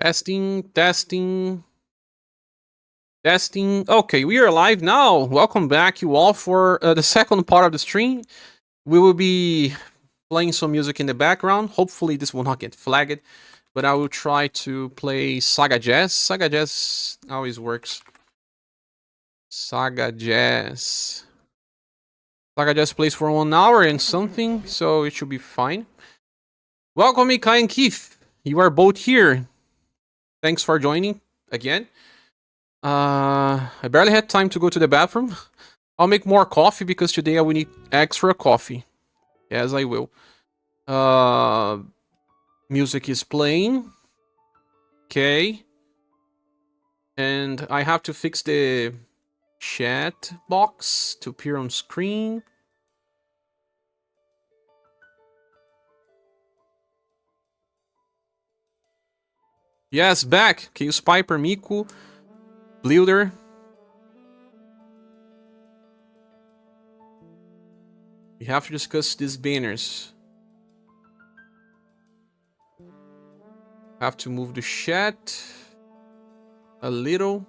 Testing, testing, testing. Okay, we are live now. Welcome back, you all, for the second part of the stream. We will be playing some music in the background. Hopefully, this will not get flagged, but I will try to play SaGa Jazz. SaGa Jazz always works. SaGa Jazz. SaGa Jazz plays for 1 hour and something, so it should be fine. Welcome, Kai and Keith. You are both here. Thanks for joining again. I barely had time to go to the bathroom. I'll make more coffee because today I will need extra coffee. Yes, I will. Music is playing. Okay. And I have to fix the chat box to appear on screen. Yes, back. Chaos Piper, Miku, Blielder. We have to discuss these banners. Have to move the chat a little.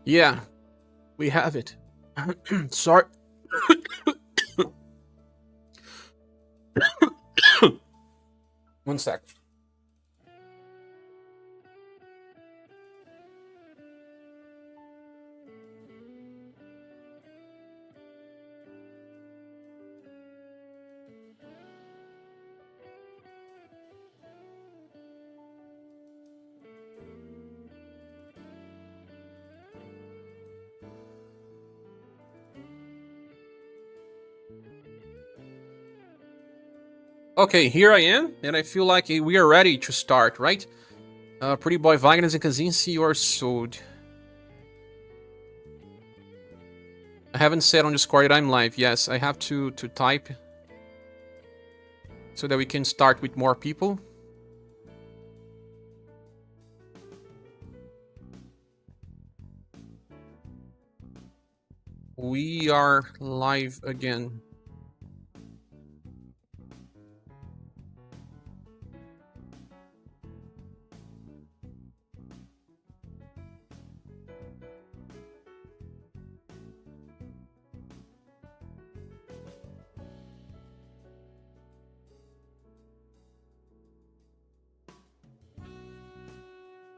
Yeah, we have it. Sorry. One sec. Okay, here I am, and I feel like we are ready to start, right? Pretty boy Wagnas and Kzinssie, you are sold. I haven't said on Discord that I'm live. Yes, I have to type so that we can start with more people. We are live again.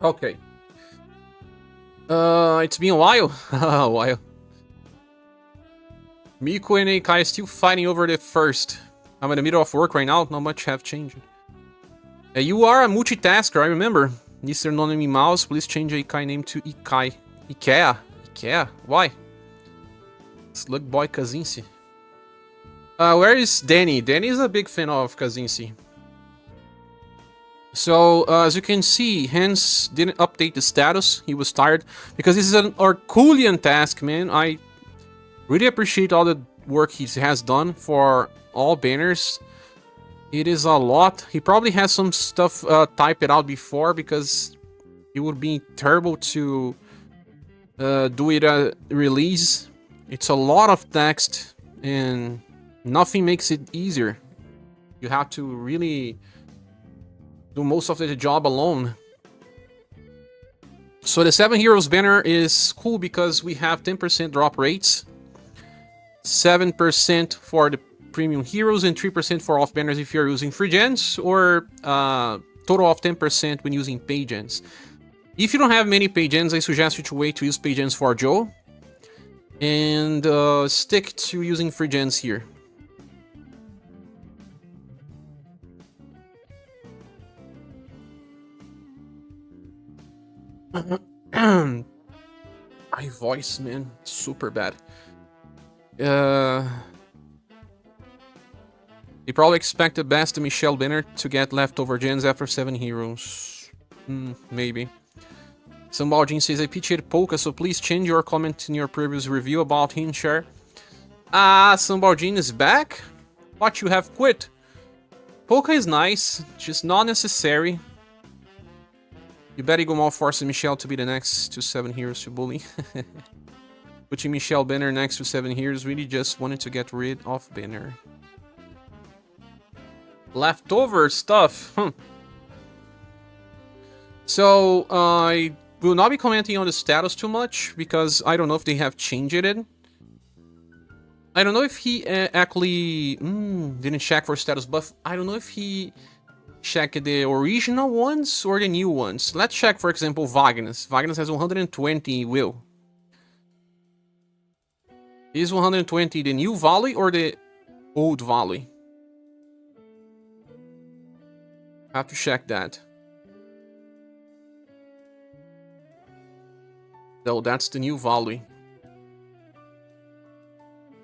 Okay. It's been a while. A while. Miku and Eikai are still fighting over the first. I'm in the middle of work right now. Not much have changed. You are a multitasker, I remember. Mr. Nonami Mouse, please change Eikai name to Ikai. Ikea? Ikea? Why? Slug Boy Kzinssie. Where is Danny? Danny is a big fan of Kzinssie. So, as you can see, Hans didn't update the status. He was tired. Because this is an Herculean task, man. I really appreciate all the work he has done for all banners. It is a lot. He probably has some stuff typed out before because it would be terrible to do it at release. It's a lot of text and nothing makes it easier. You have to really do most of the job alone. So the 7 Heroes banner is cool because we have 10% drop rates, 7% for the premium heroes, and 3% for off banners if you're using free gens, or total of 10% when using pay gens. If you don't have many pay gens, I suggest you to wait to use pay gens for Joe and stick to using free gens here. My voice, man, super bad. You probably expect the best Michelle Benner to get leftover gens after 7 heroes. Maybe. Some Baldin says, I pitched Polka, so please change your comment in your previous review about him, share. Some Baldin is back? What, you have quit? Polka is nice, just not necessary. You better go more forcing Michelle to be the next to 7 heroes to bully. Putting Michelle Benner next to 7 heroes really just wanted to get rid of Benner. Leftover stuff, So, I will not be commenting on the status too much, because I don't know if they have changed it. I don't know if he actually didn't check for status buff. I don't know if he checked the original ones or the new ones. Let's check, for example, Wagnas. Wagnas has 120 will. Is 120 the new volley or the old volley? I have to check that. No, that's the new volley.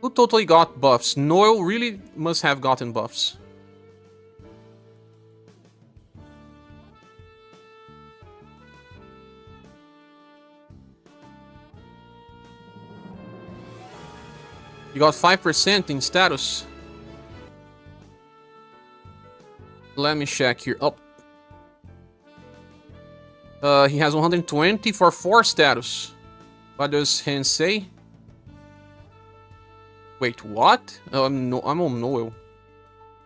Who totally got buffs? Noel really must have gotten buffs. You got 5% in status. Let me check here. Oh. He has 120 for 4 status. What does Hans say? Wait, what? No, I'm on Noel.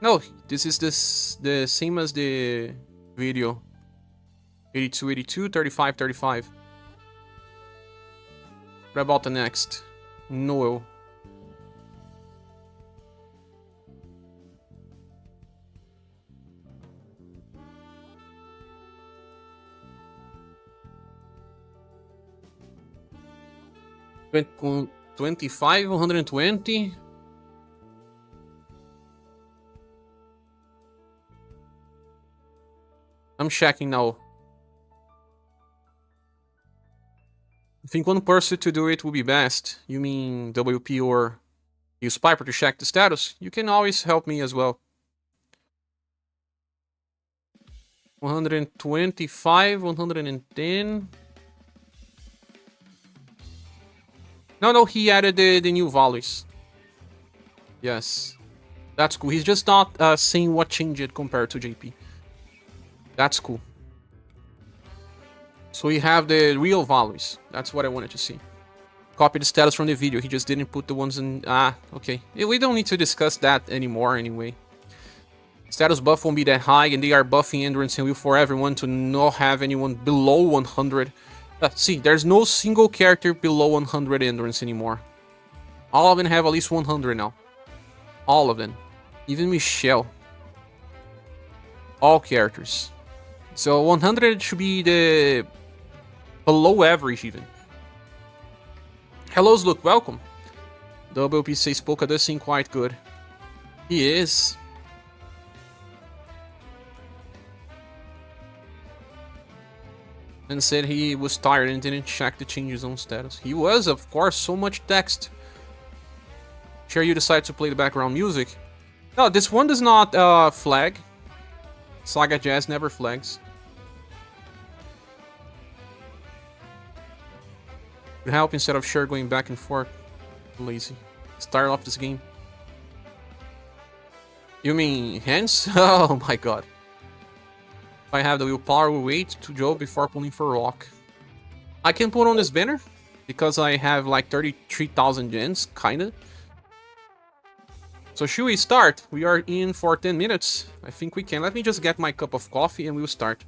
No, this is the same as the video. 82, 82, 35, 35. What about the next? Noel. Went 25, 120. I'm checking now. I think one person to do it will be best. You mean WP or use Piper to check the status? You can always help me as well. 125, 110. No, he added the new volleys. Yes. That's cool. He's just not saying what changed compared to JP. That's cool. So we have the real volleys. That's what I wanted to see. Copy the status from the video. He just didn't put the ones in... okay. We don't need to discuss that anymore anyway. Status buff won't be that high, and they are buffing endurance and will for everyone to not have anyone below 100. See, there's no single character below 100 endurance anymore. All of them have at least 100 now. All of them. Even Michelle. All characters. So 100 should be the below average even. Hello, Luke, welcome. WP says Polka does seem quite good. He is. And said he was tired and didn't check the changes on status. He was, of course, so much text. Sure, you decide to play the background music. No, this one does not flag. SaGa Jazz never flags. Would help instead of Cher going back and forth. Lazy. Start off this game. You mean hands? Oh my god. If I have the willpower, we'll wait to Joe before pulling for Rock. I can put on this banner because I have like 33,000 gens, kinda. So should we start? We are in for 10 minutes. I think we can. Let me just get my cup of coffee and we'll start.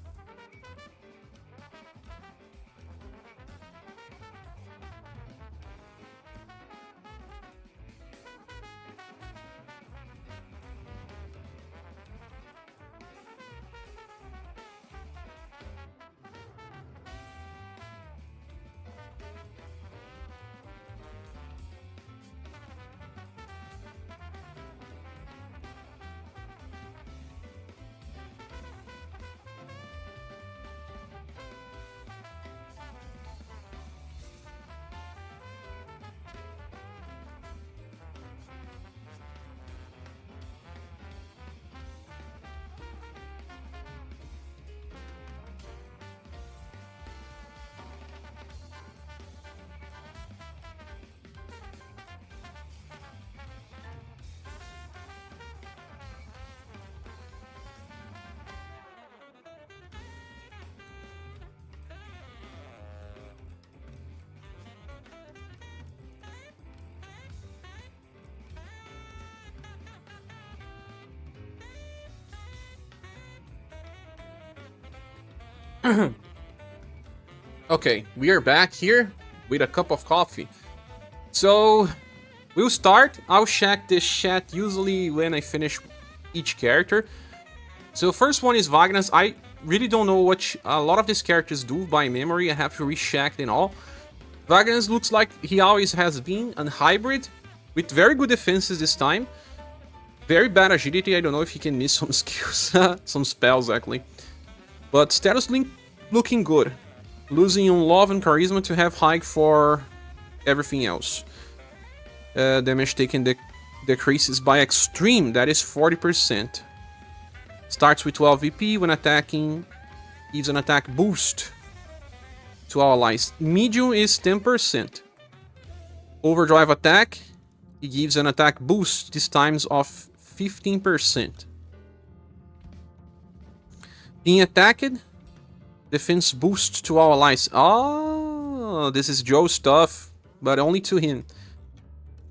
Okay, we are back here with a cup of coffee. So, we'll start. I'll check this chat usually when I finish each character. So, first one is Wagnas. I really don't know what a lot of these characters do by memory. I have to recheck and all. Wagnas looks like he always has been a hybrid with very good defenses this time. Very bad agility. I don't know if he can miss some skills, some spells actually. But status link looking good. Losing on love and charisma to have hike for everything else. Damage taken decreases by extreme, that is 40%. Starts with 12 VP when attacking, gives an attack boost to all allies. Medium is 10%. Overdrive attack, he gives an attack boost, this times of 15%. Being attacked, defense boost to all allies. Oh, this is Joe's stuff, but only to him.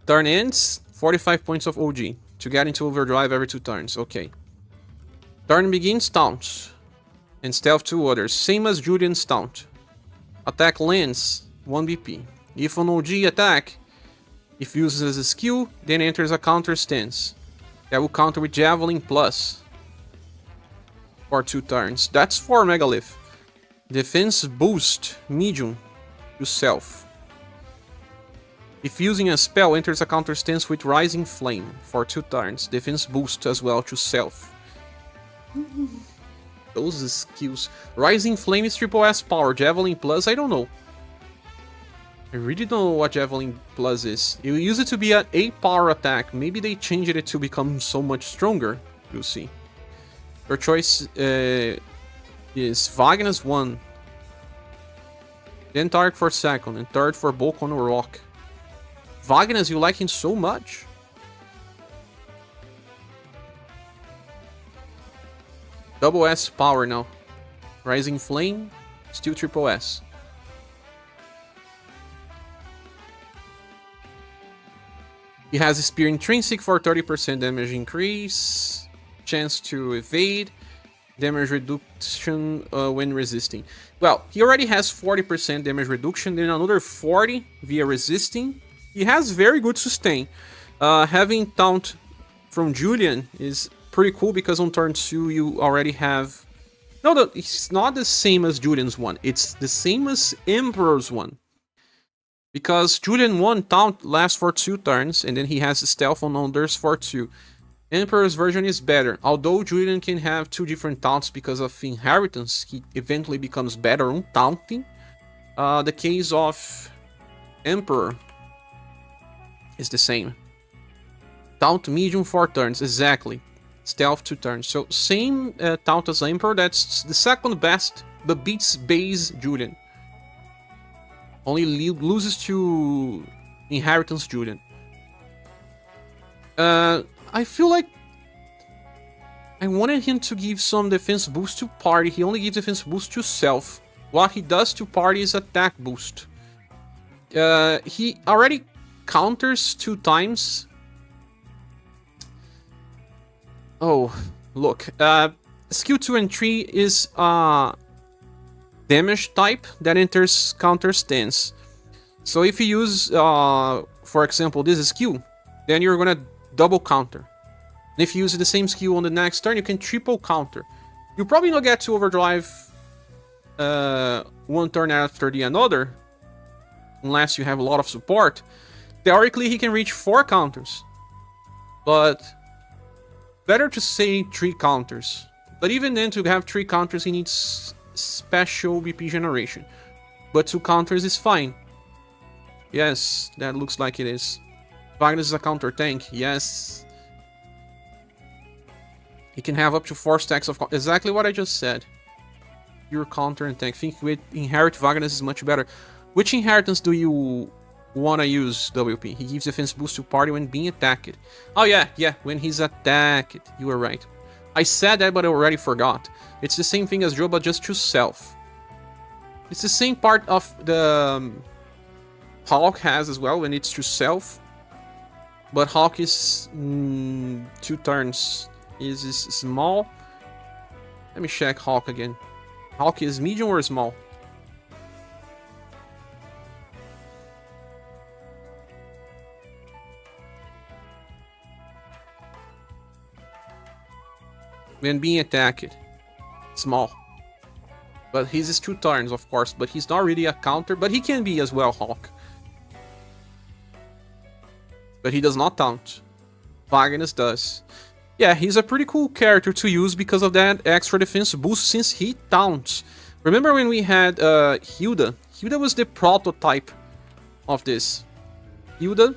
Turn ends, 45 points of OG to get into overdrive every 2 turns. Okay. Turn begins, taunts. And stealth to others, same as Julian's taunt. Attack lands, 1 BP. If an OG attack, if uses as a skill, then enters a counter stance. That will counter with Javelin Plus. For 2 turns. That's for Megalith. Defense boost, medium, to self. If using a spell, enters a counter stance with Rising Flame for 2 turns. Defense boost as well to self. Those skills. Rising Flame is triple S power. Javelin Plus, I don't know. I really don't know what Javelin Plus is. You use it to be an 8 power attack. Maybe they changed it to become so much stronger. You'll see. Your choice is Wagnas 1. Dantarg for 2nd. And 3rd for Bulk on a Rock. Wagnas, you like him so much? Double S power now. Rising Flame, still triple S. He has a Spear Intrinsic for 30% damage increase. Chance to evade. Damage reduction when resisting. Well, he already has 40% damage reduction, then another 40 via resisting. He has very good sustain. Having taunt from Julian is pretty cool because on turn 2 you already have... No, it's not the same as Julian's one. It's the same as Emperor's one. Because Julian 1 taunt lasts for 2 turns and then he has stealth on others for 2. Emperor's version is better. Although Julian can have 2 different taunts because of inheritance, he eventually becomes better on taunting. The case of Emperor is the same. Taunt medium 4 turns, exactly. Stealth 2 turns. So same taunt as Emperor, that's the 2nd best, but beats base Julian. Only loses to Inheritance Julian. I feel like I wanted him to give some defense boost to party. He only gives defense boost to self. What he does to party is attack boost. He already counters 2 times. Oh, look. Skill 2 and 3 is damage type that enters counter stance. So if you use, for example, this skill, then you're gonna double counter. And if you use the same skill on the next turn, you can triple counter. You'll probably not get to overdrive 1 turn after the another, unless you have a lot of support. Theoretically, he can reach 4 counters. But better to say 3 counters. But even then, to have 3 counters, he needs special BP generation. But 2 counters is fine. Yes, that looks like it is. Wagnas is a counter tank. Yes. He can have up to 4 stacks of... Exactly what I just said. Pure counter and tank. I think with Inherit Wagnas is much better. Which inheritance do you want to use, WP? He gives defense boost to party when being attacked. Oh yeah, when he's attacked. You were right. I said that, but I already forgot. It's the same thing as Joe, but just to self. It's the same part of the Hulk has as well when it's to self. But Hulk is 2 turns. Is small. Let me check Hulk again. Hulk is medium or small? When being attacked. Small. But his 2 turns, of course. But he's not really a counter. But he can be as well, Hulk. But he does not taunt. Wagnas does. Yeah, he's a pretty cool character to use because of that extra defense boost since he taunts. Remember when we had Hilda? Hilda was the prototype of this. Hilda.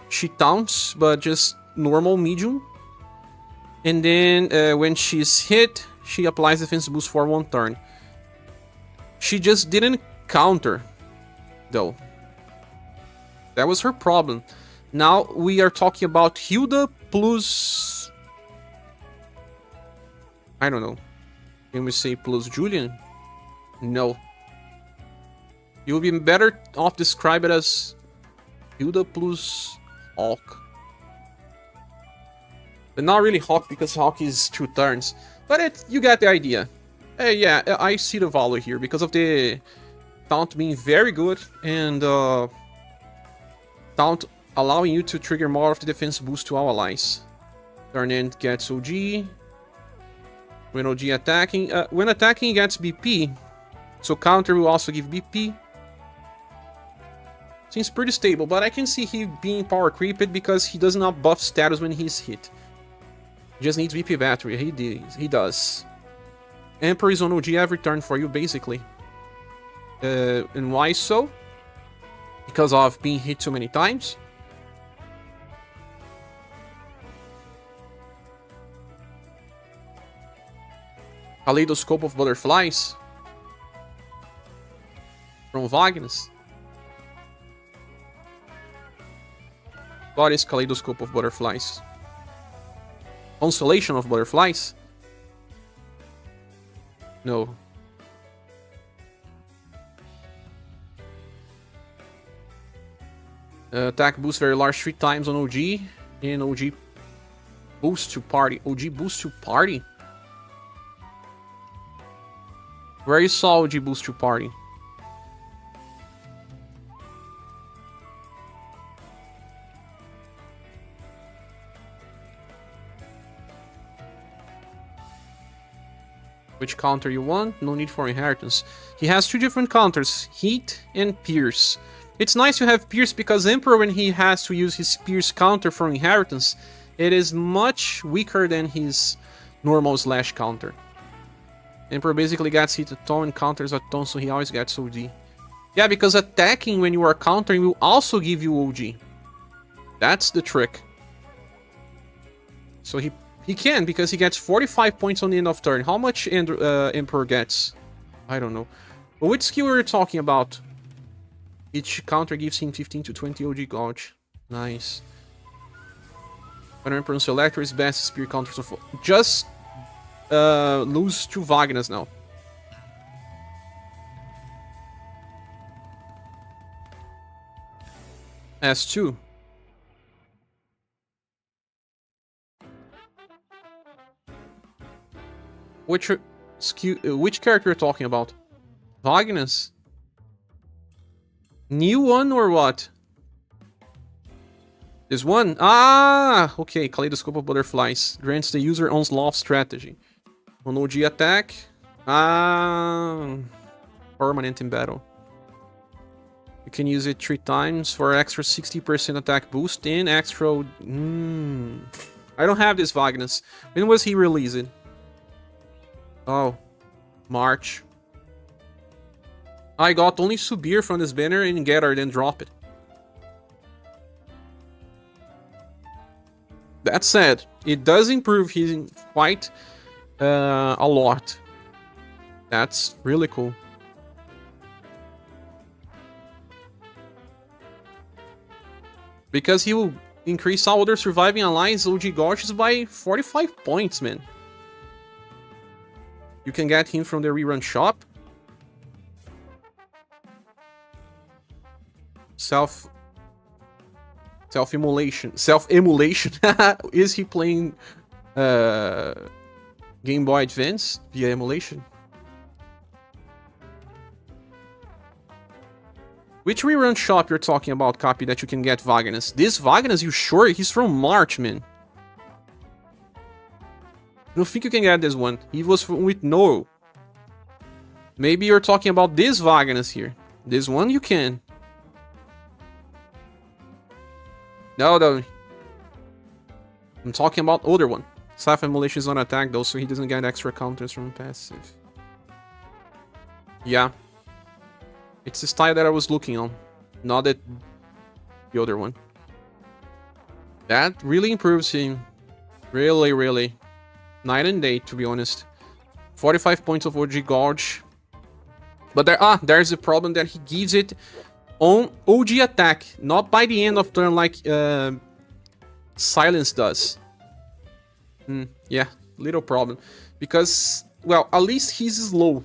She taunts, but just normal medium. And then when she's hit, she applies defense boost for 1 turn. She just didn't counter, though. That was her problem. Now we are talking about Hilda plus... I don't know. Can we say plus Julian? No. You would be better off describe it as Hilda plus Hulk. But not really Hulk because Hulk is 2 turns. But you get the idea. Yeah, I see the value here because of the taunt being very good and taunt allowing you to trigger more of the defense boost to our allies. Turn end gets OG. When OG attacking, when attacking gets BP, so counter will also give BP. Seems pretty stable, but I can see he being power creeped because he does not buff status when he's hit. He just needs BP battery. He does. Emperor is on OG every turn for you, basically. And why so? Because of being hit too many times. Kaleidoscope of Butterflies. From Wagnas. What is Kaleidoscope of Butterflies? Constellation of Butterflies? No. Attack boost very large 3 times on OG. And OG boost to party. OG boost to party? Where you saw OG boost to party? Which counter you want? No need for inheritance. He has 2 different counters, Heat and Pierce. It's nice to have Pierce because Emperor, when he has to use his Pierce counter for inheritance, it is much weaker than his normal slash counter. Emperor basically gets hit a ton and counters a ton, so he always gets OG. Yeah, because attacking when you are countering will also give you OG. That's the trick. So he can, because he gets 45 points on the end of turn. How much Emperor gets? I don't know. But which skill are you talking about? Each counter gives him 15 to 20 OG gauge. Nice. When Emperor on Selector is best spear counters of... Just lose to Wagnas now. S2. Which character you're talking about? Wagnas? New one or what? This one? Ah! Okay, Kaleidoscope of Butterflies. Grants the user onslaught strategy. On OG attack. Ah! Permanent in battle. You can use it 3 times for extra 60% attack boost and extra... I don't have this Wagnas. When was he released? Oh, March. I got only Subier from this banner and Getter, then drop it. That said, it does improve his fight a lot. That's really cool. Because he will increase all other surviving allies OG Gauches by 45 points, man. You can get him from the rerun shop. Self-emulation. Self-emulation. Is he playing Game Boy Advance via emulation. Which rerun shop you're talking about, Copy, that you can get Wagnas? This Wagnas, you sure? He's from March, man. I don't think you can get this one. He was with Noel. Maybe you're talking about this Wagnas here. This one you can. No. I'm talking about older one. Self-emulation is on attack though, so he doesn't get extra counters from passive. Yeah. It's the style that I was looking on. Not that the other one. That really improves him. Really. Night and day, to be honest. 45 points of OG Gouge. But there's a problem that he gives it on OG attack. Not by the end of turn like Silence does. Yeah, little problem. Because, well, at least he's slow.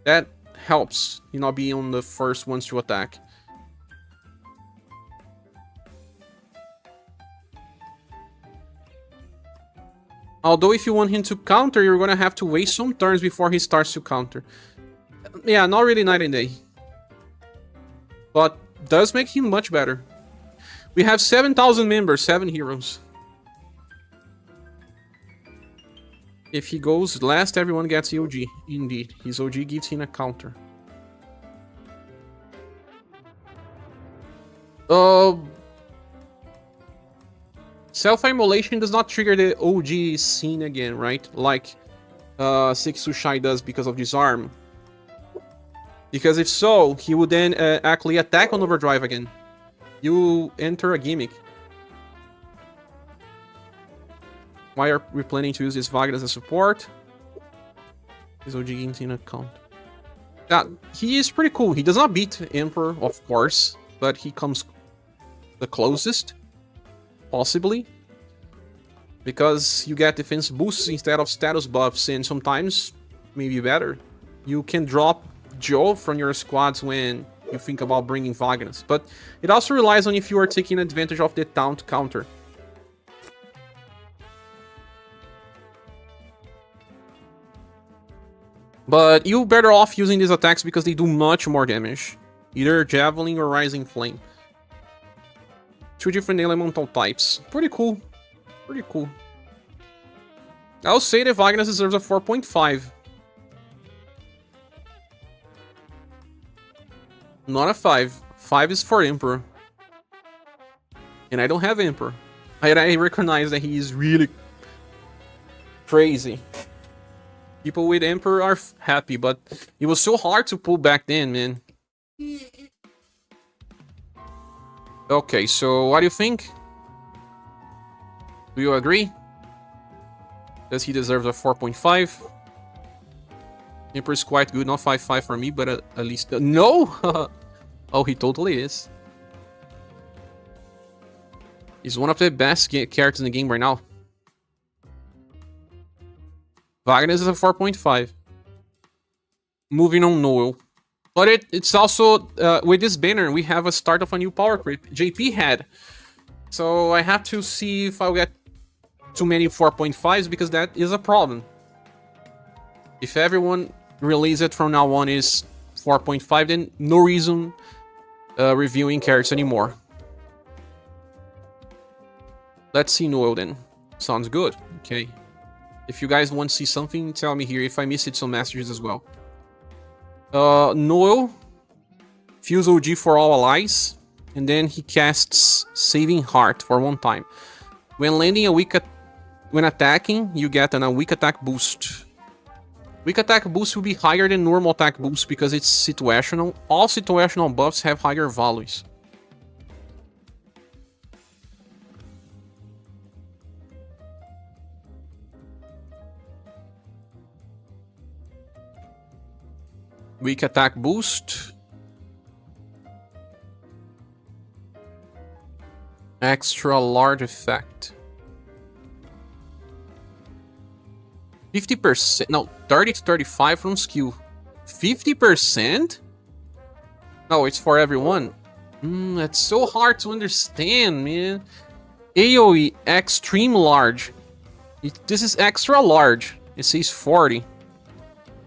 That helps, you know, being on the first ones to attack. Although if you want him to counter, you're gonna have to wait some turns before he starts to counter. Yeah, not really night and day. But does make him much better. We have 7,000 members, 7 heroes. If he goes last, everyone gets the OG. Indeed, his OG gives him a counter. Self-immolation does not trigger the OG scene again, right? Like Sekisushai does because of Disarm. Because if so, he would then actually attack on Overdrive again. You enter a gimmick. Why are we planning to use this Wagner as a support? His OG games in account. He is pretty cool. He does not beat Emperor, of course, but he comes the closest, possibly. Because you get defense boosts instead of status buffs, and sometimes, maybe better, you can drop Joe from your squads when you think about bringing Wagnas. But it also relies on if you are taking advantage of the taunt counter. But you're better off using these attacks because they do much more damage. Either Javelin or Rising Flame. 2 different elemental types. Pretty cool. Pretty cool. I'll say that Wagner deserves a 4.5. Not a 5. 5 is for Emperor. And I don't have Emperor. I recognize that he is really crazy. People with Emperor are happy, but it was so hard to pull back then, man. Okay, so what do you think? Do you agree? Does he deserve a 4.5? Emperor is quite good, not 5.5 for me, but at least... No! Oh, he totally is. He's one of the best characters in the game right now. Wagner is a 4.5. Moving on, Noel. But it's also, with this banner, we have a start of a new power creep. JP had. So I have to see if I'll get too many 4.5s, because that is a problem. If everyone release it from now on is 4.5, then no reason reviewing characters anymore. Let's see Noel then. Sounds good. Okay. If you guys want to see something, tell me here. If I missed some messages as well. Noel. Fuse OG for all allies. And then he casts Saving Heart for 1 time. When landing a weak... When attacking, you get a weak attack boost. Weak attack boost will be higher than normal attack boost because it's situational. All situational buffs have higher values. Weak attack boost. Extra large effect. 50%. No, 30 to 35 from skill. 50%? No, it's for everyone. That's so hard to understand, man. AoE extreme large. This is extra large. It says 40.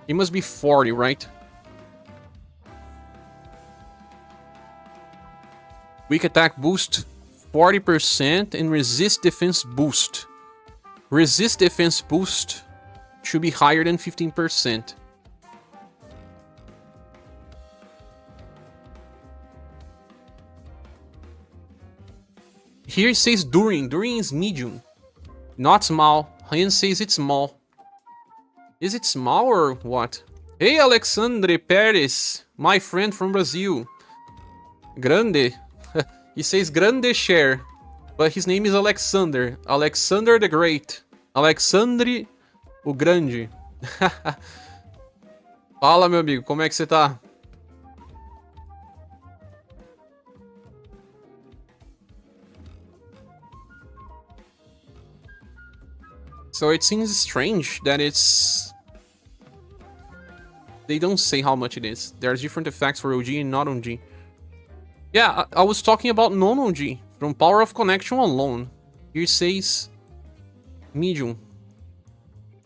It must be 40, right? Weak attack boost 40% and resist defense boost. Resist defense boost should be higher than 15%. Here it says during. During is medium, not small. Ryan says it's small. Is it small or what? Hey, Alexandre Perez, my friend from Brazil. Grande. He says grande share, but his name is Alexander. Alexander the Great. Alexandre o Grande. Fala, meu amigo, como é que você tá? So it seems strange that it's... They don't say how much it is. There's different effects for OG and not OG. Yeah, I was talking about non-OG. From Power of Connection alone. Here it says... medium.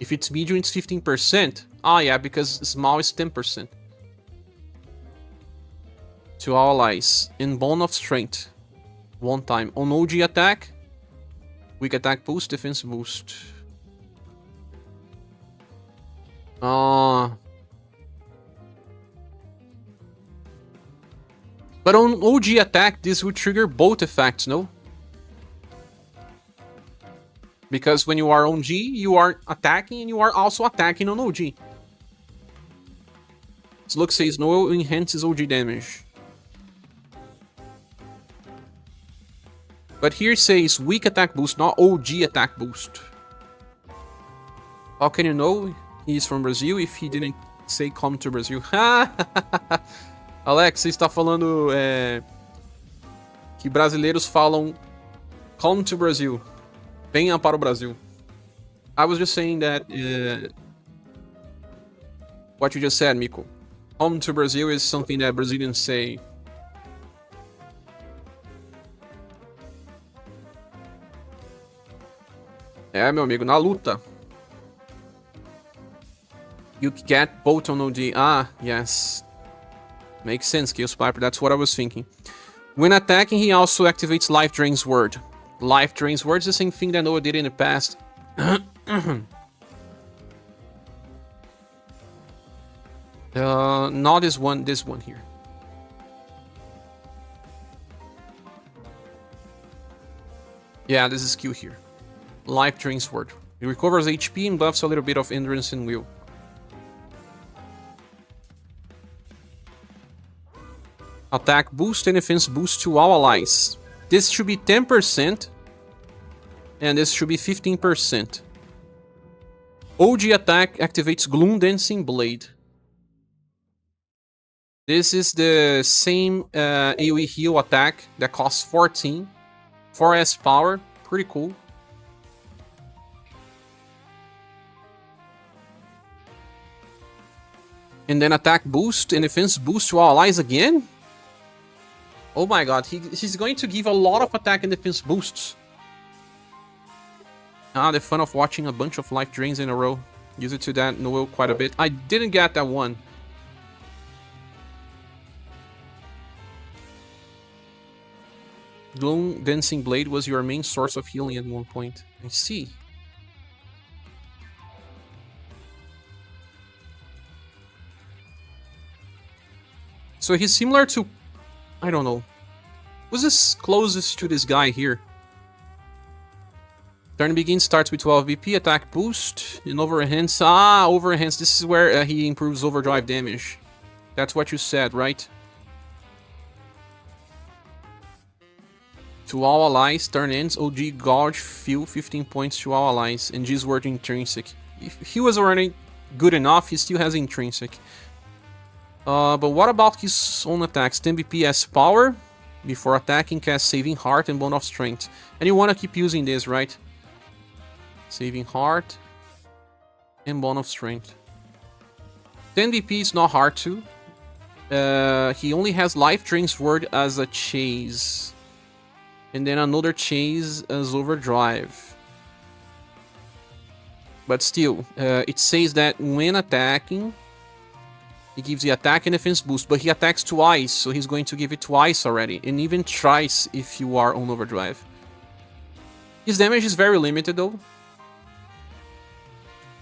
If it's medium, it's 15%. Ah, yeah, because small is 10%. To allies. In Bone of Strength. One time. On OG attack. Weak attack boost, defense boost. But on OG attack, this would trigger both effects, no? Because when you are on G, you are attacking and you are also attacking on OG. This look says no enhances OG damage. But here says weak attack boost, not OG attack boost. How can you know he's from Brazil if he didn't say come to Brazil? Alex, você está falando que brasileiros falam come to Brazil. Venha para o Brasil. I was just saying that what you just said, Miko. Come to Brazil is something that Brazilians say. É, meu amigo, na luta. You get both on OD. Ah, yes. Makes sense, Chaos Piper. That's what I was thinking. When attacking, he also activates Life Drain's Word. Life Drain's Word is the same thing that Noah did in the past. Not this one here. Yeah, this is Q here. Life Drain's Word. It recovers HP and buffs a little bit of endurance and will. Attack boost and defense boost to all allies. This should be 10%. And this should be 15%. OG attack activates Gloom Dancing Blade. This is the same AoE heal attack that costs 14. 4S power. Pretty cool. And then attack boost and defense boost to all allies again? Oh my god, he's going to give a lot of attack and defense boosts. Ah, the fun of watching a bunch of life drains in a row. Use it to that Noel quite a bit. I didn't get that one. Gloom Dancing Blade was your main source of healing at one point. I see. So he's similar to... I don't know. Who's this closest to this guy here? Turn begins, starts with 12 BP, attack boost, and overhands. Ah, overhands. This is where he improves overdrive damage. That's what you said, right? To all allies, turn ends, OG Gouge, fuel 15 points to all allies, and G's word intrinsic. If he was already good enough, he still has intrinsic. But what about his own attacks? 10 BPS power. Before attacking, cast Saving Heart and Bone of Strength. And you want to keep using this, right? Saving Heart and Bone of Strength. 10 BP is not hard to. He only has Life Drain's Word as a chase. And then another chase as Overdrive. But still, it says that when attacking, he gives the attack and defense boost, but he attacks twice, so he's going to give it twice already, and even thrice if you are on overdrive. His damage is very limited though.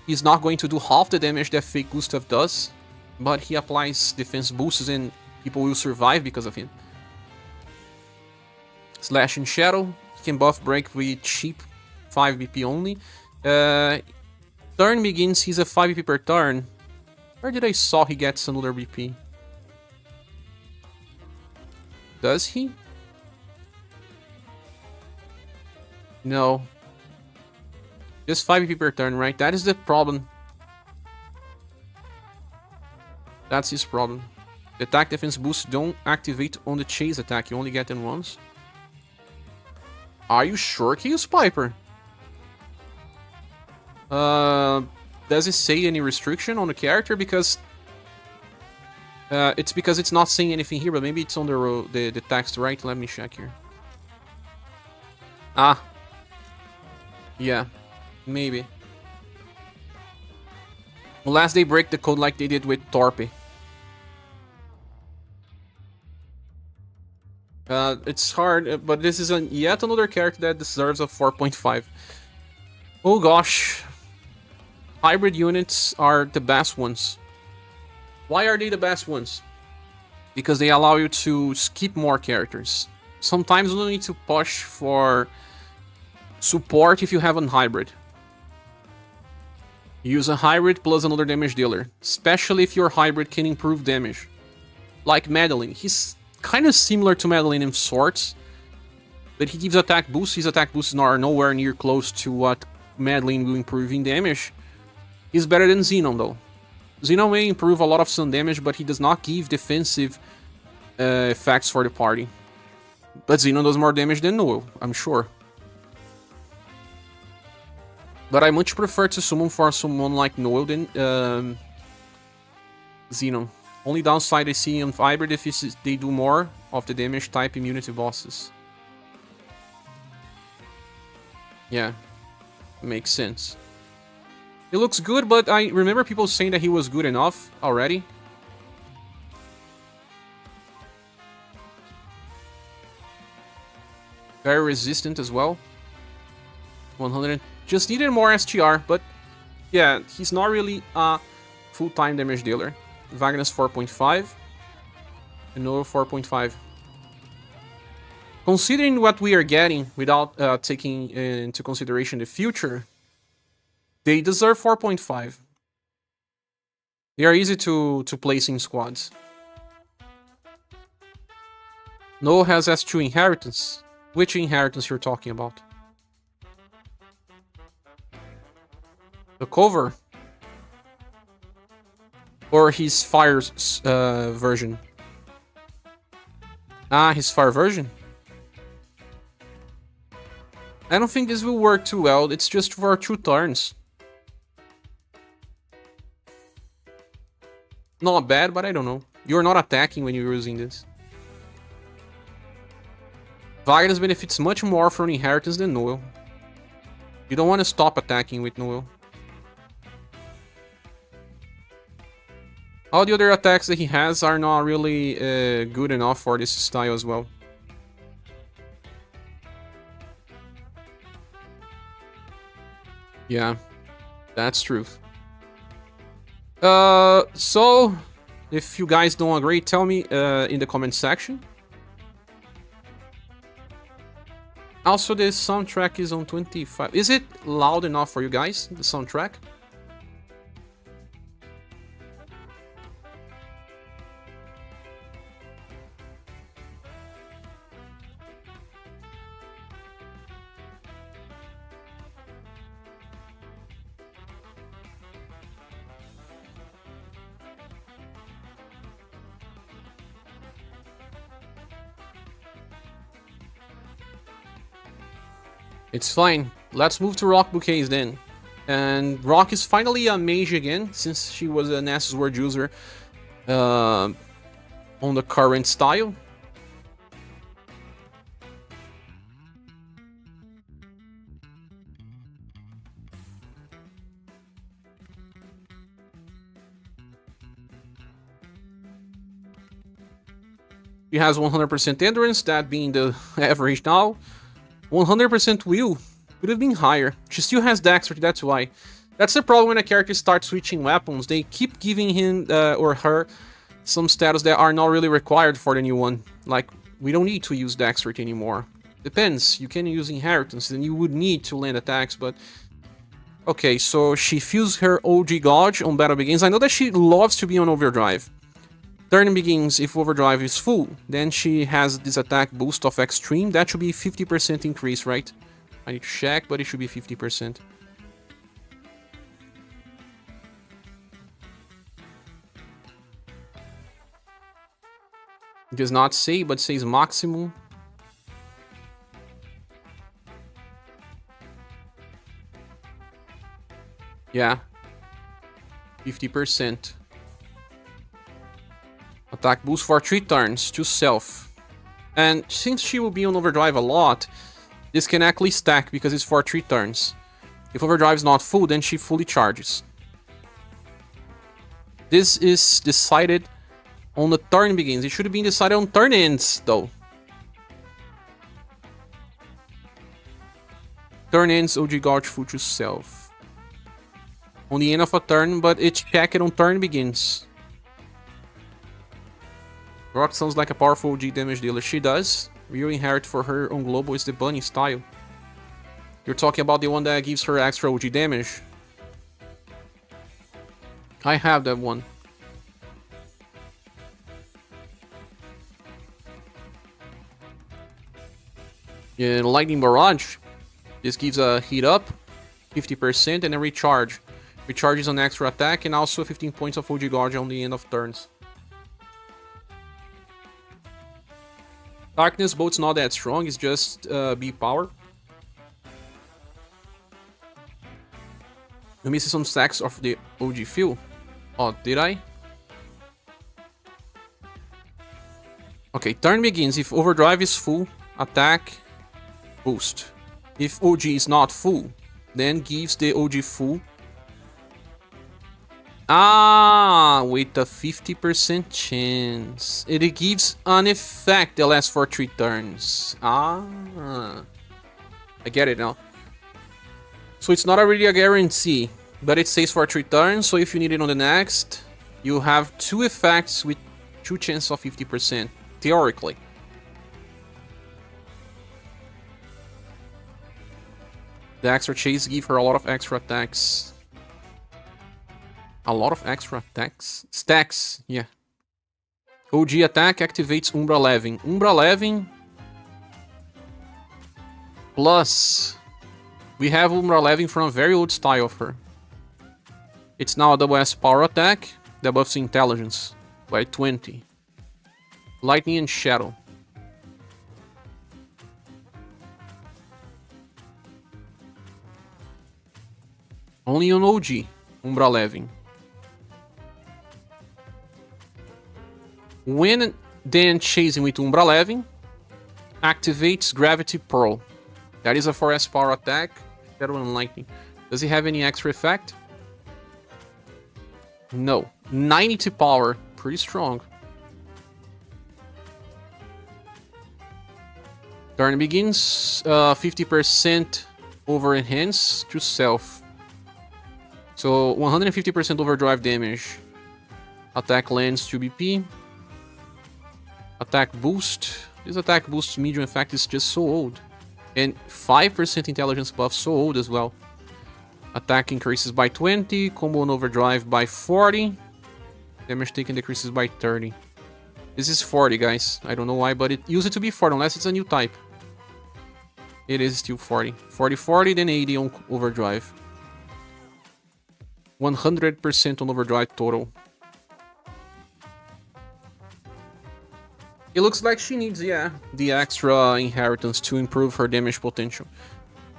He's not going to do half the damage that Fake Gustav does, but he applies defense boosts and people will survive because of him. Slash and Shadow, he can buff break with cheap 5 BP only. Turn begins, he's a 5 BP per turn. Where did I saw he gets another BP? Does he? No. Just 5 BP per turn, right? That is the problem. That's his problem. The attack defense boosts don't activate on the chase attack, you only get them once. Are you sure, Chaos Piper? Does it say any restriction on the character? Because it's not saying anything here, but maybe it's on the text, right? Let me check here. Ah. Yeah. Maybe. Unless they break the code like they did with Torpe. It's hard, but this is yet another character that deserves a 4.5. Oh gosh. Hybrid units are the best ones. Why are they the best ones? Because they allow you to skip more characters. Sometimes you don't need to push for support if you have a hybrid. Use a hybrid plus another damage dealer, especially if your hybrid can improve damage. Like Madeline, he's kind of similar to Madeline in sorts, but he gives attack boosts. His attack boosts are nowhere near close to what Madeline will improve in damage. He's better than Xenon though. Xenon may improve a lot of stun damage, but he does not give defensive effects for the party. But Xenon does more damage than Noel, I'm sure. But I much prefer to summon for someone like Noel than Xenon. Only downside I see on Hybrid if they do more of the damage type immunity bosses. Yeah, makes sense. He looks good, but I remember people saying that he was good enough already. Very resistant as well. 100. Just needed more STR, but yeah, he's not really a full-time damage dealer. Wagnas 4.5 and Noel 4.5. Considering what we are getting without taking into consideration the future, they deserve 4.5. They are easy to place in squads. Noel has S2 inheritance. Which inheritance you're talking about? The cover? Or his fire's version? Ah, his fire version? I don't think this will work too well. It's just for 2 turns. Not bad, but I don't know. You're not attacking when you're using this. Wagnas benefits much more from inheritance than Noel. You don't want to stop attacking with Noel. All the other attacks that he has are not really good enough for this style as well. Yeah, that's true. So, if you guys don't agree, tell me in the comment section. Also, the soundtrack is on 25. Is it loud enough for you guys, the soundtrack? It's fine. Let's move to Rocbouquets then. And Rock is finally a mage again, since she was a Nessus Word user on the current style. She has 100% endurance, that being the average now. 100% will. Would have been higher. She still has dexterity, that's why. That's the problem when a character starts switching weapons. They keep giving him or her some status that are not really required for the new one. Like, we don't need to use dexterity anymore. Depends, you can use inheritance, then you would need to land attacks, but... Okay, so she feels her OG Gauge on Battle Begins. I know that she loves to be on Overdrive. Turn begins if Overdrive is full. Then she has this attack boost of Extreme. That should be 50% increase, right? I need to check, but it should be 50%. It does not say, but says maximum. Yeah. 50%. Attack boost for 3 turns to self. And since she will be on Overdrive a lot, this can actually stack because it's for 3 turns. If Overdrive is not full, then she fully charges. This is decided on the turn begins. It should have been decided on turn ends, though. Turn ends, OG Gauge full to self. On the end of a turn, but it's checked on turn begins. Rock sounds like a powerful OG damage dealer. She does. Real inherit for her on global is the bunny style. You're talking about the one that gives her extra OG damage. I have that one. In Lightning Barrage, this gives a heat up, 50%, and a recharge. Recharges an extra attack and also 15 points of OG Gauge on the end of turns. Darkness Bolt's not that strong, it's just B power. You missed some stacks of the OG fuel. Oh, did I? Okay, turn begins. If Overdrive is full, attack, boost. If OG is not full, then gives the OG full. Ah, with a 50% chance. It gives an effect that lasts for 3 turns. Ah, I get it now. So it's not really a guarantee, but it stays for 3 turns, so if you need it on the next, you have 2 effects with 2 chances of 50%, theoretically. The extra chase give her a lot of extra attacks. A lot of extra attacks? Stacks, yeah. OG attack activates Umbra Levin. Umbra Levin plus... We have Umbra Levin from a very old style of her. It's now a double S power attack that buffs intelligence by 20. Lightning and Shadow. Only on OG, Umbra Levin. When then chasing with Umbra Levin, activates Gravity Pearl. That is a 4S power attack. Shadow and Lightning. Does it have any extra effect? No. 92 power. Pretty strong. Turn begins. 50% over enhance to self. So 150% overdrive damage. Attack lands 2 BP. Attack boost. This attack boost medium effect is just so old. And 5% intelligence buff, so old as well. Attack increases by 20. Combo and overdrive by 40. Damage taken decreases by 30. This is 40, guys. I don't know why, but it used to be 40 unless it's a new type. It is still 40. 40, 40, then 80 on overdrive. 100% on overdrive total. It looks like she needs, yeah, the extra inheritance to improve her damage potential.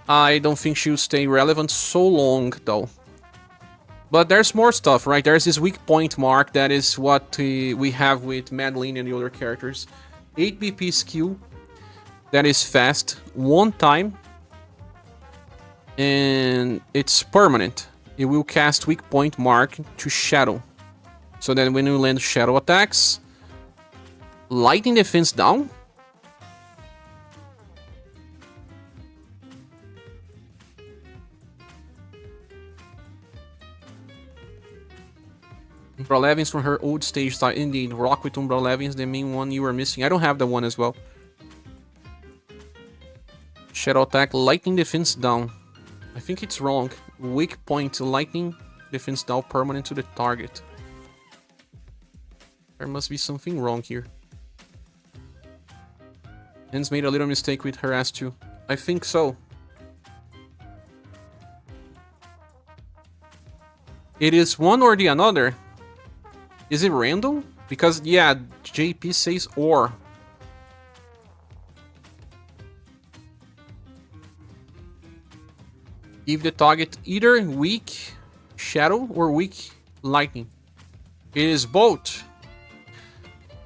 I don't think she'll stay relevant so long, though. But there's more stuff, right? There's this weak point mark. That is what we have with Melina and the other characters. 8 BP skill. That is fast. 1 time. And it's permanent. It will cast weak point mark to Shadow. So then when you land Shadow attacks... Lightning defense down? Umbra Levins from her old stage style. Indeed, Rock with Umbra Levins, the main one you were missing. I don't have that one as well. Shadow attack, lightning defense down. I think it's wrong. Weak point, lightning defense down, permanent to the target. There must be something wrong here. Hens made a little mistake with her S2. I think so. It is one or the another. Is it random? Because, yeah, JP says or. Give the target either weak shadow or weak lightning. It is both.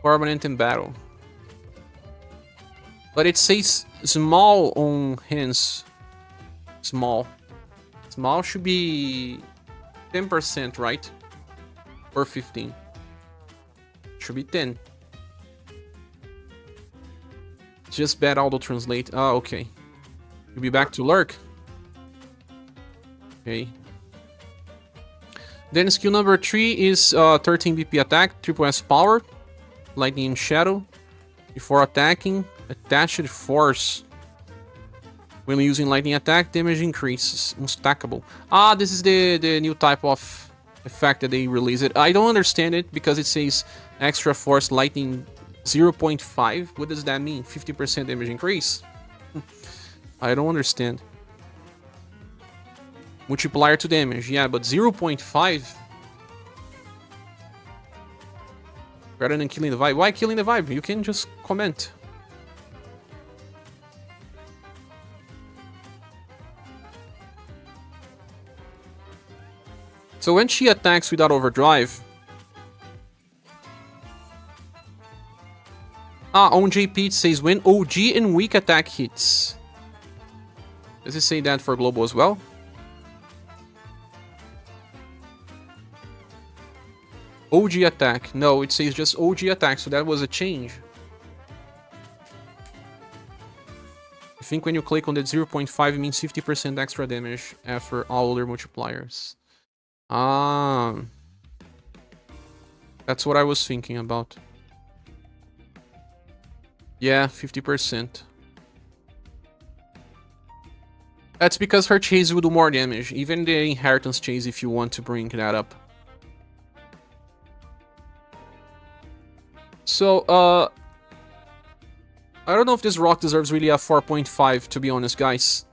Permanent in battle. But it says small on hands. Small. Small should be 10%, right? Or 15. Should be 10. Just bad auto translate. Ah, okay. You'll be back to lurk. Okay. Then skill number 3 is 13 BP attack, triple S power, lightning and shadow. Before attacking, attached force. When using lightning attack, damage increases. Unstackable. Ah, this is the new type of effect that they released. I don't understand it because it says extra force lightning 0.5. What does that mean? 50% damage increase? I don't understand. Multiplier to damage, yeah, but 0.5? Rather than killing the vibe. Why killing the vibe? You can just comment. So when she attacks without overdrive... Ah, on JP it says when OG and weak attack hits. Does it say that for global as well? OG attack. No, it says just OG attack, so that was a change. I think when you click on that 0.5, it means 50% extra damage after all other multipliers. Ah. That's what I was thinking about. Yeah, 50%. That's because her chase will do more damage, even the inheritance chase if you want to bring that up. So, I don't know if this rock deserves really a 4.5, to be honest, guys.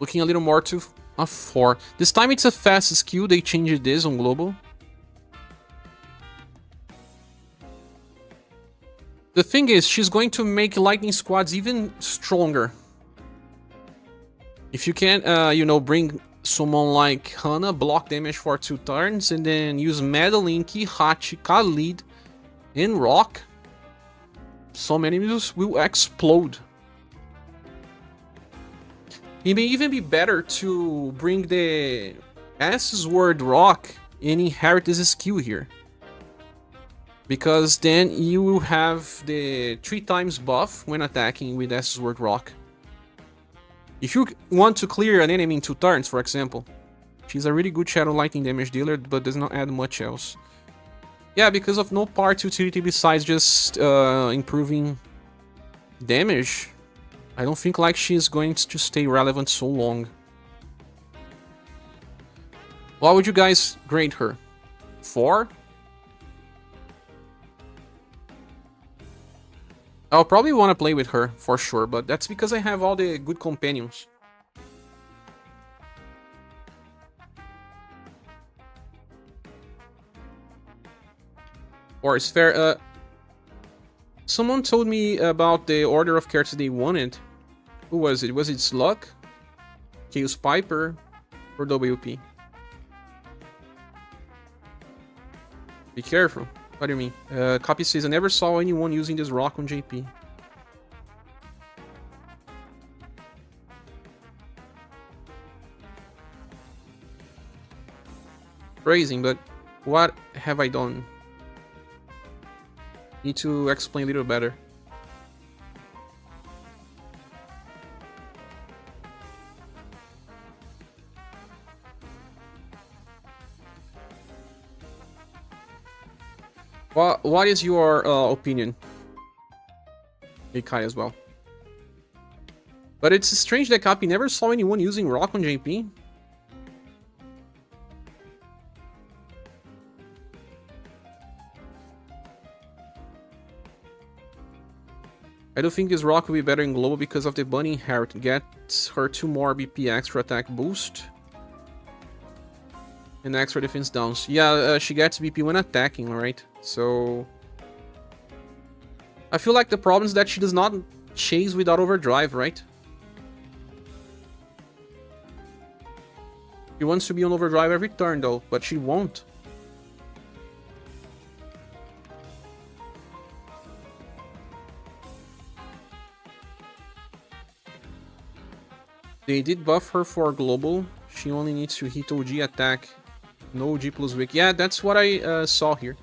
Looking a little more to a 4. This time it's a fast skill, they changed this on global. The thing is, she's going to make lightning squads even stronger. If you can, you know, bring someone like Hana, block damage for 2 turns, and then use Madeline, Kihachi, Khalid, and Rock, some enemies will explode. It may even be better to bring the S-Sword Rock and inherit this skill here. Because then you will have the 3 times buff when attacking with S-Sword Rock. If you want to clear an enemy in 2 turns, for example, she's a really good Shadow Lightning damage dealer, but does not add much else. Yeah, because of no part utility besides just improving damage, I don't think like she's going to stay relevant so long. What would you guys grade her? 4? I'll probably want to play with her, for sure, but that's because I have all the good companions. Or it's fair, someone told me about the order of characters they wanted. Who was it? Was it Slug? Chaos Piper? Or WP? Be careful. What do you mean? Copy says, I never saw anyone using this rock on JP. Phrasing, but what have I done? Need to explain a little better. What is your opinion? Kai as well. But it's strange that Cappy never saw anyone using Rock on JP. I do think this Rock will be better in global because of the bunny inherit. Gets her 2 more BP extra attack boost. And extra defense downs. Yeah, she gets BP when attacking, right? So... I feel like the problem is that she does not chase without overdrive, right? She wants to be on overdrive every turn though, but she won't. They did buff her for global. She only needs to hit OG attack. No OG plus weak. Yeah, that's what I saw here.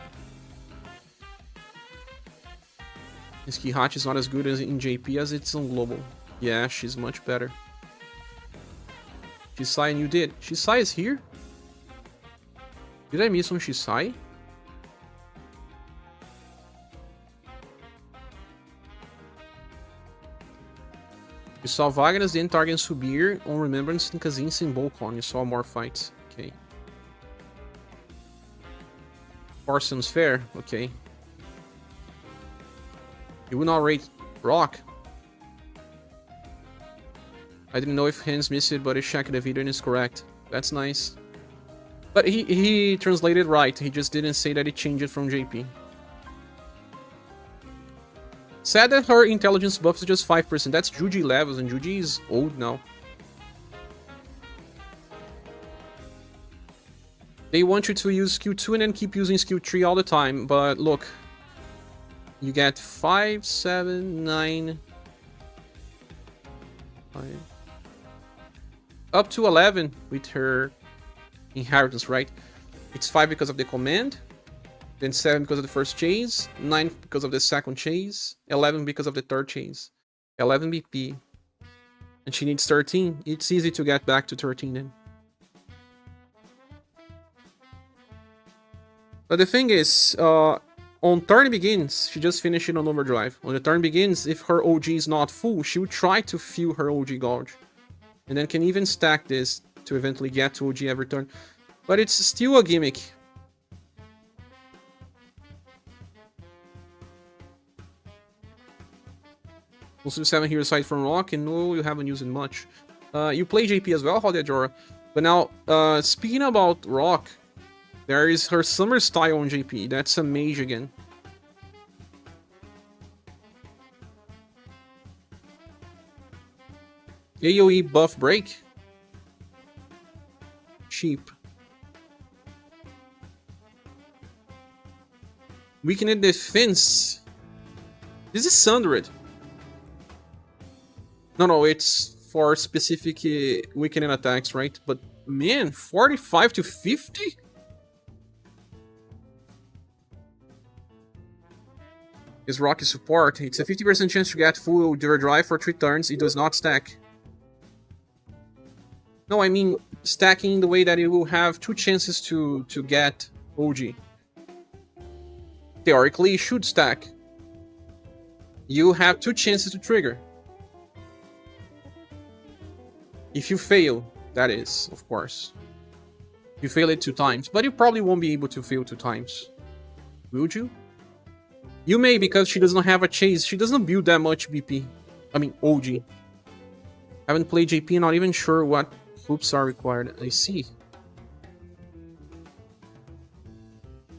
This Kihachi is not as good as in JP as it's on global. Yeah, she's much better. Shisai, and you did. Shisai is here? Did I miss on Shisai? You saw Wagnas, Dantarg, and Subier on Remembrance and Kzinssie and Bolcon. You saw more fights. Okay. Parsons fair. Okay. You will not rate Rock. I didn't know if Hans missed it, but he checked the video and it's correct. That's nice. But he translated right. He just didn't say that he changed it from JP. Sad that her intelligence buff is just 5%. That's Juji levels, and Juji is old now. They want you to use skill 2 and then keep using skill 3 all the time, but look. You get 5, 7, 9... 5... Up to 11 with her inheritance, right? It's 5 because of the command, then 7 because of the first chase, 9 because of the second chase, 11 because of the third chase, 11 BP, and she needs 13. It's easy to get back to 13 then. But the thing is, on turn begins, she just finished it on overdrive. On the turn begins, if her OG is not full, she will try to fill her OG gauge. And then can even stack this to eventually get to OG every turn. But it's still a gimmick. Also 7 here aside from Rock, and no, you haven't used it much. You play JP as well, Jora. But now, speaking about Rock, there is her summer style on JP. That's a mage again. AoE buff break. Cheap. Weakened defense. This is Sundered. No, it's for specific weakening attacks, right? But man, 45 to 50? Is Rocky support. It's a 50% chance to get full overdrive for 3 turns. It does not stack. No, I mean stacking in the way that it will have 2 chances to get OG. Theoretically, it should stack. You have 2 chances to trigger. If you fail, that is, of course. You fail it 2 times, but you probably won't be able to fail 2 times. Will you? You may, because she doesn't have a chase. She doesn't build that much BP. I mean, OG. Haven't played JP, not even sure what hoops are required. I see.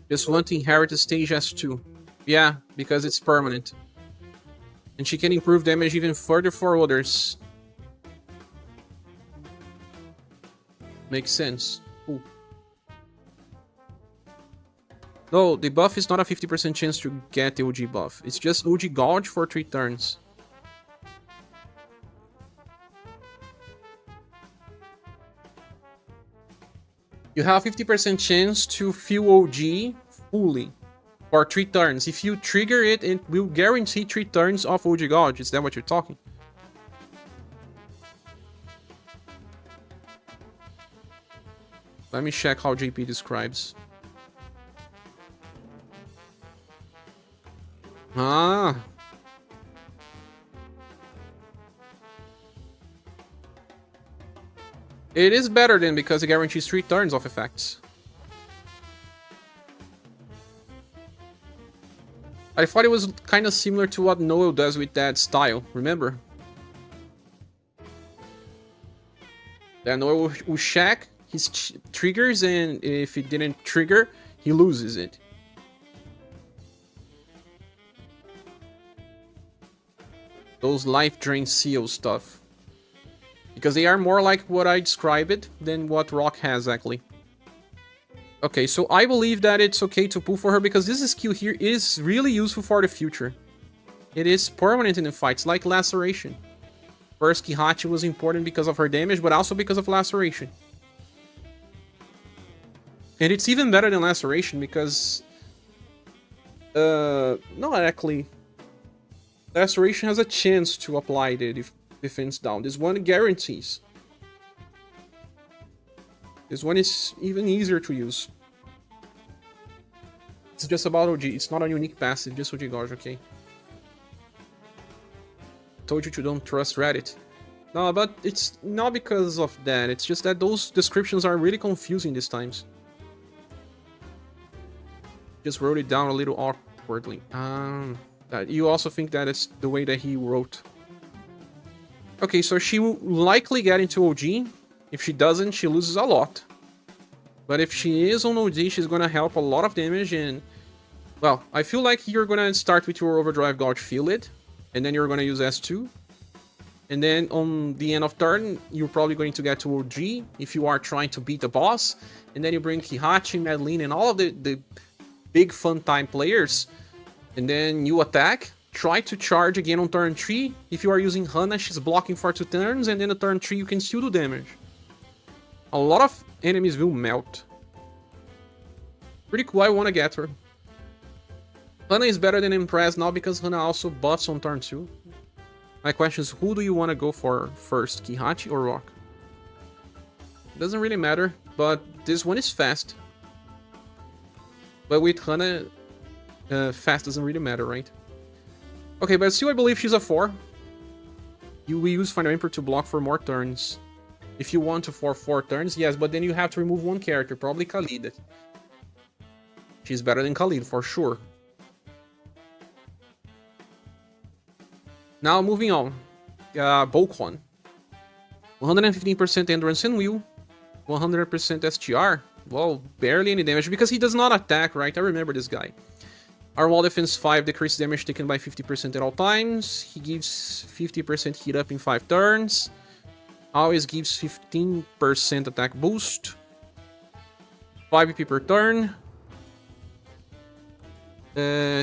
Just want to inherit the stage S2. Yeah, because it's permanent. And she can improve damage even further for others. Makes sense. Ooh. No, the buff is not a 50% chance to get the OG buff. It's just OG Gouge for 3 turns. You have 50% chance to fill OG fully. For 3 turns. If you trigger it, it will guarantee 3 turns of OG Gouge. Is that what you're talking? Let me check how JP describes. Ah. It is better then because it guarantees 3 turns of effects. I thought it was kind of similar to what Noel does with that style, remember? That Noel will shack his triggers, and if it didn't trigger, he loses it. Those life drain seal stuff. Because they are more like what I described it than what Rock has, actually. Okay, so I believe that it's okay to pull for her because this skill here is really useful for the future. It is permanent in the fights, like Laceration. First, Kihachi was important because of her damage, but also because of Laceration. And it's even better than Laceration because... not actually. Laceration has a chance to apply the defense down. This one guarantees. This one is even easier to use. It's just about OG. It's not a unique passive, just OG Gouge, okay? Told you to don't trust Reddit. No, but it's not because of that. It's just that those descriptions are really confusing these times. Just wrote it down a little awkwardly. You also think that it's the way that he wrote. Okay, so she will likely get into OG. If she doesn't, she loses a lot. But if she is on OG, she's gonna help a lot of damage and... Well, I feel like you're gonna start with your Overdrive Gouge, feel it. And then you're gonna use S2. And then on the end of turn, you're probably going to get to OG if you are trying to beat the boss. And then you bring Kihachi, Melina, and all of the big fun time players. And then you attack. Try to charge again on turn 3. If you are using Hana, she's blocking for 2 turns. And then on turn 3, you can still do damage. A lot of enemies will melt. Pretty cool, I want to get her. Hana is better than Impress now because Hana also buffs on turn 2. My question is, who do you want to go for first, Kihachi or Rock? Doesn't really matter, but this one is fast. But with Hana, fast doesn't really matter, right? Okay, but still I believe she's a 4. We use Final Emperor to block for more turns. If you want to for 4 turns, yes, but then you have to remove one character, probably Khalid. She's better than Khalid, for sure. Now, moving on. Bokon. 115% Endurance and Will. 100% STR. Well, barely any damage, because he does not attack, right? I remember this guy. Our wall defense 5 decreases damage taken by 50% at all times. He gives 50% hit up in 5 turns. Always gives 15% attack boost. 5 BP per turn.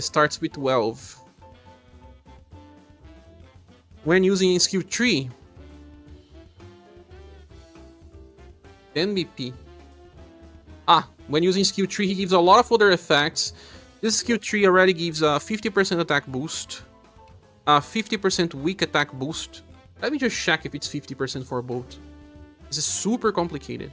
Starts with 12. When using skill 3, 10 BP. When using skill 3, he gives a lot of other effects. This skill 3 already gives a 50% attack boost, a 50% weak attack boost. Let me just check if it's 50% for both. This is super complicated.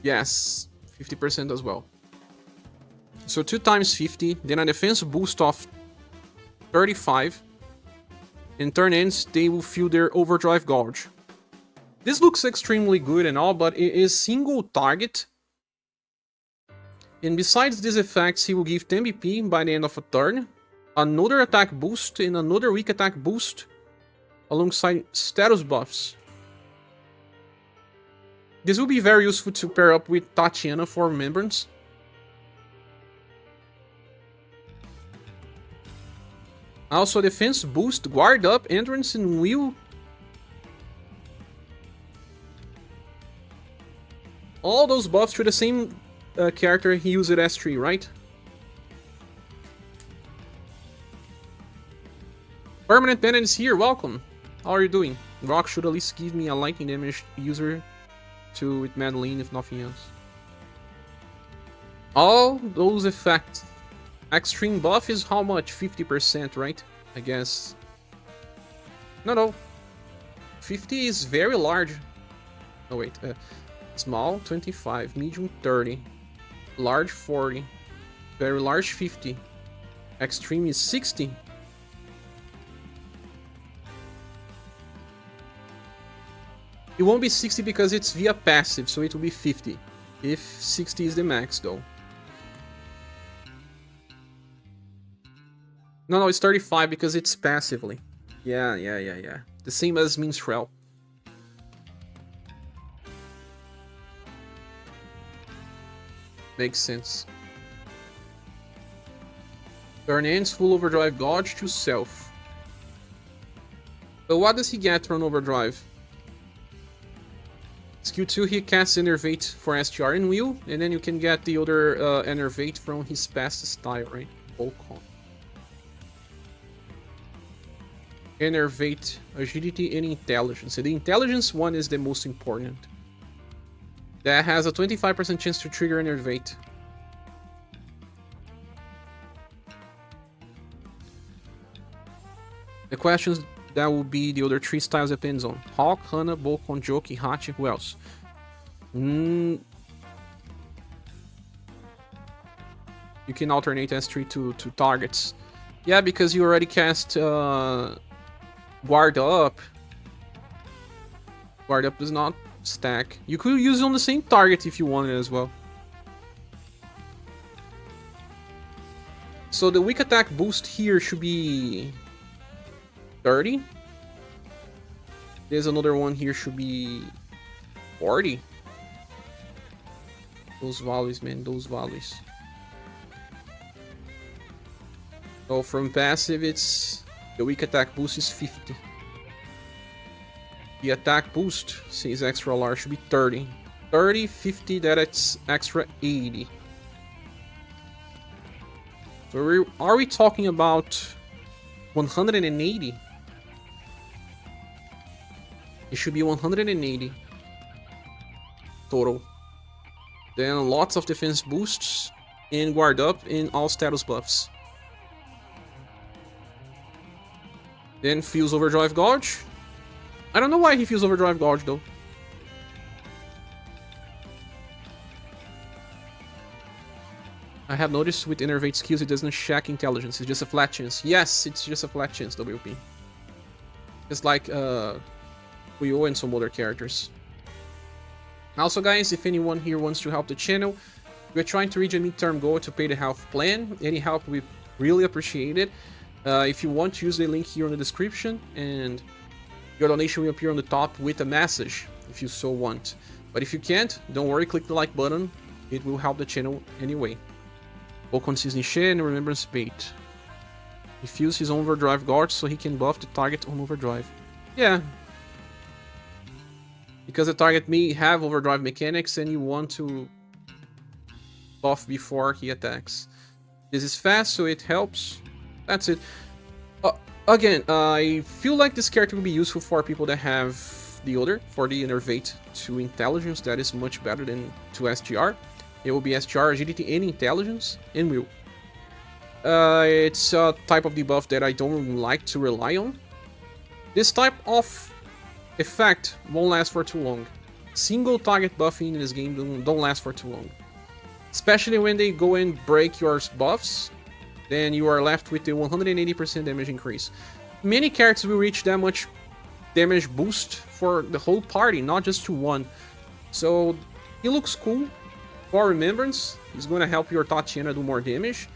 Yes, 50% as well. So 2 times 50, then a defense boost of 35. In turn ends, they will feel their Overdrive Gouge. This looks extremely good and all, but it is single target. And besides these effects, he will give 10 BP by the end of a turn, another attack boost and another weak attack boost, alongside status buffs. This will be very useful to pair up with Tatiana for Remembrance. Also defense boost, guard up, endurance and will. All those buffs to the same character he used at S3, right? Permanent Penance here, welcome. How are you doing? Rock should at least give me a lightning damage user to with Madeline, if nothing else. All those effects. Extreme buff is how much? 50%, right? I guess. No. 50 is very large. Oh, wait. Small, 25. Medium, 30. Large, 40. Very large, 50. Extreme is 60. It won't be 60 because it's via passive, so it will be 50. If 60 is the max, though. No, it's 35 because it's passively. Yeah. The same as Minstrel. Makes sense. Turn ends full overdrive dodge to self. But what does he get from overdrive? Skill 2, he casts Enervate for SGR and Wheel, and then you can get the other Enervate from his past style, right? Volcon. Enervate, Agility, and Intelligence. So the Intelligence one is the most important. That has a 25% chance to trigger Enervate. The questions that will be the other 3 styles depends on Hawk, Hana, Volcon, Joki, Hachi, who else? You can alternate S3 to targets. Yeah, because you already cast Guard Up. Guard Up does not stack. You could use it on the same target if you wanted as well. So the weak attack boost here should be 30. There's another one here, should be 40. Those values, man, those values. So from passive, it's the weak attack boost is 50. The attack boost, says extra large, should be 30. 30, 50, that's extra 80. So are we talking about 180? It should be 180 total. Then lots of defense boosts and guard up in all status buffs. Then feels overdrive gauge. I don't know why he feels overdrive gauge though. I have noticed with Enervate skills it doesn't check intelligence, it's just a flat chance. Yes, it's just a flat chance, WP. Just like Puyo and some other characters. Also guys, if anyone here wants to help the channel, we're trying to reach a midterm goal to pay the health plan. Any help we really appreciate it. If you want, use the link here in the description and your donation will appear on the top with a message if you so want. But if you can't, don't worry, click the like button, it will help the channel anyway. Volcon Kzinssie and Remembrance Bait. He feels his own overdrive guard so he can buff the target on overdrive. Yeah. Because the target may have overdrive mechanics and you want to buff before he attacks. This is fast, so it helps. That's it. Again, I feel like this character will be useful for people that have the other, for the Enervate to Intelligence. That is much better than to SGR. It will be SGR, Agility, and Intelligence, and Will. It's a type of debuff that I don't like to rely on. This type of effect won't last for too long. Single target buffing in this game don't last for too long. Especially when they go and break your buffs, then you are left with a 180% damage increase. Many characters will reach that much damage boost for the whole party, not just to one. So he looks cool. For Remembrance, he's going to help your Tatiana do more damage.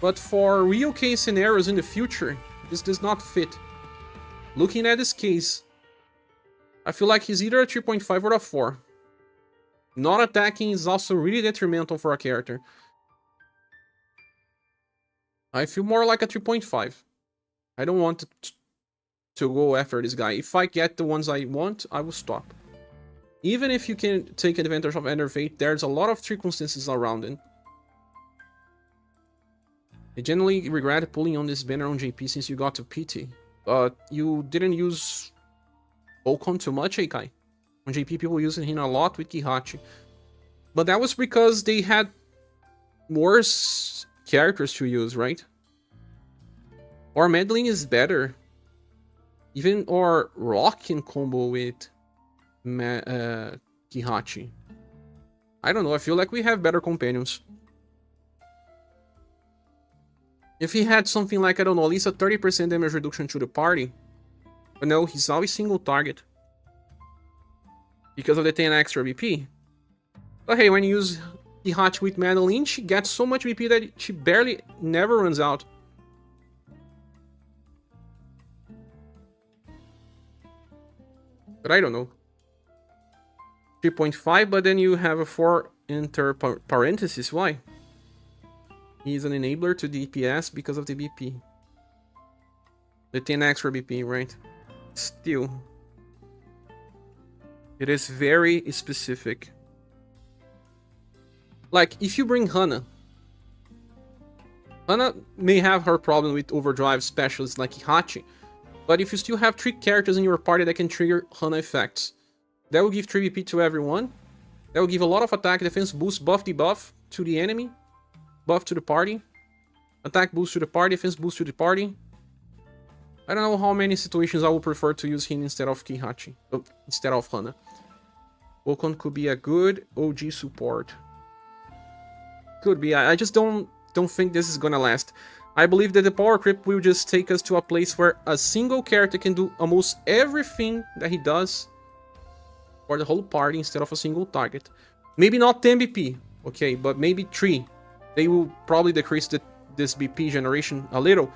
But for real case scenarios in the future, this does not fit. Looking at this case, I feel like he's either a 3.5 or a 4. Not attacking is also really detrimental for a character. I feel more like a 3.5. I don't want to go after this guy. If I get the ones I want, I will stop. Even if you can take advantage of Enervate, there's a lot of circumstances around it. I generally regret pulling on this banner on JP since you got to PT. But you didn't use Bolkon too much, Eikai. On JP, people using him a lot with Kihachi. But that was because they had worse characters to use, right? Or Madeline is better. Even or Rock can combo with Kihachi. I don't know, I feel like we have better companions. If he had something like, I don't know, at least a 30% damage reduction to the party. But no, he's always single target. Because of the 10 extra BP. But hey, when you use Kihachi with Madeline, she gets so much BP that she barely never runs out. But I don't know. 3.5, but then you have a 4 inter parentheses. Why? He's an enabler to DPS because of the BP. The 10 extra BP, right? Still. It is very specific. Like, if you bring Hana may have her problem with overdrive specialists like Kihachi. But if you still have 3 characters in your party that can trigger Hana effects, that will give 3 BP to everyone. That will give a lot of attack, defense boost, buff, debuff to the enemy. Buff to the party. Attack boost to the party, defense boost to the party. I don't know how many situations I would prefer to use him instead of Kihachi. Instead of Hana. Bolkon could be a good OG support. Could be. I just don't think this is gonna last. I believe that the power creep will just take us to a place where a single character can do almost everything that he does for the whole party instead of a single target. Maybe not 10 BP, okay, but maybe 3. They will probably decrease this BP generation a little,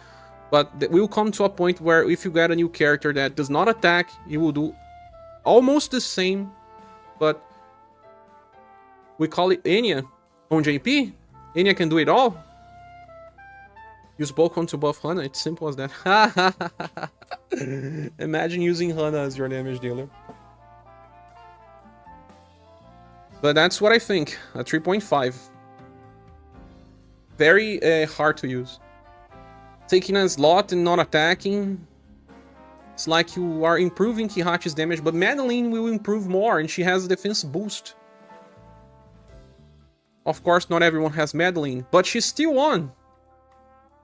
but we will come to a point where if you get a new character that does not attack, it will do almost the same, but we call it Enya on JP. Enya can do it all. Use Bolkon to buff Hana, it's simple as that. Imagine using Hana as your damage dealer. But that's what I think, a 3.5. Very hard to use. Taking a slot and not attacking. It's like you are improving Kihachi's damage, but Madeline will improve more and she has a defense boost. Of course, not everyone has Madeline, but she's still on.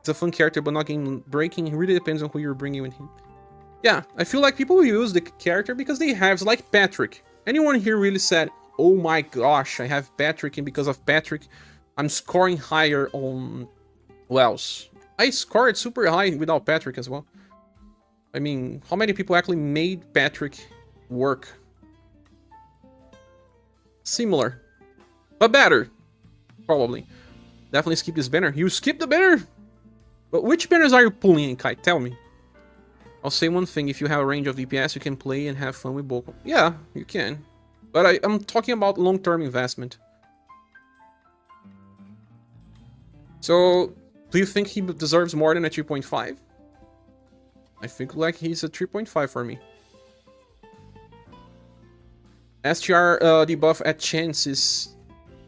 It's a fun character, but not game breaking. It really depends on who you're bringing with him. Yeah, I feel like people will use the character because they have, like Patrick. Anyone here really said, oh my gosh, I have Patrick, and because of Patrick, I'm scoring higher on Wells. I scored super high without Patrick as well. I mean, how many people actually made Patrick work? Similar. But better. Probably. Definitely skip this banner. You skip the banner? But which banners are you pulling in, Kai? Tell me. I'll say one thing. If you have a range of DPS, you can play and have fun with Bolkon. Yeah, you can. But I'm talking about long-term investment. So, do you think he deserves more than a 3.5? I think like he's a 3.5 for me. SGR debuff at chance is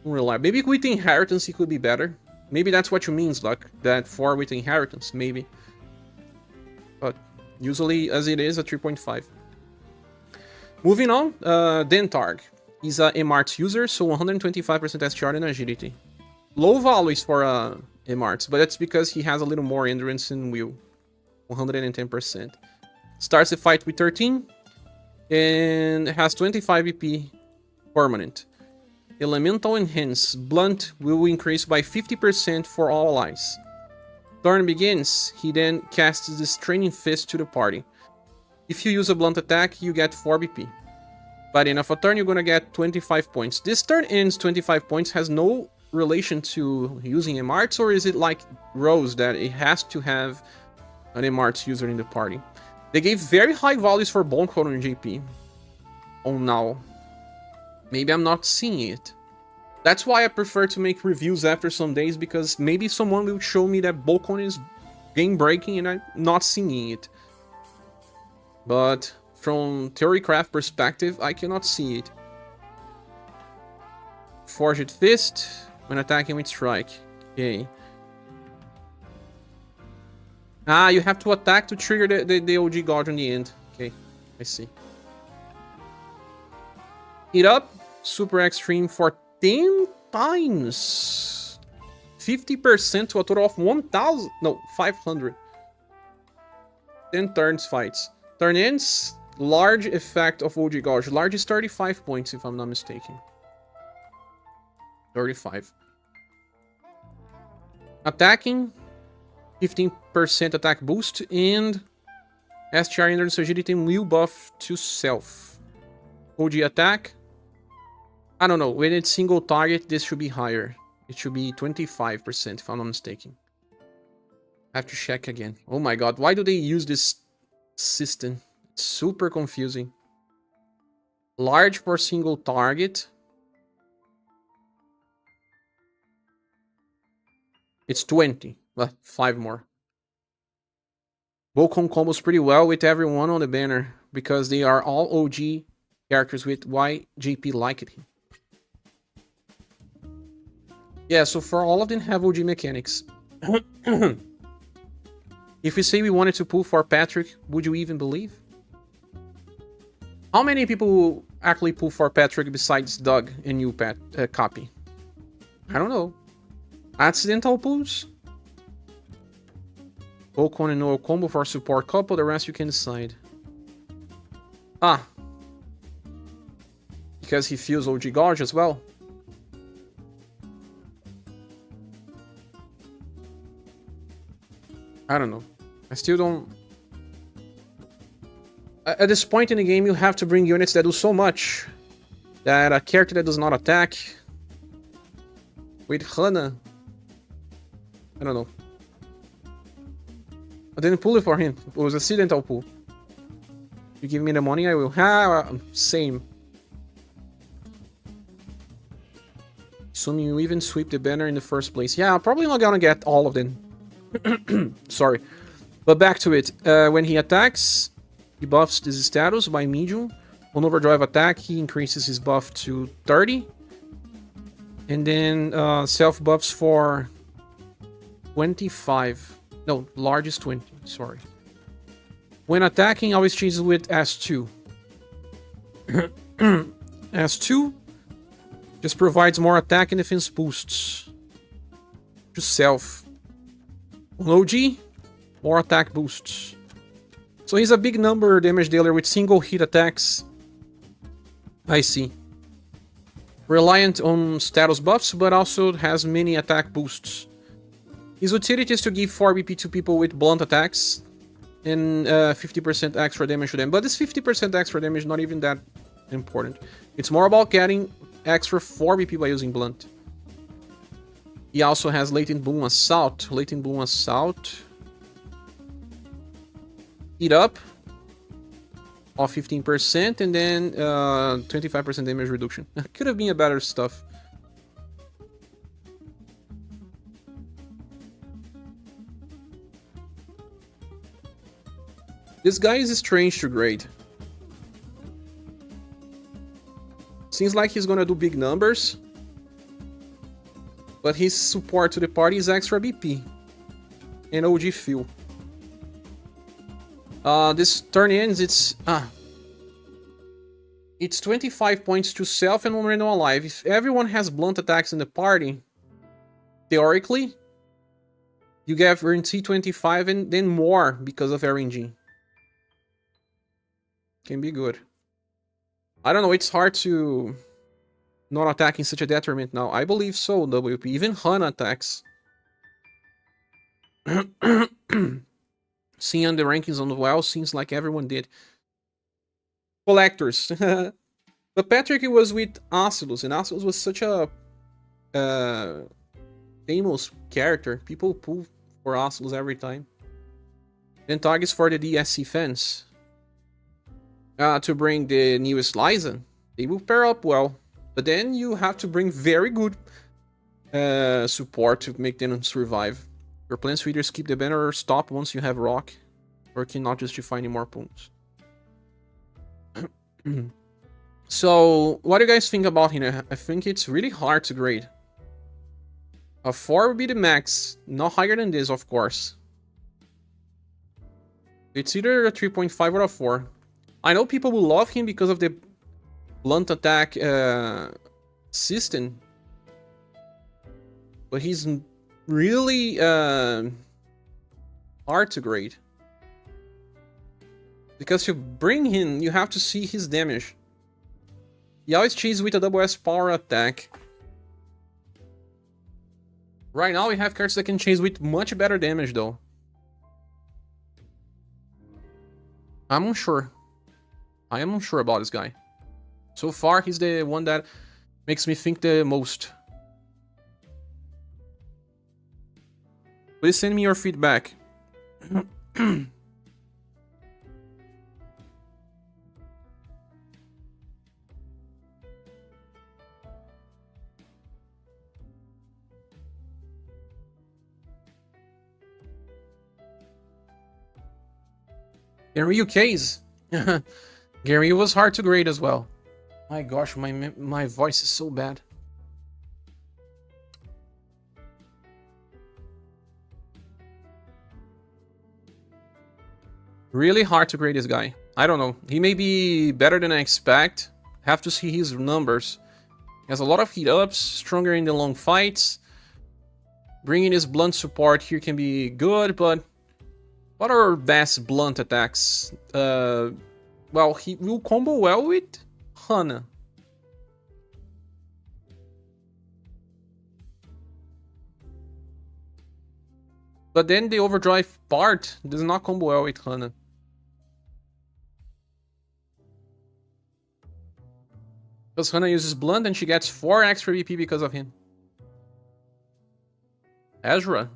unreliable. Maybe with inheritance he could be better. Maybe that's what you mean, Luck. That 4 with inheritance, maybe. But usually, as it is, a 3.5. Moving on, Dantarg. He's a MArts user, so 125% SGR and agility. Low values for MArts, but that's because he has a little more endurance and will. 110%. Starts the fight with 13 and has 25 BP permanent. Elemental Enhance. Blunt will increase by 50% for all allies. Turn begins, he then casts the Straining Fist to the party. If you use a blunt attack, you get 4 BP. By the end of a turn, you're gonna get 25 points. This turn ends 25 points, has no relation to using MArts, or is it like Rose that it has to have an MArts user in the party? They gave very high values for Bolkon and JP. Oh no. Maybe I'm not seeing it. That's why I prefer to make reviews after some days, because maybe someone will show me that Bolkon is game breaking and I'm not seeing it. But from Theorycraft perspective, I cannot see it. Forged Fist when attacking with Strike. Okay. Ah, you have to attack to trigger the OG God in the end. Okay, I see. Heat up, super extreme for 10 times. 50% to a total of 1,000. No, 500. 10 turns fights. Turn ends, large effect of OG Gouge. Large is 35 points, if I'm not mistaken. 35. Attacking, 15% attack boost, and SGR Endurance Agility will buff to self. OG attack, I don't know, when it's single target, this should be higher. It should be 25%, if I'm not mistaken. I have to check again. Oh my god, why do they use this system? It's super confusing. Large for single target. It's 20. 5 more. Bokon combos pretty well with everyone on the banner, because they are all OG characters with why JP liked him. Yeah, so for all of them have OG mechanics. If we say we wanted to pull for Patrick, would you even believe? How many people actually pull for Patrick besides Doug and you, Copy? I don't know. Accidental pulls? Bokon and no combo for support couple, the rest you can decide. Ah. Because he feels OG Gouge as well. I don't know. I still don't... At this point in the game, you have to bring units that do so much that a character that does not attack with Hana, I don't know. I didn't pull it for him. It was accidental pull. You give me the money, I will. Same. Assuming you even sweep the banner in the first place. Yeah, I'm probably not gonna get all of them. Sorry. But back to it. When he attacks, he buffs this status by medium. On overdrive attack, he increases his buff to 30. And then self buffs for 25. No, large is 20. Sorry. When attacking, always changes with S2. S2 just provides more attack and defense boosts to self. On OG, more attack boosts. So he's a big number damage dealer with single hit attacks. I see. Reliant on status buffs, but also has many attack boosts. His utility is to give 4 BP to people with blunt attacks and 50% extra damage to them. But this 50% extra damage is not even that important. It's more about getting extra 4 BP by using blunt. He also has Latent Bloom Assault. Latent Bloom Assault. Eat up. Off 15%, and then 25% damage reduction. Could have been a better stuff. This guy is strange to grade. Seems like he's gonna do big numbers. But his support to the party is extra BP. And OG fuel. This turn ends, it's 25 points to self and 1 random alive. If everyone has blunt attacks in the party, theoretically, you get RNC 25 and then more because of RNG. Can be good. I don't know, it's hard to not attack in such a detriment now. I believe so, WP. Even Hana attacks. Seeing on the rankings on the well, seems like everyone did. Collectors. But Patrick was with Acidos, and Acidos was such a famous character. People pull for Acidos every time. Dantarg is for the DSC fans. To bring the newest Liza, they will pair up well. But then you have to bring very good support to make them survive. Your plans to either skip the banner or stop once you have rock, or cannot justify any more points. So, what do you guys think about him? I think it's really hard to grade. A 4 would be the max, not higher than this, of course. It's either a 3.5 or a 4. I know people will love him because of the blunt attack system. But he's really hard to grade. Because to bring him, you have to see his damage. He always chases with a double S power attack. Right now we have cards that can chase with much better damage though. I'm unsure. I am unsure about this guy. So far he's the one that makes me think the most. Please send me your feedback. Genryu case. Genryu was hard to grade as well. My gosh, my voice is so bad. Really hard to grade this guy. I don't know. He may be better than I expect. Have to see his numbers. He has a lot of heat ups, stronger in the long fights. Bringing his blunt support here can be good, but what are our best blunt attacks? Well, he will combo well with Hana. But then the overdrive part does not combo well with Hana. Because Hana uses blunt and she gets 4 extra VP because of him. Azura.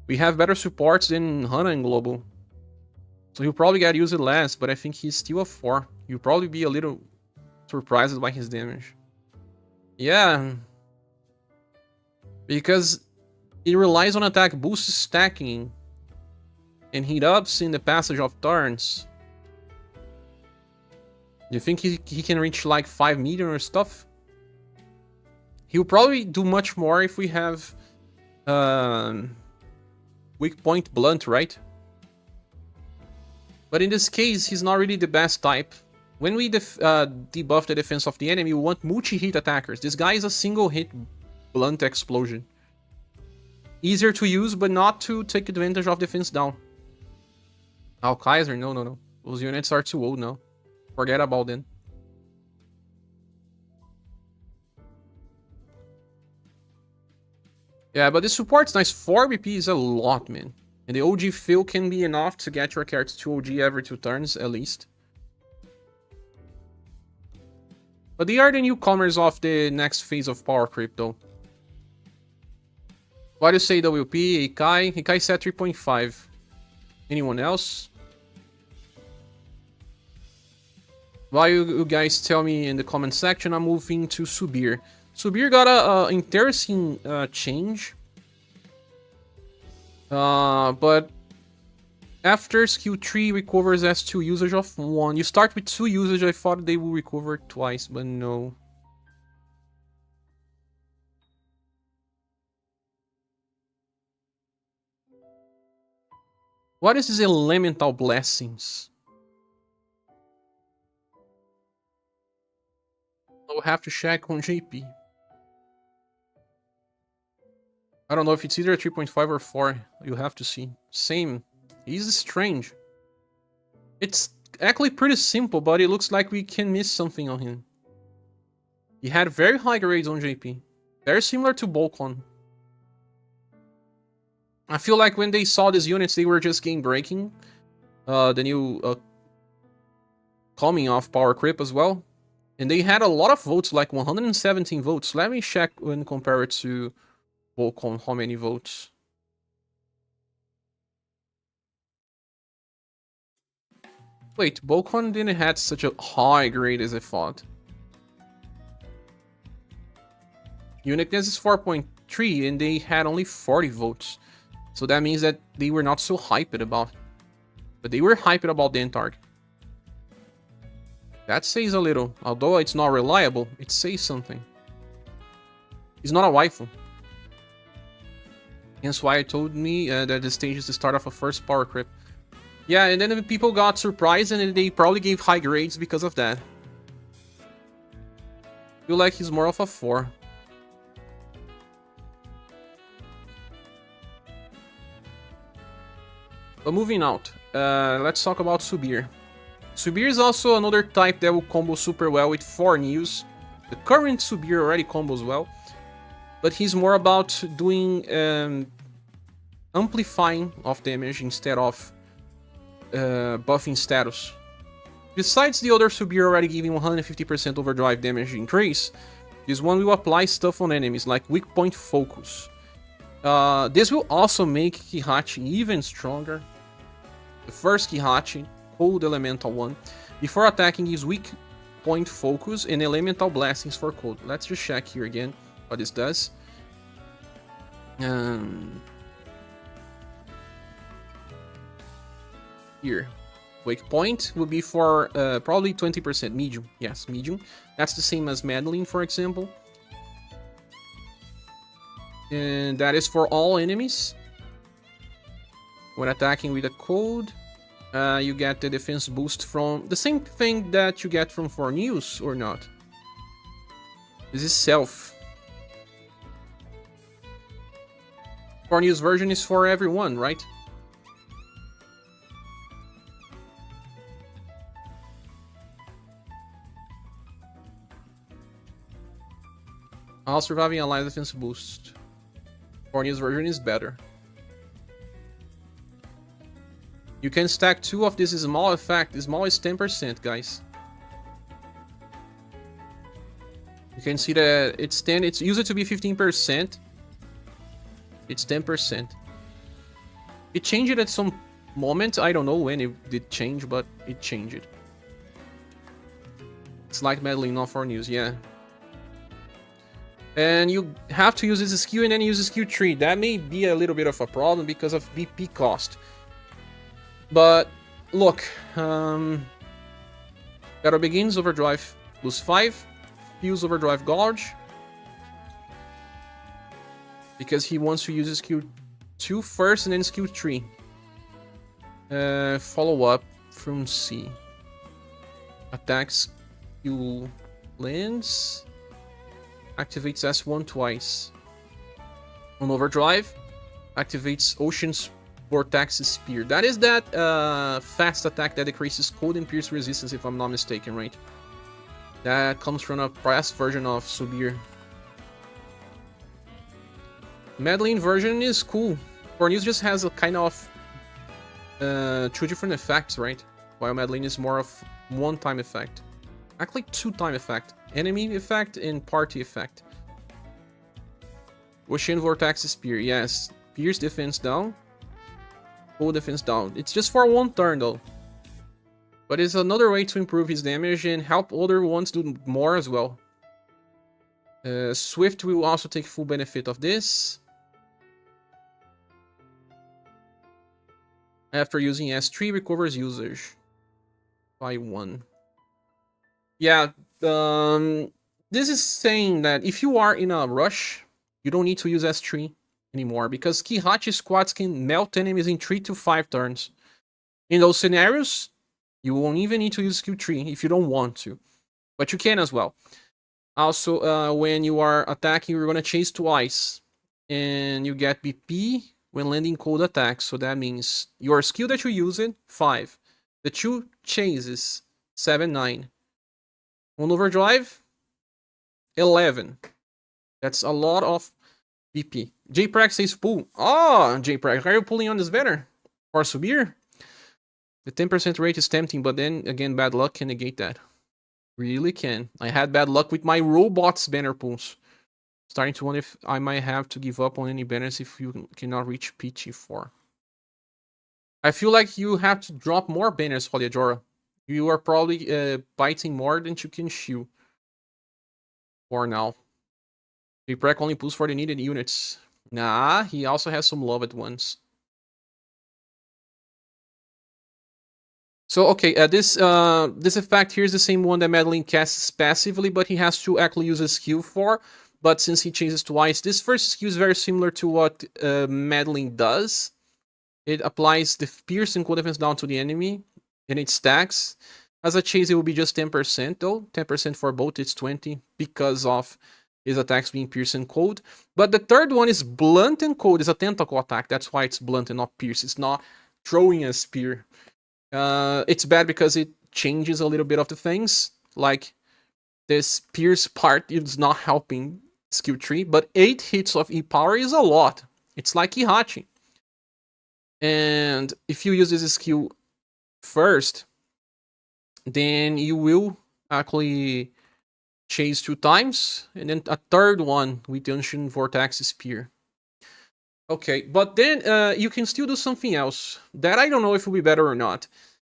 We have better supports than Hana in Global. So he'll probably get used less, but I think he's still a 4. You'll probably be a little surprised by his damage. Yeah. Because it relies on attack boost stacking and heat ups in the passage of turns. Do you think he can reach like 5 million or stuff? He'll probably do much more if we have weak point blunt, right? But in this case, he's not really the best type. When we debuff the defense of the enemy, we want multi-hit attackers. This guy is a single-hit blunt explosion. Easier to use, but not to take advantage of defense down. Oh, Kaiser, no. Those units are too old now. Forget about them. Yeah, but the support's nice. 4 BP is a lot, man. And the OG fill can be enough to get your cards to OG every 2 turns, at least. But they are the newcomers of the next phase of power creep, though. What do you say, WP? Ikai? Ikai said 3.5. Anyone else? While you guys tell me in the comment section, I'm moving to Subier. Subier got a interesting change. But after skill 3 recovers S2 usage of 1. You start with 2 usage, I thought they will recover twice, but no. What is this elemental blessings? I'll have to check on JP. I don't know if it's either 3.5 or 4. You'll have to see. Same. He's strange. It's actually pretty simple, but it looks like we can miss something on him. He had very high grades on JP. Very similar to Bolcon. I feel like when they saw these units, they were just game breaking. The new coming off power creep as well. And they had a lot of votes, like 117 votes. Let me check and compare it to Volcon, how many votes. Wait, Volcon didn't have such a high grade as I thought. Uniqueness is 4.3 and they had only 40 votes. So that means that they were not so hyped about. But they were hyped about Dantarg. That says a little. Although it's not reliable, it says something. He's not a waifu. Hence why it told me that the stage is the start of a first power creep. Yeah, and then the people got surprised and they probably gave high grades because of that. Feel like he's more of a 4. But moving out, let's talk about Subier. Subier is also another type that will combo super well with 4 news. The current Subier already combos well, but he's more about doing amplifying of damage instead of buffing status. Besides the other Subier already giving 150% overdrive damage increase, this one will apply stuff on enemies like weak point focus. This will also make Kihachi even stronger. The first Kihachi, cold elemental one, before attacking is weak point focus and elemental blastings for cold. Let's just check here again what this does. Here, wake point will be for probably 20% medium. Yes, medium. That's the same as Madeline, for example. And that is for all enemies. When attacking with a code, you get the defense boost from the same thing that you get from 4 news, or not? This is self. 4 news version is for everyone, right? All surviving alive defense boost. 4 news version is better. You can stack 2 of this small effect. The small is 10%, guys. You can see that it's 10. It's used to be 15%. It's 10%. It changed at some moment. I don't know when it did change, but it changed. It's like Madeline, not for news, yeah. And you have to use this skill and then use the skill tree. That may be a little bit of a problem because of BP cost. But look, Battle begins, overdrive, lose 5, fuse overdrive gouge. Because he wants to use his skill 2 first and then skill 3. Follow up from C. Attacks skill lands. Activates S1 twice. On overdrive, activates Ocean's Vortex Spear. That is that fast attack that decreases cold and pierce resistance, if I'm not mistaken, right? That comes from a past version of Subier. Madeline version is cool. Cornelius just has a kind of 2 different effects, right? While Madeline is more of 1-time effect. Actually 2-time effect. Enemy effect and party effect. Ocean Vortex Spear, yes. Pierce defense down. Cold defense down. It's just for 1 turn though. But it's another way to improve his damage and help other ones do more as well. Swift will also take full benefit of this. After using S3, recovers usage by 1. Yeah, this is saying that if you are in a rush, you don't need to use S3 anymore, because Kihachi squads can melt enemies in 3 to 5 turns. In those scenarios, you won't even need to use skill 3 if you don't want to, but you can as well. Also, when you are attacking, you're going to chase twice, and you get BP when landing cold attacks. So that means your skill that you use it, 5. The 2 chases, 7, 9. On overdrive, 11. That's a lot of BP. JPrag says pull. Oh, JPrag, are you pulling on this banner? Or Subier? The 10% rate is tempting, but then again, bad luck can negate that. Really can. I had bad luck with my robots banner pulls. Starting to wonder if I might have to give up on any banners if you cannot reach PT4. I feel like you have to drop more banners, Holiajora. You are probably biting more than you can chew. For now. JPrag only pulls for the needed units. Nah, he also has some loved ones. So, okay, this effect here is the same one that Madeline casts passively, but he has to actually use a skill for. But since he chases twice, this first skill is very similar to what Madeline does. It applies the piercing cold defense down to the enemy, and it stacks. As a chase, it will be just 10% though. 10% for both, it's 20 because of his attacks being pierce and cold. But the third one is blunt and cold. It's a tentacle attack. That's why it's blunt and not pierce. It's not throwing a spear. It's bad because it changes a little bit of the things. Like this pierce part is not helping skill tree, but 8 hits of E-power is a lot. It's like Ihachi. And if you use this skill first, then you will actually chase 2 times, and then a third one with the Ancient Vortex Spear. Okay, but then you can still do something else. That I don't know if it will be better or not.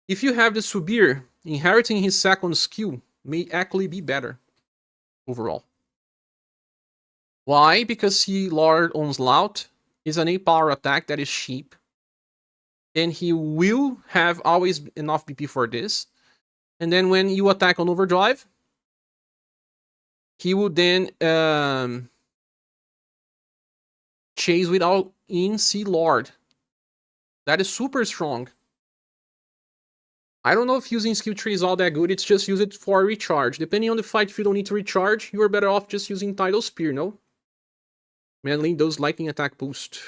If you have the Subier, inheriting his second skill may actually be better overall. Why? Because he Lord Onslaught is an 8-power attack that is cheap. And he will have always enough BP for this. And then when you attack on overdrive, he will then chase without in Sea Lord. That is super strong. I don't know if using skill tree is all that good. It's just use it for recharge. Depending on the fight, if you don't need to recharge, you are better off just using Tidal Spear, no? Mainly those lightning attack boost.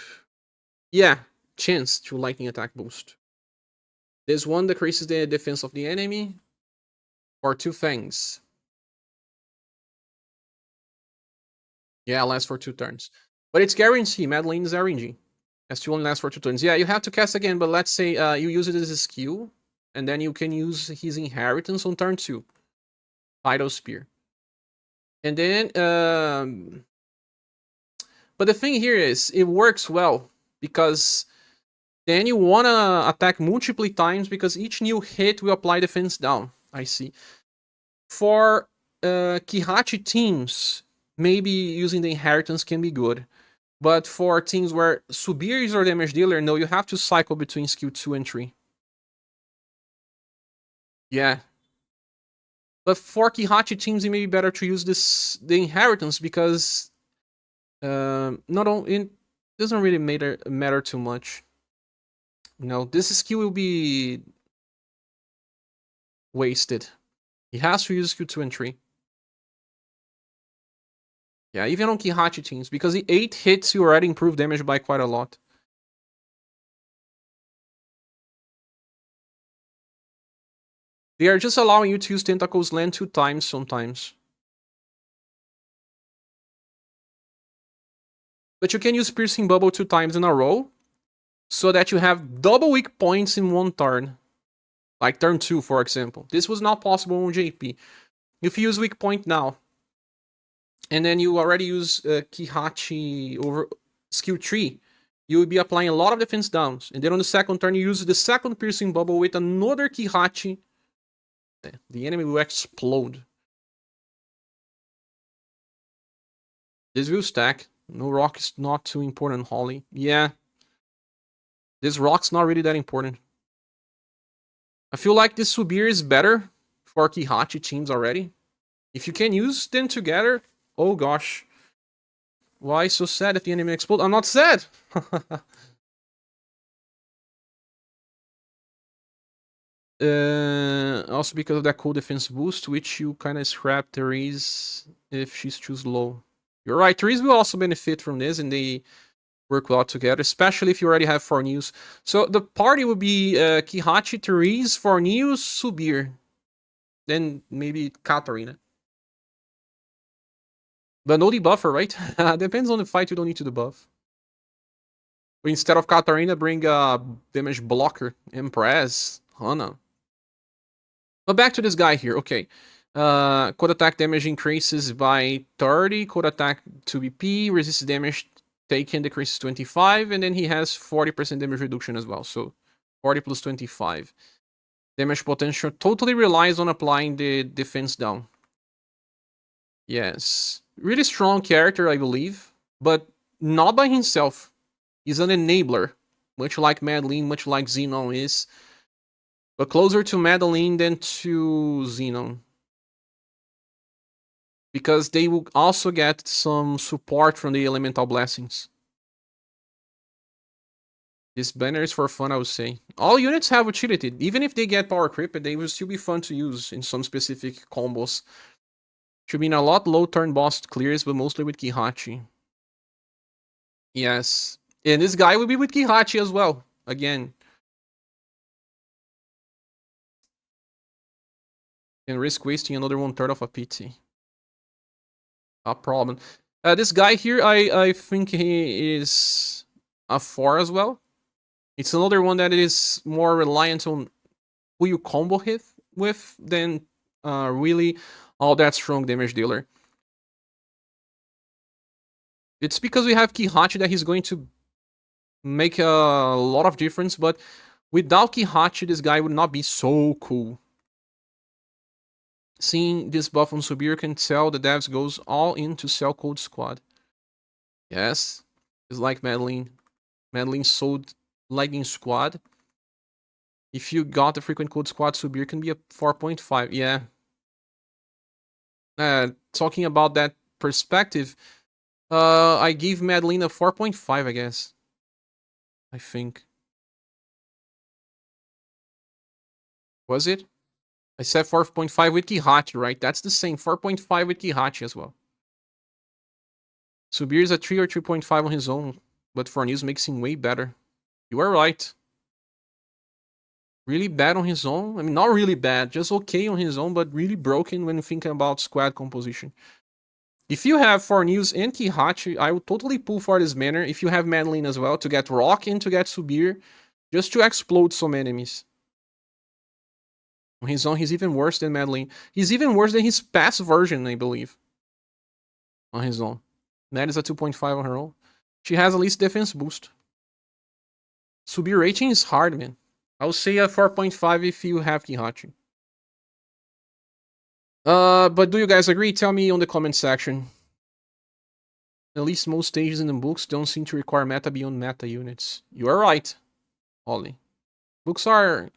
Yeah, chance to lightning attack boost. This one decreases the defense of the enemy for 2 things. Yeah, lasts for 2 turns. But it's guaranteed. Madeline is RNG. S2 only lasts for 2 turns. Yeah, you have to cast again, but let's say you use it as a skill, and then you can use his inheritance on turn 2. Tidal Spear. And then, but the thing here is, it works well, because then you want to attack multiple times, because each new hit will apply defense down. I see. For Kihachi teams, maybe using the inheritance can be good. But for teams where Subier is your damage dealer, no, you have to cycle between skill 2 and 3. Yeah. But for Kihachi teams, it may be better to use the inheritance, because not only it doesn't really matter too much. No, this skill will be wasted. He has to use skill 2 and 3. Yeah, even on Kihachi teams, because the 8 hits you already improve damage by quite a lot. They are just allowing you to use Tentacles land 2 times sometimes. But you can use Piercing Bubble 2 times in a row, so that you have double weak points in 1 turn. Like turn 2, for example. This was not possible on JP. If you use weak point now, and then you already use Kihachi over skill 3, you will be applying a lot of defense downs. And then on the second turn, you use the second Piercing Bubble with another Kihachi. The enemy will explode. This will stack. No rock is not too important, Holly. Yeah. This rock's not really that important. I feel like this Subier is better for Kihachi teams already. If you can use them together, oh gosh. Why so sad if the enemy explodes? I'm not sad! Also because of that cool defense boost, which you kind of scrap Therese if she's too slow. You're right, Therese will also benefit from this, and they work well together, especially if you already have Forneus. So the party will be Kihachi, Therese, Forneus, Subier. Then maybe Katarina. But no debuffer, right? Depends on the fight, you don't need to debuff. But instead of Katarina, bring a damage blocker, Empress, Hana. But back to this guy here, okay. Code attack damage increases by 30, code attack 2BP, resist damage taken decreases 25, and then he has 40% damage reduction as well, so 40 plus 25. Damage potential totally relies on applying the defense down. Yes. Really strong character, I believe, but not by himself. He's an enabler, much like Madeline, much like Xenon is. But closer to Madeline than to Xenon. Because they will also get some support from the elemental blessings. This banner is for fun, I would say. All units have utility. Even if they get power creep, they will still be fun to use in some specific combos. Should be in a lot low turn boss clears, but mostly with Kihachi. Yes. And this guy will be with Kihachi as well. Again. And risk wasting another 1/3 of a PT. A problem. This guy here, I think he is a 4 as well. It's another one that is more reliant on who you combo hit with than really all that strong damage dealer. It's because we have Kihachi that he's going to make a lot of difference, but without Kihachi, this guy would not be so cool. Seeing this buff on Subier can tell the devs goes all in to sell Cold Squad. Yes, it's like Madeline. Madeline sold Lightning Squad. If you got the frequent Cold Squad, Subier can be a 4.5. Yeah. Talking about that perspective, I gave Madeline a 4.5, I guess. I think. Was it? I said 4.5 with Kihachi, right? That's the same. 4.5 with Kihachi as well. Subier is a 3 or 3.5 on his own, but for news makes him way better. You are right. Really bad on his own. I mean, not really bad, just okay on his own, but really broken when thinking about squad composition. If you have for news and Kihachi, I would totally pull for this banner if you have Madeline as well, to get Rock and to get Subier, just to explode some enemies. On his own, he's even worse than Madeline. He's even worse than his past version, I believe. On his own. Mad is a 2.5 on her own. She has at least defense boost. Subier rating is hard, man. I would say a 4.5 if you have Kihachi. But do you guys agree? Tell me on the comment section. At least most stages in the books don't seem to require meta beyond meta units. You are right, Ollie. Books are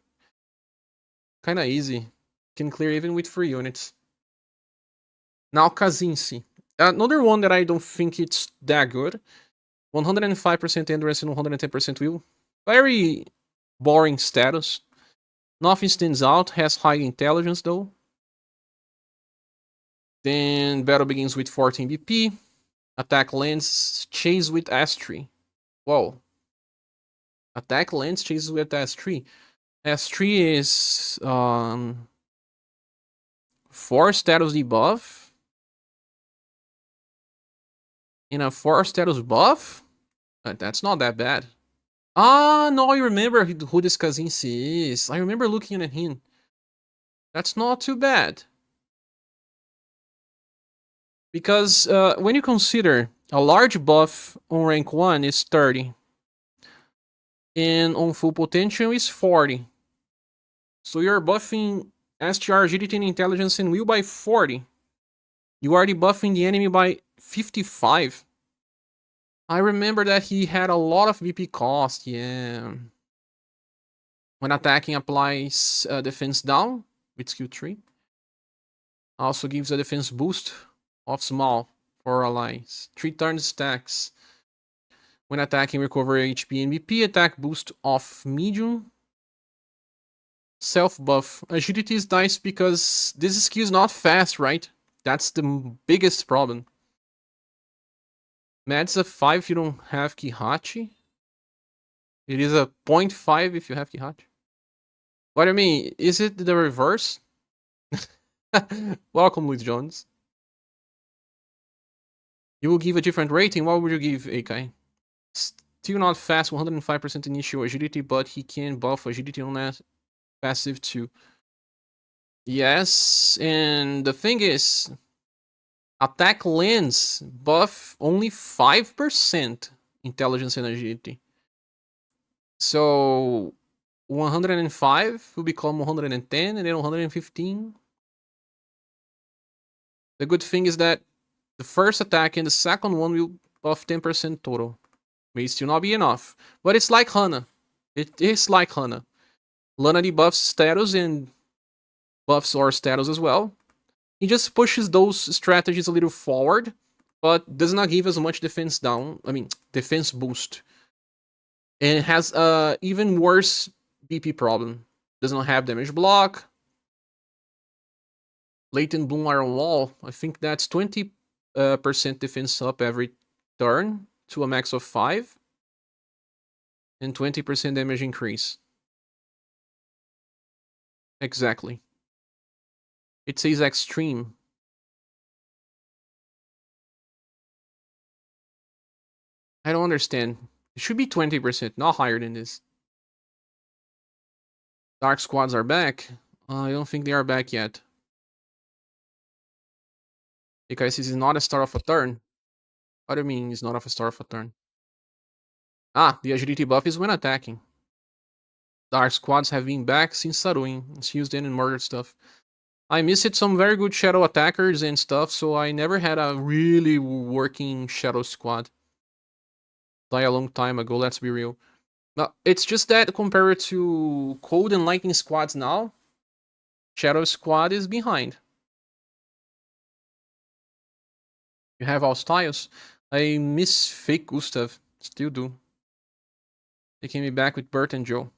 kinda easy. Can clear even with free units. Now Kzinssie. Another one that I don't think it's that good. 105% endurance and 110% will. Very boring status. Nothing stands out. Has high intelligence though. Then battle begins with 14 BP. Attack lands, chase with S3. Whoa. Attack lands, chases with S3. S3 is 4 status debuff. In a 4 status buff? That's not that bad. Ah, no, I remember who this Kzinssie is. I remember looking at him. That's not too bad. Because when you consider a large buff on rank 1 is 30. And on full potential is 40. So you're buffing STR, agility, and intelligence and will by 40. You are debuffing the enemy by 55. I remember that he had a lot of BP cost, yeah. When attacking, applies defense down with skill 3. Also gives a defense boost of small for allies. 3 turn stacks. When attacking, recover HP and BP. Attack boost of medium. Self buff. Agility is nice because this skill is not fast, right? That's the biggest problem. Mad's a 5 if you don't have Kihachi. It is a 0.5 if you have Kihachi. What do you mean? Is it the reverse? Welcome, Luis Jones. You will give a different rating. What would you give, Akai? Still not fast, 105% initial agility, but he can buff agility on that passive too. Yes, and the thing is, attack lands buff only 5% intelligence and agility. So 105 will become 110 and then 115. The good thing is that the first attack and the second one will buff 10% total. May still not be enough. But it's like Hana. It is like Hana. Lana debuffs status and buffs our status as well. He just pushes those strategies a little forward, but does not give as much defense down. I mean, defense boost. And it has a even worse BP problem. Does not have damage block. Latent Bloom Iron Wall. I think that's 20% defense up every turn to a max of 5. And 20% damage increase. Exactly. It says extreme. I don't understand. It should be 20%, not higher than this. Dark squads are back. I don't think they are back yet. Because this is not a start of a turn. What do you mean it's not of a start of a turn? Ah, the agility buff is when attacking. Dark squads have been back since Saruin. It's used in murder stuff. I missed some very good shadow attackers and stuff, so I never had a really working shadow squad. Die a long time ago, let's be real. No, it's just that compared to cold and lightning squads now, shadow squad is behind. You have all styles. I miss fake Gustav. Still do. They came back with Bert and Joe.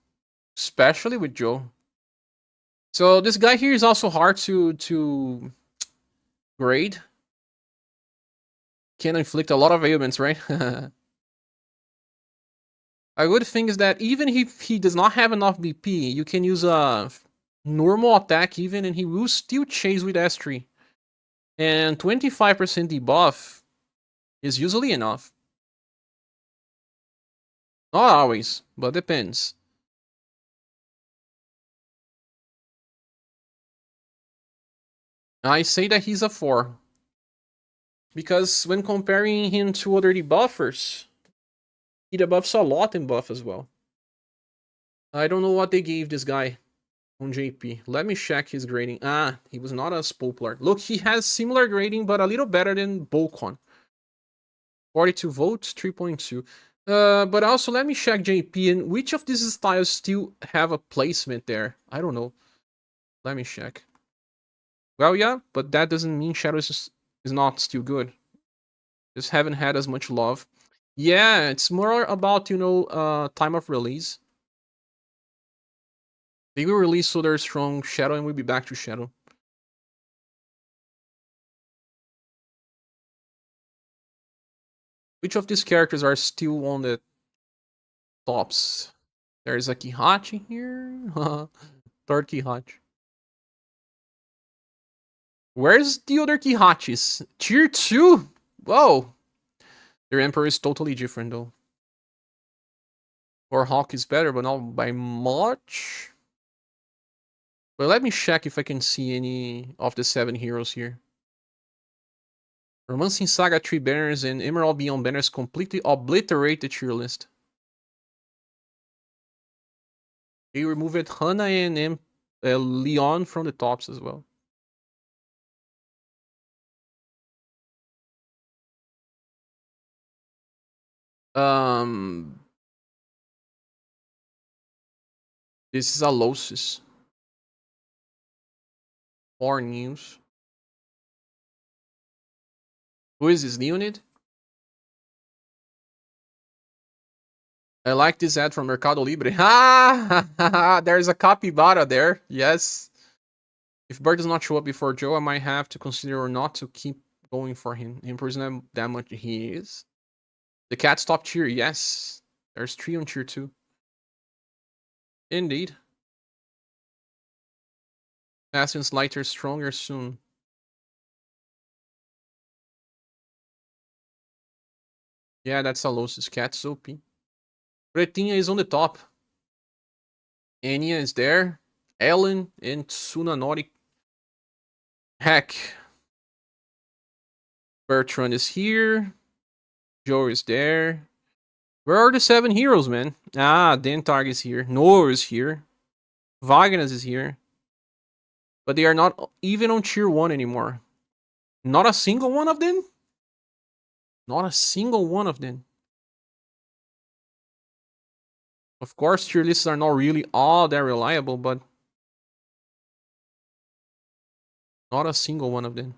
Especially with Joe. So this guy here is also hard to grade. Can inflict a lot of ailments, right? A good thing is that even if he does not have enough BP, you can use a normal attack even and he will still chase with S3. And 25% debuff is usually enough. Not always, but depends. I say that he's a 4. Because when comparing him to other debuffers, he debuffs a lot in buff as well. I don't know what they gave this guy on JP. Let me check his grading. Ah, he was not a Spoplar. Look, he has similar grading, but a little better than Bolcon. 42 volts, 3.2. But also, let me check JP, and which of these styles still have a placement there? I don't know. Let me check. Well, yeah, but that doesn't mean Shadow is not still good. Just haven't had as much love. Yeah, it's more about, time of release. They will release so they're strong Shadow and we'll be back to Shadow. Which of these characters are still on the tops? There's a Kihachi here. Third Kihachi. Where's the other Kihachis? Tier 2? Whoa. Their Emperor is totally different though. Or Hawk is better, but not by much. But let me check if I can see any of the 7 heroes here. Romancing Saga 3 banners and Emerald Beyond banners completely obliterate the tier list. They removed Hana and Leon from the tops as well. This is Alosis. More news. Who is this, Leonid? I like this ad from Mercado Libre. Ah, there's a capybara there. Yes. If Bert does not show up before Joe, I might have to consider or not to keep going for him. Imprison that much he is. The cat's top tier, yes. There's 3 on tier 2. Indeed. Bastion's lighter, stronger soon. Yeah, that's Alosis. Cat's OP. Pretinha is on the top. Anya is there. Ellen and Tsunanori. Heck. Bertrand is here. Joe is there. Where are the 7 heroes, man? Ah, Dantarg is here. Nor is here. Wagnas is here. But they are not even on tier 1 anymore. Not a single one of them? Not a single one of them. Of course, tier lists are not really all that reliable, but not a single one of them.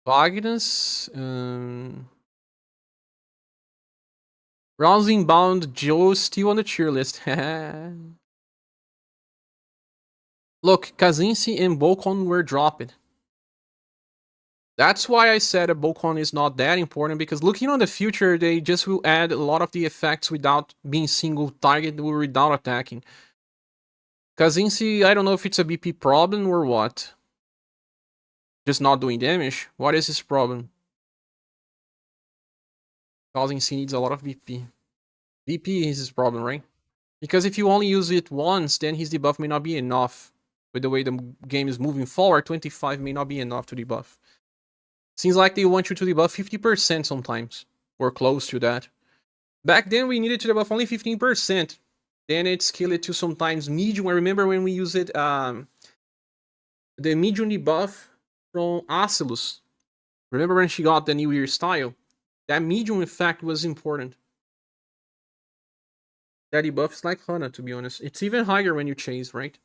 Wagnas. Rousing bound Joe still on the cheer list. Look, Kzinssie and Bocon were dropped. That's why I said a Bocon is not that important, because looking on the future, they just will add a lot of the effects without being single target or without attacking. Kzinssie, I don't know if it's a BP problem or what. Just not doing damage? What is his problem? Kzinssie needs a lot of BP. BP is his problem, right? Because if you only use it once, then his debuff may not be enough. With the way the game is moving forward, 25 may not be enough to debuff. Seems like they want you to debuff 50% sometimes, or close to that. Back then, we needed to debuff only 15%. Then it scaled it to sometimes medium. I remember when we used it, the medium debuff from Acelus. Remember when she got the New Year style? That medium effect was important. That debuff is like Hana, to be honest. It's even higher when you chase, right?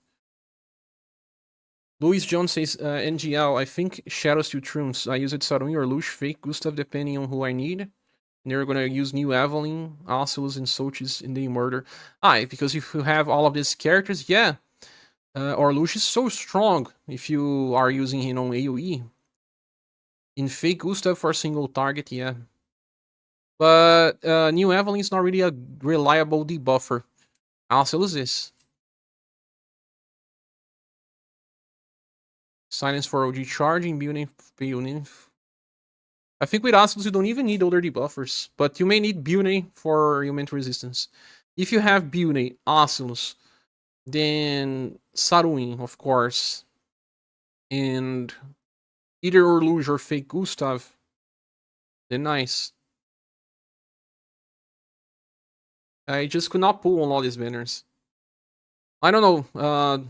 Louis John says, NGL, I think Shadows to Trooms. I use it Saruni or Lush, Fake, Gustav, depending on who I need. And they're gonna use New Evelyn, Oculus, and Sochis in the murder. Because if you have all of these characters, yeah. Or Lush is so strong if you are using him on AoE. In Fake Gustav for a single target, yeah. But New Evelyn is not really a reliable debuffer. Oculus is. Silence for OG charging, building. I think with Ascus you don't even need other debuffers, but you may need Bune for augment resistance. If you have Bune, Ascus, then Saruin, of course, and either Orluge or Fake Gustav, then nice. I just could not pull on all these banners. I don't know.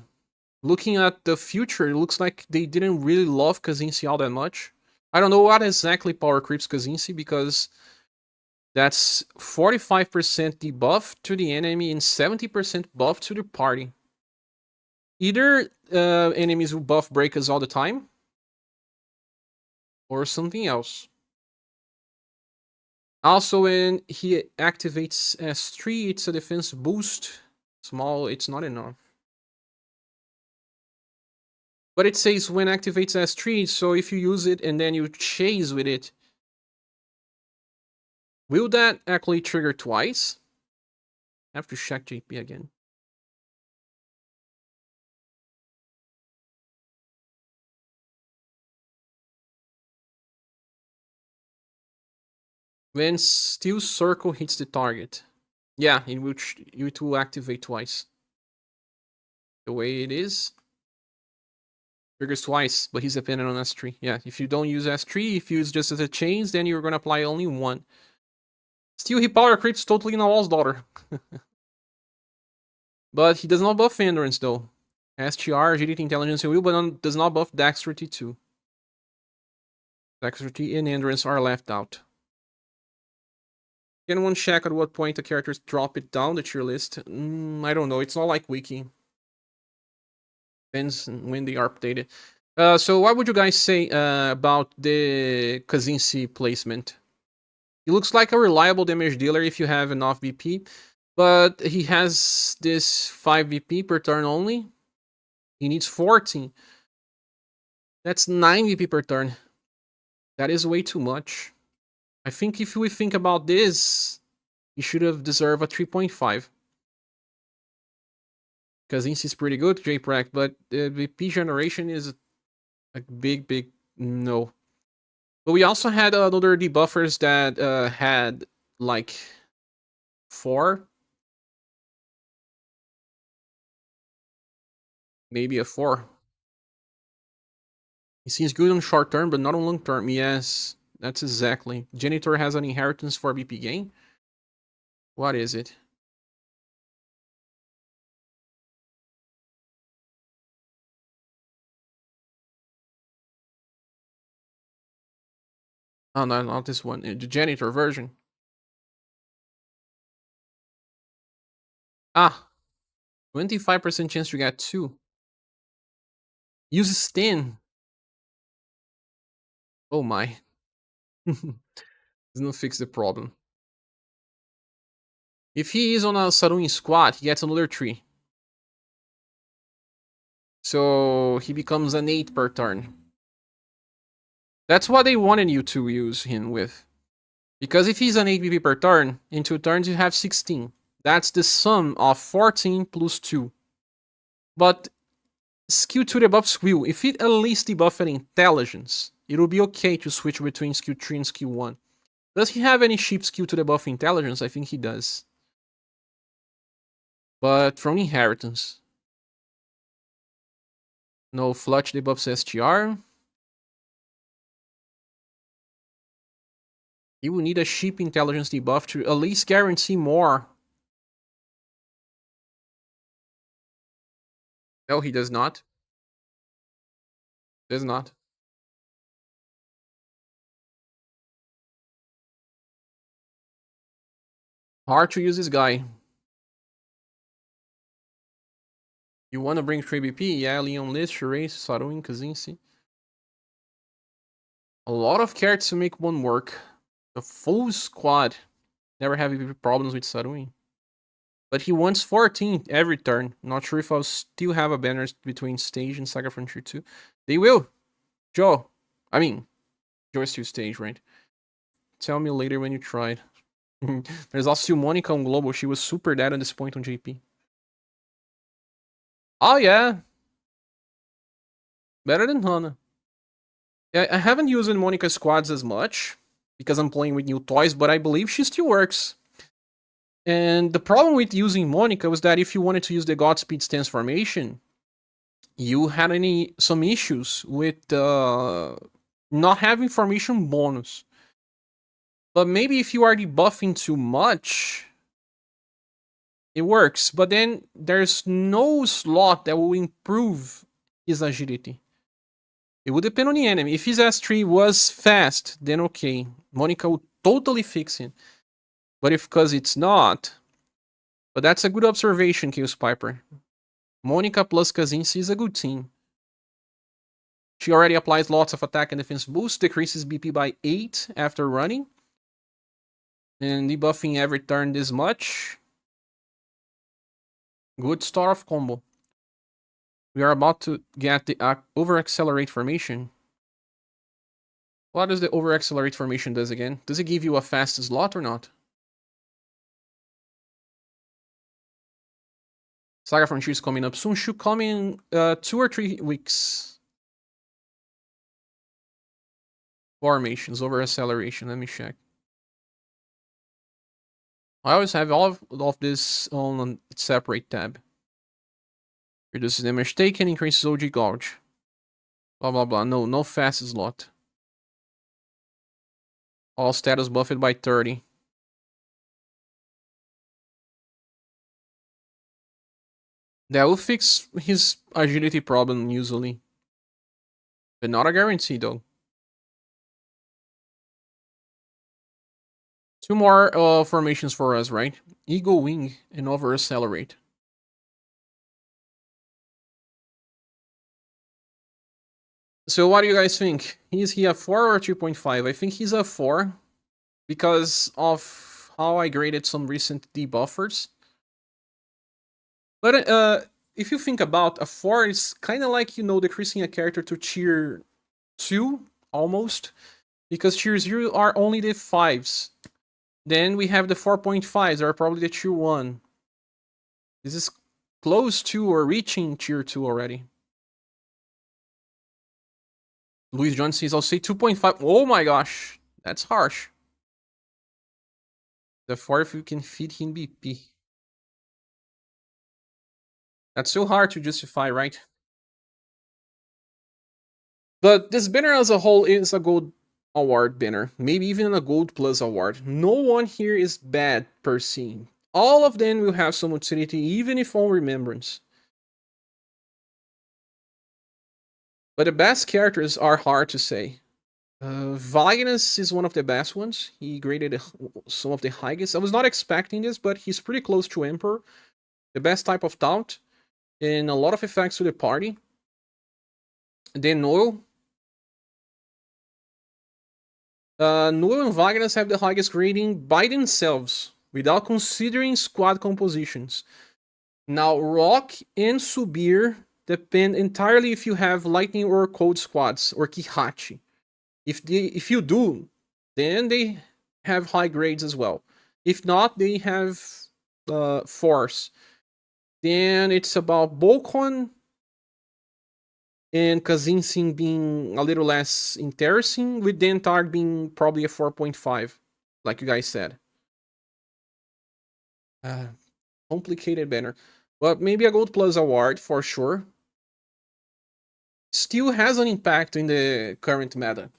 Looking at the future, it looks like they didn't really love Kzinssie all that much. I don't know what exactly power creeps Kzinssie, because that's 45% debuff to the enemy and 70% buff to the party. Either enemies will buff breakers all the time, or something else. Also, when he activates S3, it's a defense boost. Small, it's not enough. But it says when activates S3, so if you use it and then you chase with it, will that actually trigger twice? I have to check JP again. When Steel Circle hits the target. Yeah, in which it will activate twice. The way it is. Triggers twice, but he's dependent on S3. Yeah, if you don't use S3, if you use just as a chains, then you're gonna apply only one. Still, he power creeps totally Nawal's daughter. But he does not buff endurance though. STR, agility, intelligence, and will, but does not buff dexterity too. Dexterity and endurance are left out. Can one check at what point the characters drop it down the tier list? I don't know. It's not like Wiki. Depends when they are updated. So what would you guys say about the Kzinssie placement? He looks like a reliable damage dealer if you have enough BP, but he has this 5 BP per turn only. He needs 14. That's 9 BP per turn. That is way too much. I think if we think about this, he should have deserved a 3.5. Kzinssie is pretty good, JPRAC, but the BP generation is a big no. But we also had other debuffers that had like 4. Maybe a 4. He seems good on short term, but not on long term. Yes, that's exactly. Janitor has an inheritance for BP gain. What is it? Oh, no, not this one. The Janitor version. 25% chance to get 2. Uses 10. Oh my. Does not fix the problem. If he is on a Sarun squad, he gets another 3. So he becomes an 8 per turn. That's what they wanted you to use him with. Because if he's an 8 BP per turn, in 2 turns you have 16. That's the sum of 14 plus 2. But skill 2 debuffs will. If it at least debuffed intelligence, it will be okay to switch between skill 3 and skill 1. Does he have any cheap skill to debuff intelligence? I think he does. But from inheritance. No Flutch debuffs STR. You will need a cheap intelligence debuff to at least guarantee more. No, he does not. Does not. Hard to use this guy. You want to bring 3 BP? Yeah, Leon List, Sheree, Sarun, Kzinssie. A lot of cards to make one work. The full squad. Never have BP problems with Sarun. But he wants 14 every turn. Not sure if I'll still have a banner between Stage and SaGa Frontier 2. They will. Joe. I mean, Joe is still Stage, right? Tell me later when you tried. There's also Monica on Global. She was super dead at this point on JP. Oh, yeah. Better than Hana. Yeah, I haven't used Monica squads as much because I'm playing with new toys, but I believe she still works. And the problem with using Monica was that if you wanted to use the Godspeed stance formation, you had some issues with not having formation bonus. But maybe if you are debuffing too much, it works. But then there's no slot that will improve his agility. It would depend on the enemy. If his S3 was fast, then okay. Monica would totally fix him. But if because it's not... But that's a good observation, Chaos Piper. Monica plus Kzinssie is a good team. She already applies lots of attack and defense boost, decreases BP by 8 after running. And debuffing every turn this much. Good start of combo. We are about to get the over-accelerate formation. What does the over-accelerate formation does again? Does it give you a fast slot or not? SaGa Frontier is coming up soon. Should come in 2 or 3 weeks. Formations, over-acceleration. Let me check. I always have all of this on a separate tab. Reduces damage taken, increases OG gauge. Blah blah blah. No fast slot. All status buffed by 30. That will fix his agility problem usually. But not a guarantee though. 2 more formations for us, right? Eagle Wing and Over Accelerate. So what do you guys think? Is he a 4 or 2.5? I think he's a 4 because of how I graded some recent debuffers. But if you think about a 4, it's kind of like, decreasing a character to tier 2, almost. Because tier 0 are only the 5s. Then we have the 4.5s, are probably the tier 1. This is close to or reaching tier 2 already. Luis John says, I'll say 2.5. Oh my gosh, that's harsh. The 4 if you can feed him BP. That's so hard to justify, right? But this banner as a whole is a gold award banner. Maybe even a gold plus award. No one here is bad per se. All of them will have some utility, even if on remembrance. But the best characters are hard to say. Wagnas is one of the best ones. He graded some of the highest. I was not expecting this, but he's pretty close to Emperor. The best type of taunt. And a lot of effects to the party. Then Noel. Null and Wagnas have the highest rating by themselves, without considering squad compositions. Now, Rock and Subier depend entirely if you have lightning or cold squads, or Kihachi. If you do, then they have high grades as well. If not, they have force. Then it's about Bokon and Kzinssie being a little less interesting, with Dantarg being probably a 4.5, like you guys said. Complicated banner. But maybe a Gold Plus award for sure. Still has an impact in the current meta.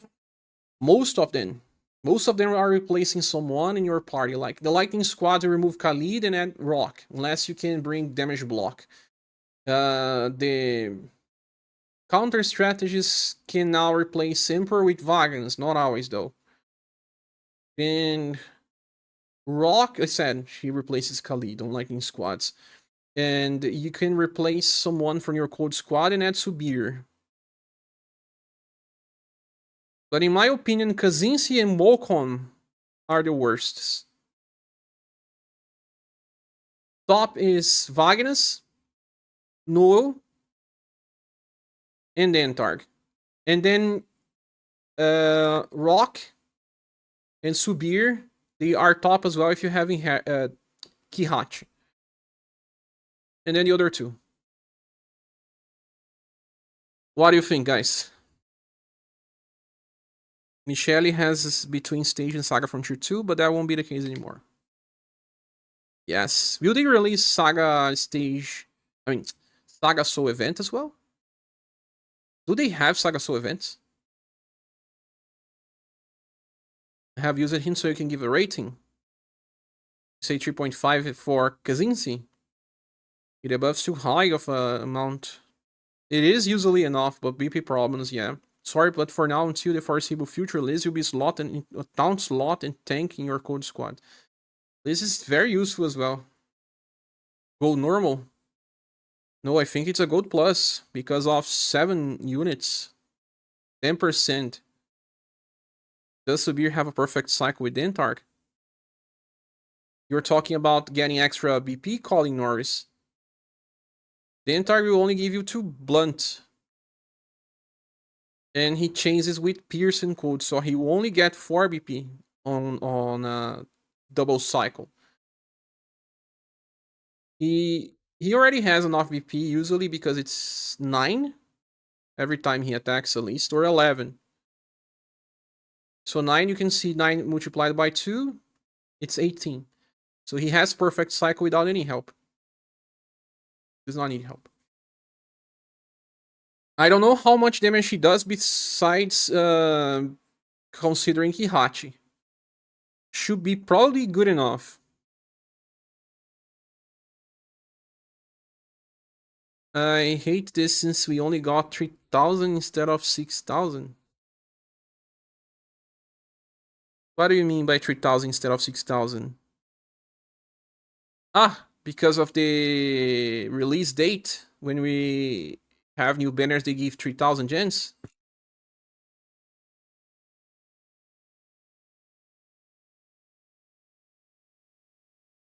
Most of them. Most of them are replacing someone in your party. Like the Lightning Squad, you remove Khalid and add Rock, unless you can bring damage block. The counter strategies can now replace Emperor with Wagons, not always though. And Rock, I said, she replaces Khalid on Lightning Squads. And you can replace someone from your Cold Squad and add Subier. But in my opinion, Kzinssie and Molcom are the worst. Top is Wagnas, Noel, and Dantarg. And then Rock and Subier, they are top as well if you're having Kihachi. And then the other two. What do you think, guys? Michele has between stage and SaGa from tier 2, but that won't be the case anymore. Yes. Will they release SaGa stage... I mean, SaGa Soul event as well? Do they have SaGa Soul events? I have used him so you can give a rating. Say 3.5 for Kzinssie. It above too high of a amount. It is usually enough, but BP problems, yeah. Sorry, but for now, until the foreseeable future, Liz will be slot and a town slot and tank in your Cold Squad. This is very useful as well. Gold normal? No, I think it's a gold plus because of 7 units. 10%. Does Subier have a perfect cycle with Dantarg? You're talking about getting extra BP calling Norris. Dantarg will only give you 2 blunt. And he changes with Pierce and Cold, so he will only get 4 BP on double cycle. He already has enough BP usually because it's 9 every time he attacks at least, or 11. So 9, you can see 9 multiplied by 2, it's 18. So he has perfect cycle without any help. Does not need help. I don't know how much damage he does besides considering Kihachi. Should be probably good enough. I hate this since we only got 3,000 instead of 6,000. What do you mean by 3,000 instead of 6,000? Ah, because of the release date. When we have new banners, they give 3,000 gens.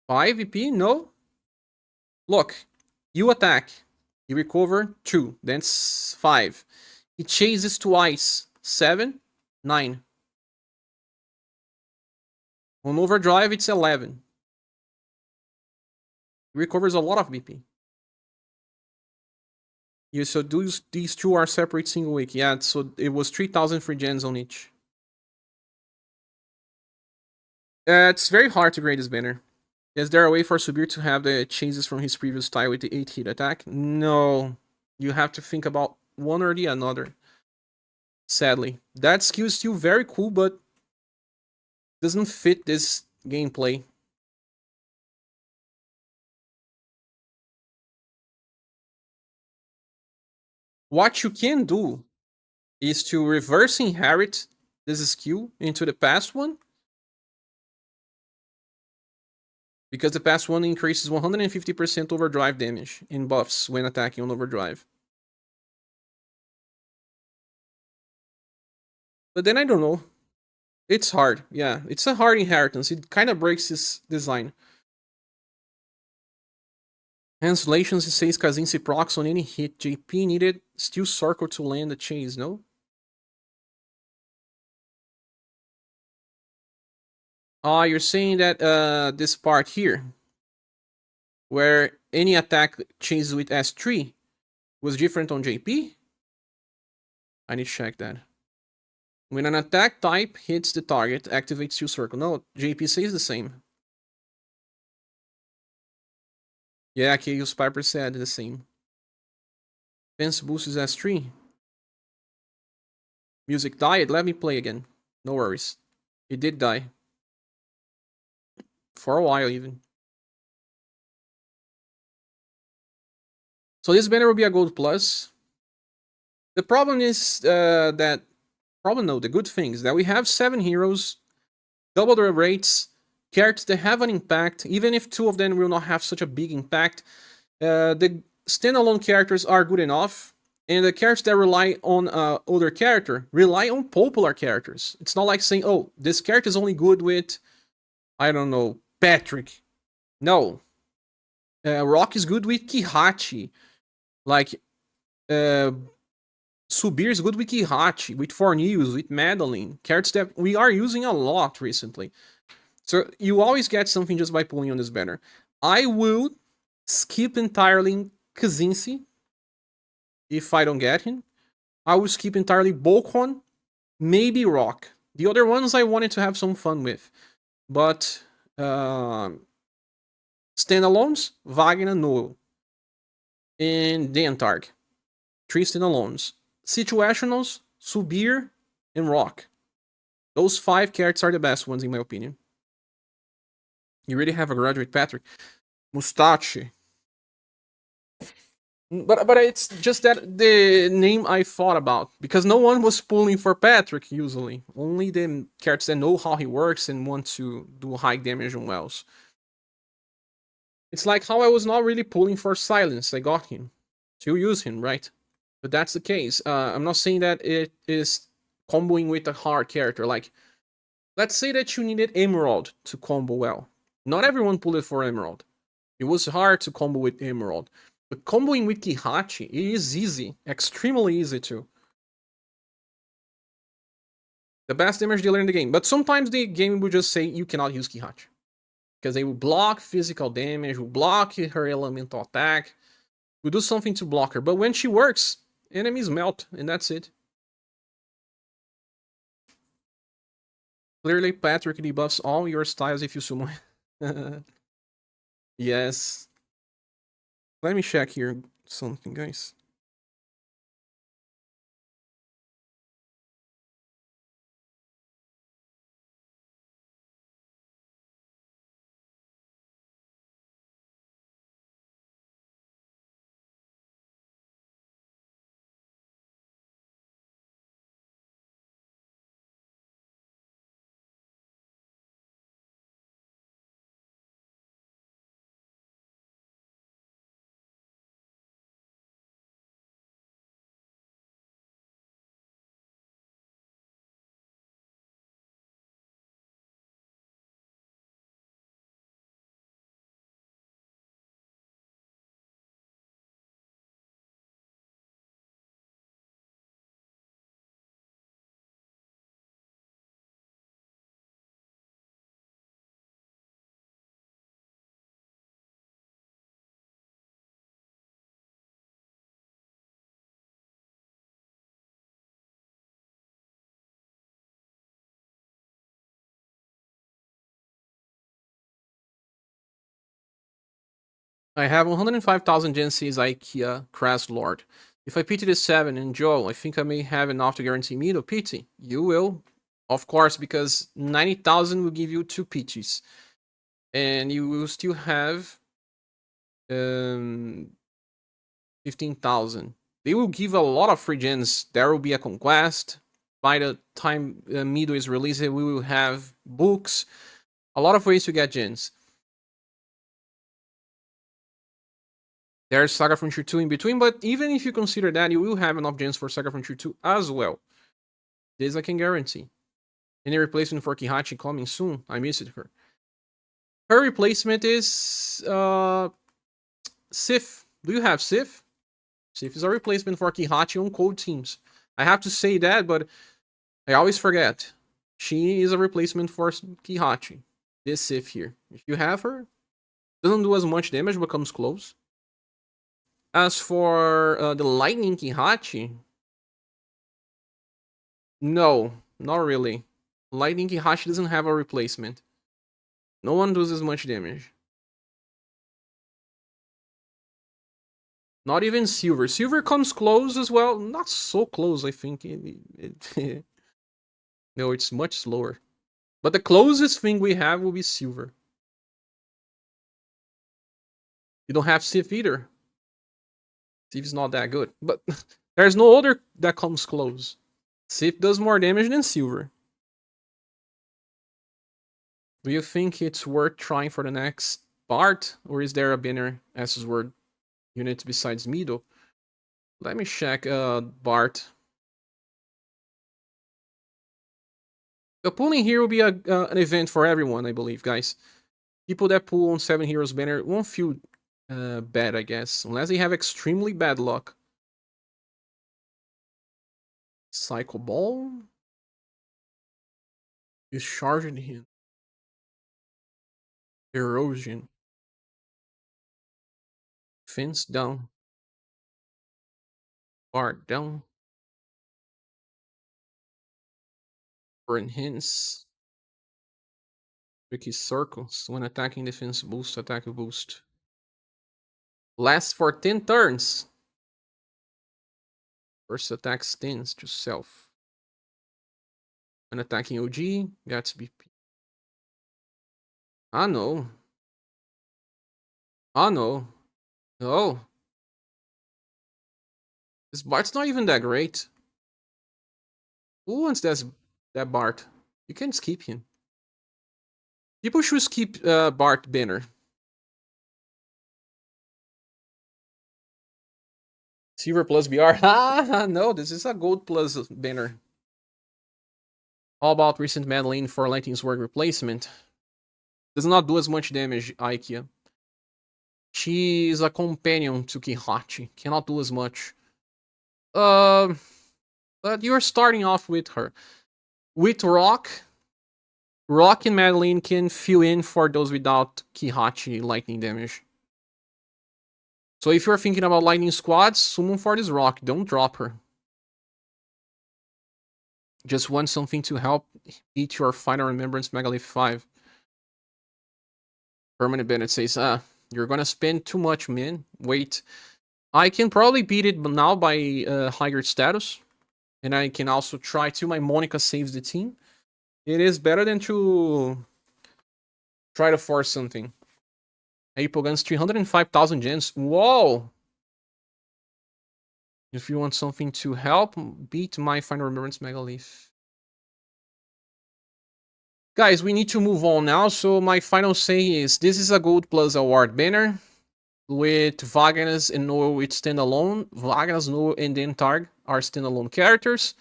Five VP? No. Look, you attack. You recover 2. That's 5. He chases twice. 7, 9. On overdrive, it's 11. He recovers a lot of BP. Yeah, so these two are separate single week. Yeah, so it was 3,000 free gens on each. It's very hard to grade this banner. Is there a way for Subier to have the changes from his previous style with the 8-hit attack? No. You have to think about one or the another. Sadly. That skill is still very cool, but doesn't fit this gameplay. What you can do is to reverse inherit this skill into the past one. Because the past one increases 150% overdrive damage in buffs when attacking on overdrive. But then I don't know. It's hard, yeah. It's a hard inheritance. It kind of breaks his design. Translations, it says Kzinssie procs on any hit. JP needed steel circle to land the chase, no? You're saying that this part here, where any attack chases with S3, was different on JP? I need to check that. When an attack type hits the target, activates steel circle. No, JP says the same. Yeah, Chaos Piper said the same. Fence boost is S3. Music died. Let me play again. No worries. It did die. For a while, even. So this banner will be a gold plus. The problem is that... Problem no, the good thing is that we have 7 heroes, double the rates, characters that have an impact, even if 2 of them will not have such a big impact. The standalone characters are good enough, and the characters that rely on other character rely on popular characters. It's not like saying, oh, this character is only good with, I don't know, Patrick. No. Rock is good with Kihachi. Like, Subier is good with Kihachi, with Fornews, with Madeline. Characters that we are using a lot recently. So you always get something just by pulling on this banner. I will skip entirely Kzinssie if I don't get him. I will skip entirely Bolkon, maybe Rock. The other ones I wanted to have some fun with. But standalones, Wagnas, no. And Dantarg. 3 standalones. Situationals, Subier, and Rock. Those 5 characters are the best ones in my opinion. You really have a graduate Patrick. Mustache. But it's just that the name I thought about. Because no one was pulling for Patrick, usually. Only the characters that know how he works and want to do high damage on wells. It's like how I was not really pulling for Silence. I got him. To use him, right? But that's the case. I'm not saying that it is comboing with a hard character. Like, let's say that you needed Emerald to combo well. Not everyone pulled it for Emerald. It was hard to combo with Emerald. But comboing with Kihachi is easy. Extremely easy too. The best damage dealer in the game. But sometimes the game will just say you cannot use Kihachi. Because they will block physical damage, will block her elemental attack, will do something to block her. But when she works, enemies melt, and that's it. Clearly, Patrick debuffs all your styles if you summon. Yes. Let me check here something, guys. I have 105,000 Gen C's IKEA Crest Lord. If I PT this 7 and Joe, I think I may have enough to guarantee me to PT. You will, of course, because 90,000 will give you 2 PTs. And you will still have 15,000. They will give a lot of free gens. There will be a conquest. By the time Mido is released, we will have books. A lot of ways to get gens. There's SaGa Frontier 2 in between, but even if you consider that, you will have enough gens for SaGa Frontier 2 as well. This I can guarantee. Any replacement for Kihachi coming soon? I missed her. Her replacement is Sif. Do you have Sif? Sif is a replacement for Kihachi on cold teams. I have to say that, but I always forget. She is a replacement for Kihachi. This Sif here. If you have her, doesn't do as much damage, but comes close. As for the Lightning Kihachi, no, not really. Lightning Kihachi doesn't have a replacement. No one does as much damage. Not even Silver. Silver comes close as well. Not so close, I think. No, it's much slower. But the closest thing we have will be Silver. You don't have Sif either. Sif is not that good. But there's no other that comes close. Sif does more damage than Silver. Do you think it's worth trying for the next part? Or is there a banner as word unit besides Mido? Let me check Bart. The pulling here will be an event for everyone, I believe, guys. People that pull on 7 Heroes banner won't feel bad, I guess. Unless they have extremely bad luck. Cycle Ball? Is charging him. Erosion. Fence down. Bart down. Burn hints. Tricky circles. When attacking defense boost, attack boost. Lasts for 10 turns. First attack stings to self. When attacking OG, gets BP. Ah no. Ah no. Oh. This Bart's not even that great. Who wants that Bart? You can skip him. People should skip Bart banner. Silver plus BR. Ah, no, this is a gold plus banner. All about recent Madeline for Lightning's Word replacement. Does not do as much damage, Ikea. She is a companion to Kihachi. Cannot do as much. But you're starting off with her. With Rock and Madeline can fill in for those without Kihachi lightning damage. So if you're thinking about lightning squads, summon for this Rock. Don't drop her. Just want something to help beat your Final Remembrance Megalith 5. Permanent Bennett says, you're gonna spend too much, man. Wait. I can probably beat it now by higher status. And I can also try till my Monica saves the team. It is better than to try to force something. April Guns 305,000 gens. Whoa! If you want something to help beat my Final Remembrance Megalith. Guys, we need to move on now. So my final say is this is a Gold Plus Award banner. With Wagnas and Noel, it's standalone. Wagnas, Noel, and Dantarg are standalone characters.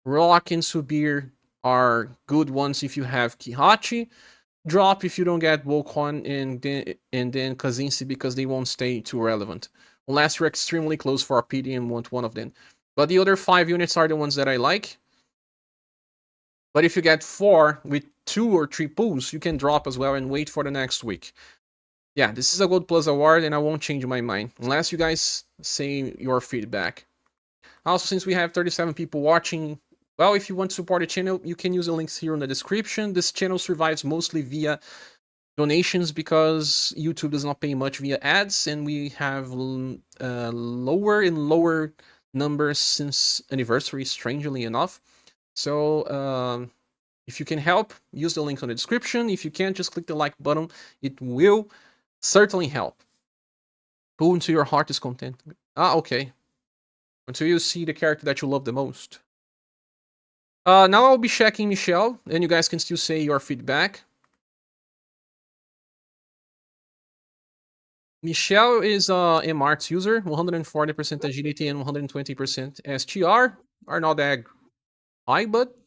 Rock and Subier are good ones if you have Kihachi. Drop if you don't get Wokon and then Kzinssie because they won't stay too relevant. Unless you're extremely close for a PD and want one of them. But the other 5 units are the ones that I like. But if you get 4 with 2 or 3 pulls, you can drop as well and wait for the next week. Yeah, this is a Gold Plus award and I won't change my mind. Unless you guys say your feedback. Also, since we have 37 people watching, well, if you want to support the channel, you can use the links here in the description. This channel survives mostly via donations because YouTube does not pay much via ads, and we have lower and lower numbers since anniversary, strangely enough. So, if you can help, use the link in the description. If you can't, just click the like button. It will certainly help. Who until your heart is content. Ah, okay. Until you see the character that you love the most. Now I'll be checking Michelle, and you guys can still say your feedback. Michelle is a MArts user, 140% agility and 120% STR. Are not that high, but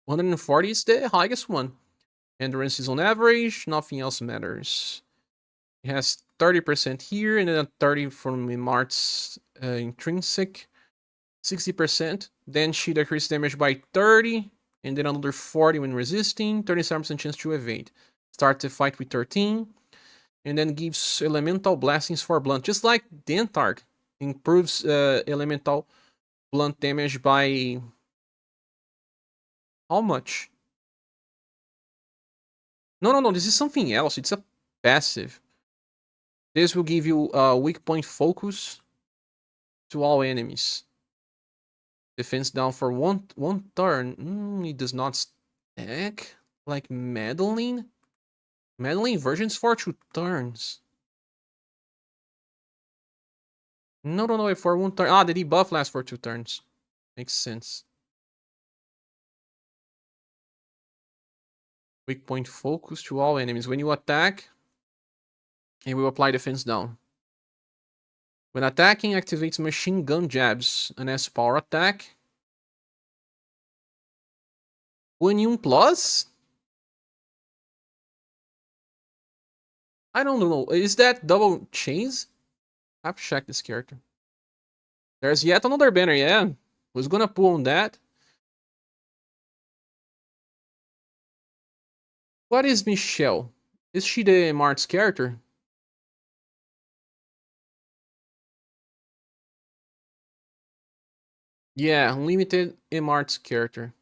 140 is the highest one. Endurance is on average, nothing else matters. It has 30% here, and then 30 from Mart's intrinsic, 60%. Then she decreases damage by 30, and then another 40 when resisting, 37% chance to evade. Start the fight with 13, and then gives elemental blessings for blunt, just like Dantarg. Improves elemental blunt damage by how much? No, this is something else. It's a passive. This will give you weak point focus to all enemies. Defense down for one turn. It does not stack like Madeline. Madeline versions for 2 turns. No, for 1 turn. Ah, the debuff lasts for 2 turns. Makes sense. Weak point focus to all enemies. When you attack, it will apply defense down. When attacking, activates machine gun jabs. An S power attack. 1 plus? I don't know. Is that double chains? I have to check this character. There's yet another banner, yeah. Who's gonna pull on that? What is Michelle? Is she the Mart's character? Yeah, limited Mart's character.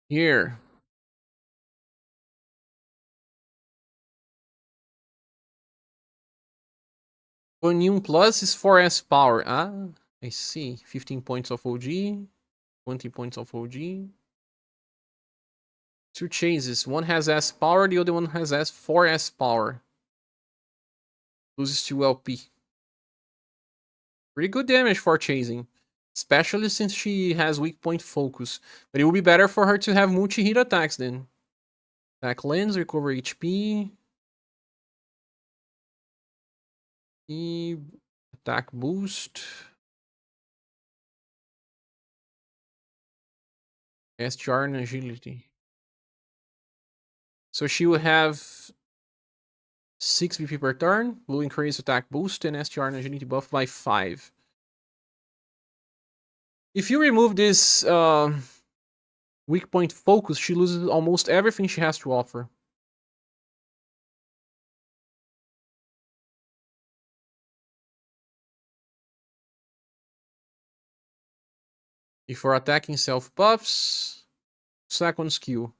Here. 1 plus is 4S power. Ah, I see. 15 points of OG. 20 points of OG. 2 chases. One has S power, the other one has 4S power. Loses 2 LP. Pretty good damage for chasing. Especially since she has weak point focus. But it will be better for her to have multi-hit attacks then. Attack lens, recover HP. Attack boost. SGR and agility. So she will have 6 BP per turn. Will increase attack boost and SGR and agility buff by 5. If you remove this weak point focus, she loses almost everything she has to offer. If you're attacking self buffs, second skill.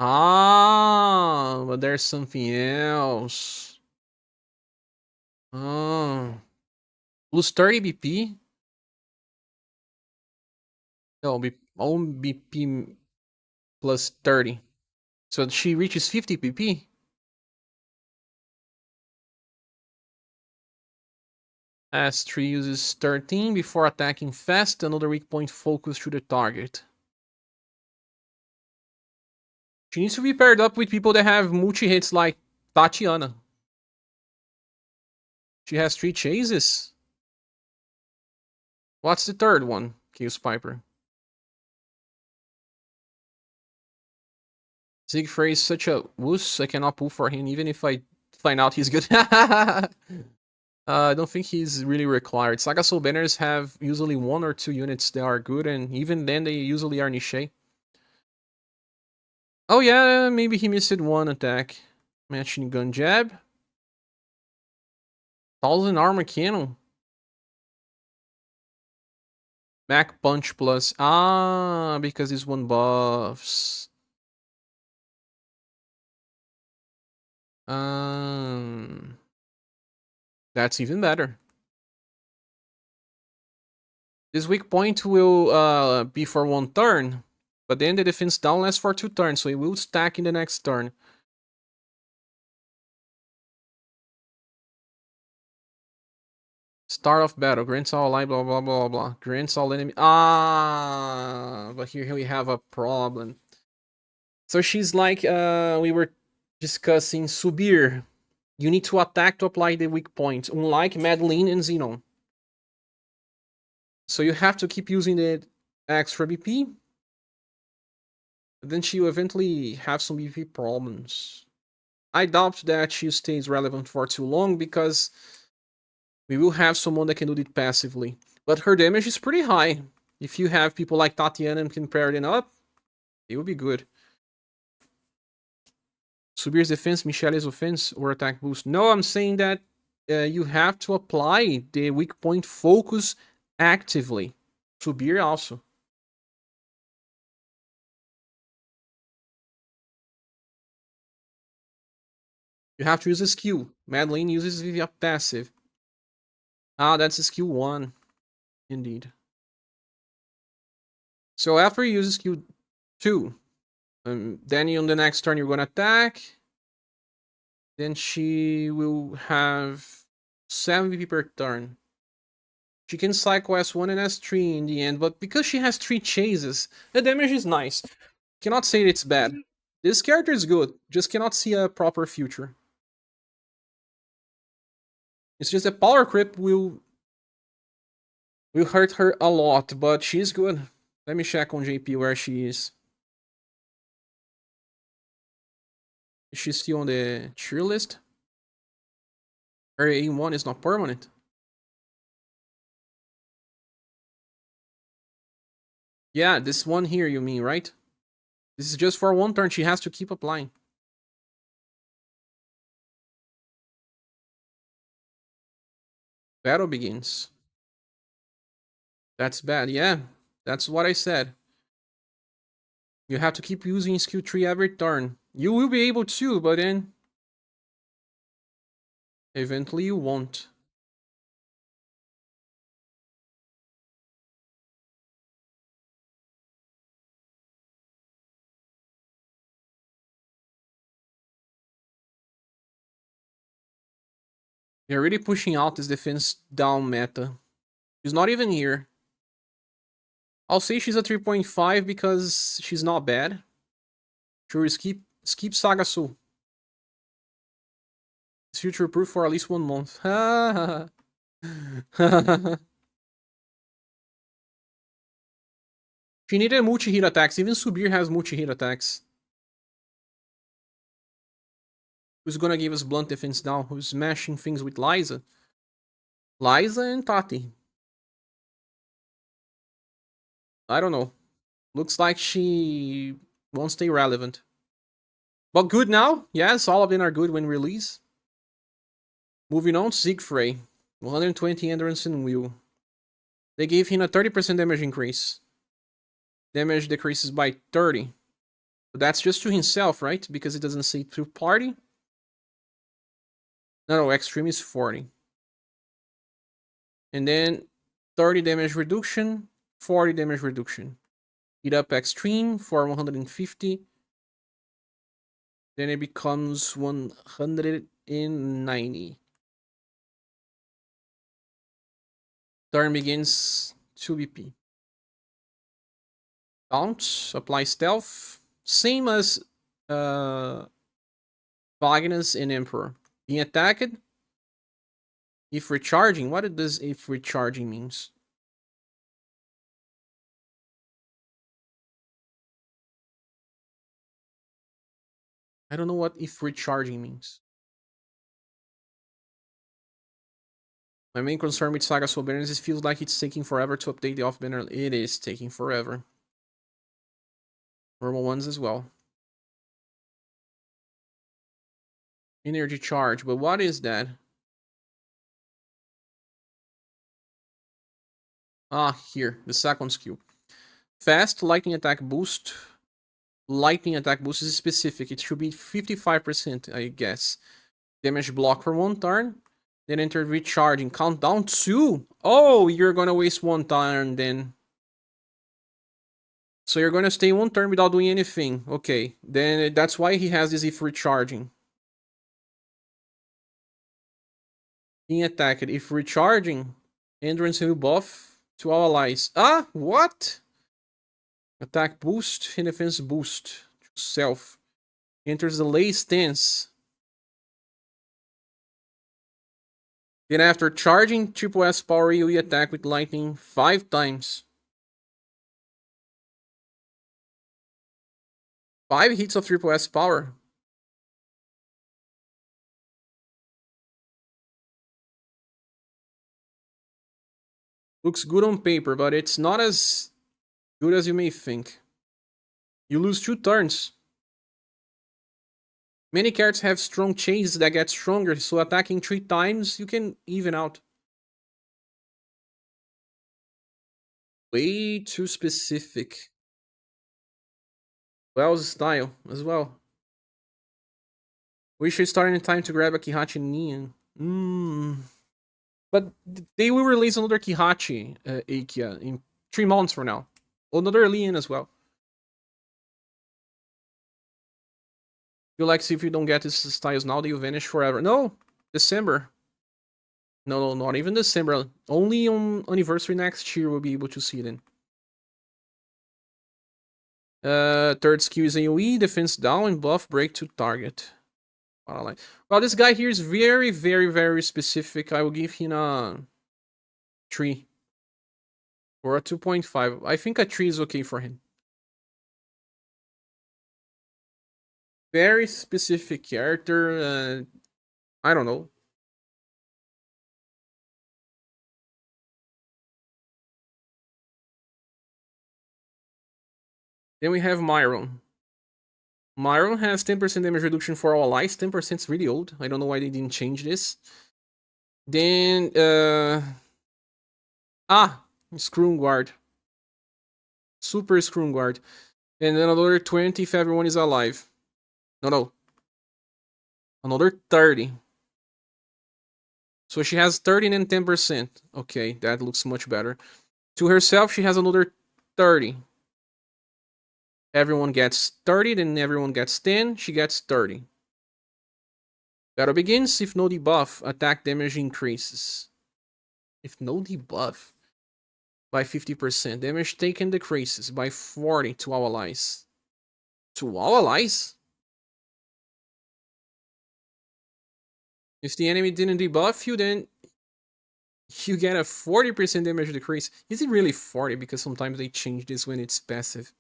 Ah, but there's something else. Oh. Plus 30 BP? No, own BP plus 30. So she reaches 50 BP? S3 uses 13 before attacking fast, another weak point focus to the target. She needs to be paired up with people that have multi-hits like Tatiana. She has 3 chases. What's the third one? Chaos Piper. Siegfried is such a wuss, I cannot pull for him even if I find out he's good. I don't think he's really required. SaGa Soul banners have usually 1 or 2 units that are good, and even then they usually are niche. Oh yeah, maybe he missed 1 attack. Machine gun jab. 1000 armor cannon. Mac punch plus. Ah, because this one buffs. That's even better. This weak point will be for 1 turn, but then the defense down lasts for 2 turns, so it will stack in the next turn. Start of battle. Grants all life, blah, blah, blah, blah. Grants all enemy. Ah, but here we have a problem. So she's like, we were discussing Subier. You need to attack to apply the weak point, unlike Melina and Xenon. So you have to keep using the extra BP. But then she will eventually have some BP problems. I doubt that she stays relevant for too long because we will have someone that can do it passively. But her damage is pretty high. If you have people like Tatiana and can pair them up, it will be good. Subir's defense, Michele's offense, or attack boost. No, I'm saying that you have to apply the weak point focus actively. Subir also. You have to use a skill. Madeline uses via passive. Ah, that's a skill 1. Indeed. So after you use skill 2, then on the next turn you're gonna attack. Then she will have 7 VP per turn. She can cycle S1 and S3 in the end, but because she has 3 chases, the damage is nice. Cannot say it's bad. This character is good, just cannot see a proper future. It's just that power creep will hurt her a lot, but she's good. Let me check on JP where she is. Is she still on the tier list? Her A1 is not permanent. Yeah, this one here you mean, right? This is just for 1 turn. She has to keep applying. Battle begins. That's bad. Yeah, that's what I said. You have to keep using skill 3 every turn. You will be able to, but then eventually you won't. They're really pushing out this defense down meta. She's not even here. I'll say she's a 3.5 because she's not bad. Sure, skip SaGa Soul. It's future proof for at least 1 month. She needed multi-hit attacks. Even Subier has multi-hit attacks. Who's gonna give us blunt defense now? Who's smashing things with Liza? Liza and Tati. I don't know. Looks like she won't stay relevant. But good now? Yes, all of them are good when released. Moving on, Siegfried. 120 endurance and will. They gave him a 30% damage increase. Damage decreases by 30. But that's just to himself, right? Because it doesn't say to party. No, extreme is 40. And then 30 damage reduction, 40 damage reduction. Heat up extreme for 150. Then it becomes 190. Turn begins 2 BP. Bounce, apply stealth. Same as Wagnas and Emperor. Being attacked. If recharging, what does if recharging means? I don't know what if recharging means. My main concern with SaGa Soul banners is it feels like it's taking forever to update the off banner. It is taking forever. Normal ones as well. Energy charge, but what is that? Ah, here, the second skill. Fast lightning attack boost. Lightning attack boost is specific. It should be 55%, I guess. Damage block for 1 turn. Then enter recharging. Countdown 2. Oh, you're gonna waste 1 turn then. So you're gonna stay 1 turn without doing anything. Okay, then that's why he has this if recharging. Being attacked. If recharging, Endurance heavy buff to all allies. Ah, what? Attack boost and defense boost. Self. Enters the lay stance. Then after charging triple S power, you attack with lightning 5 times. 5 hits of triple S power. Looks good on paper, but it's not as good as you may think. You lose 2 turns. Many cards have strong chains that get stronger, so attacking 3 times, you can even out. Way too specific. Well's style as well. We should start in time to grab a Kihachi Neon. But they will release another Kihachi Aikia in 3 months from now. Another Lian as well. You like to see if you don't get these styles now, they will vanish forever. No! December. No, not even December. Only on anniversary next year we'll be able to see it in. Third skill is AoE, defense down, and buff break to target. Well, this guy here is very, very, very specific. I will give him a 3. Or a 2.5. I think a 3 is okay for him. Very specific character. I don't know. Then we have Myron. Myron has 10% damage reduction for all allies. 10% is really old. I don't know why they didn't change this. Then, Scroom Guard. Super Scroom Guard. And then another 20 if everyone is alive. No. Another 30. So she has 30 and 10%. Okay, that looks much better. To herself, she has another 30. Everyone gets 30, then everyone gets 10. She gets 30. Battle begins. If no debuff, attack damage increases. If no debuff, by 50%. Damage taken decreases by 40 to all allies. To all allies? If the enemy didn't debuff you, then you get a 40% damage decrease. Is it really 40? Because sometimes they change this when it's passive.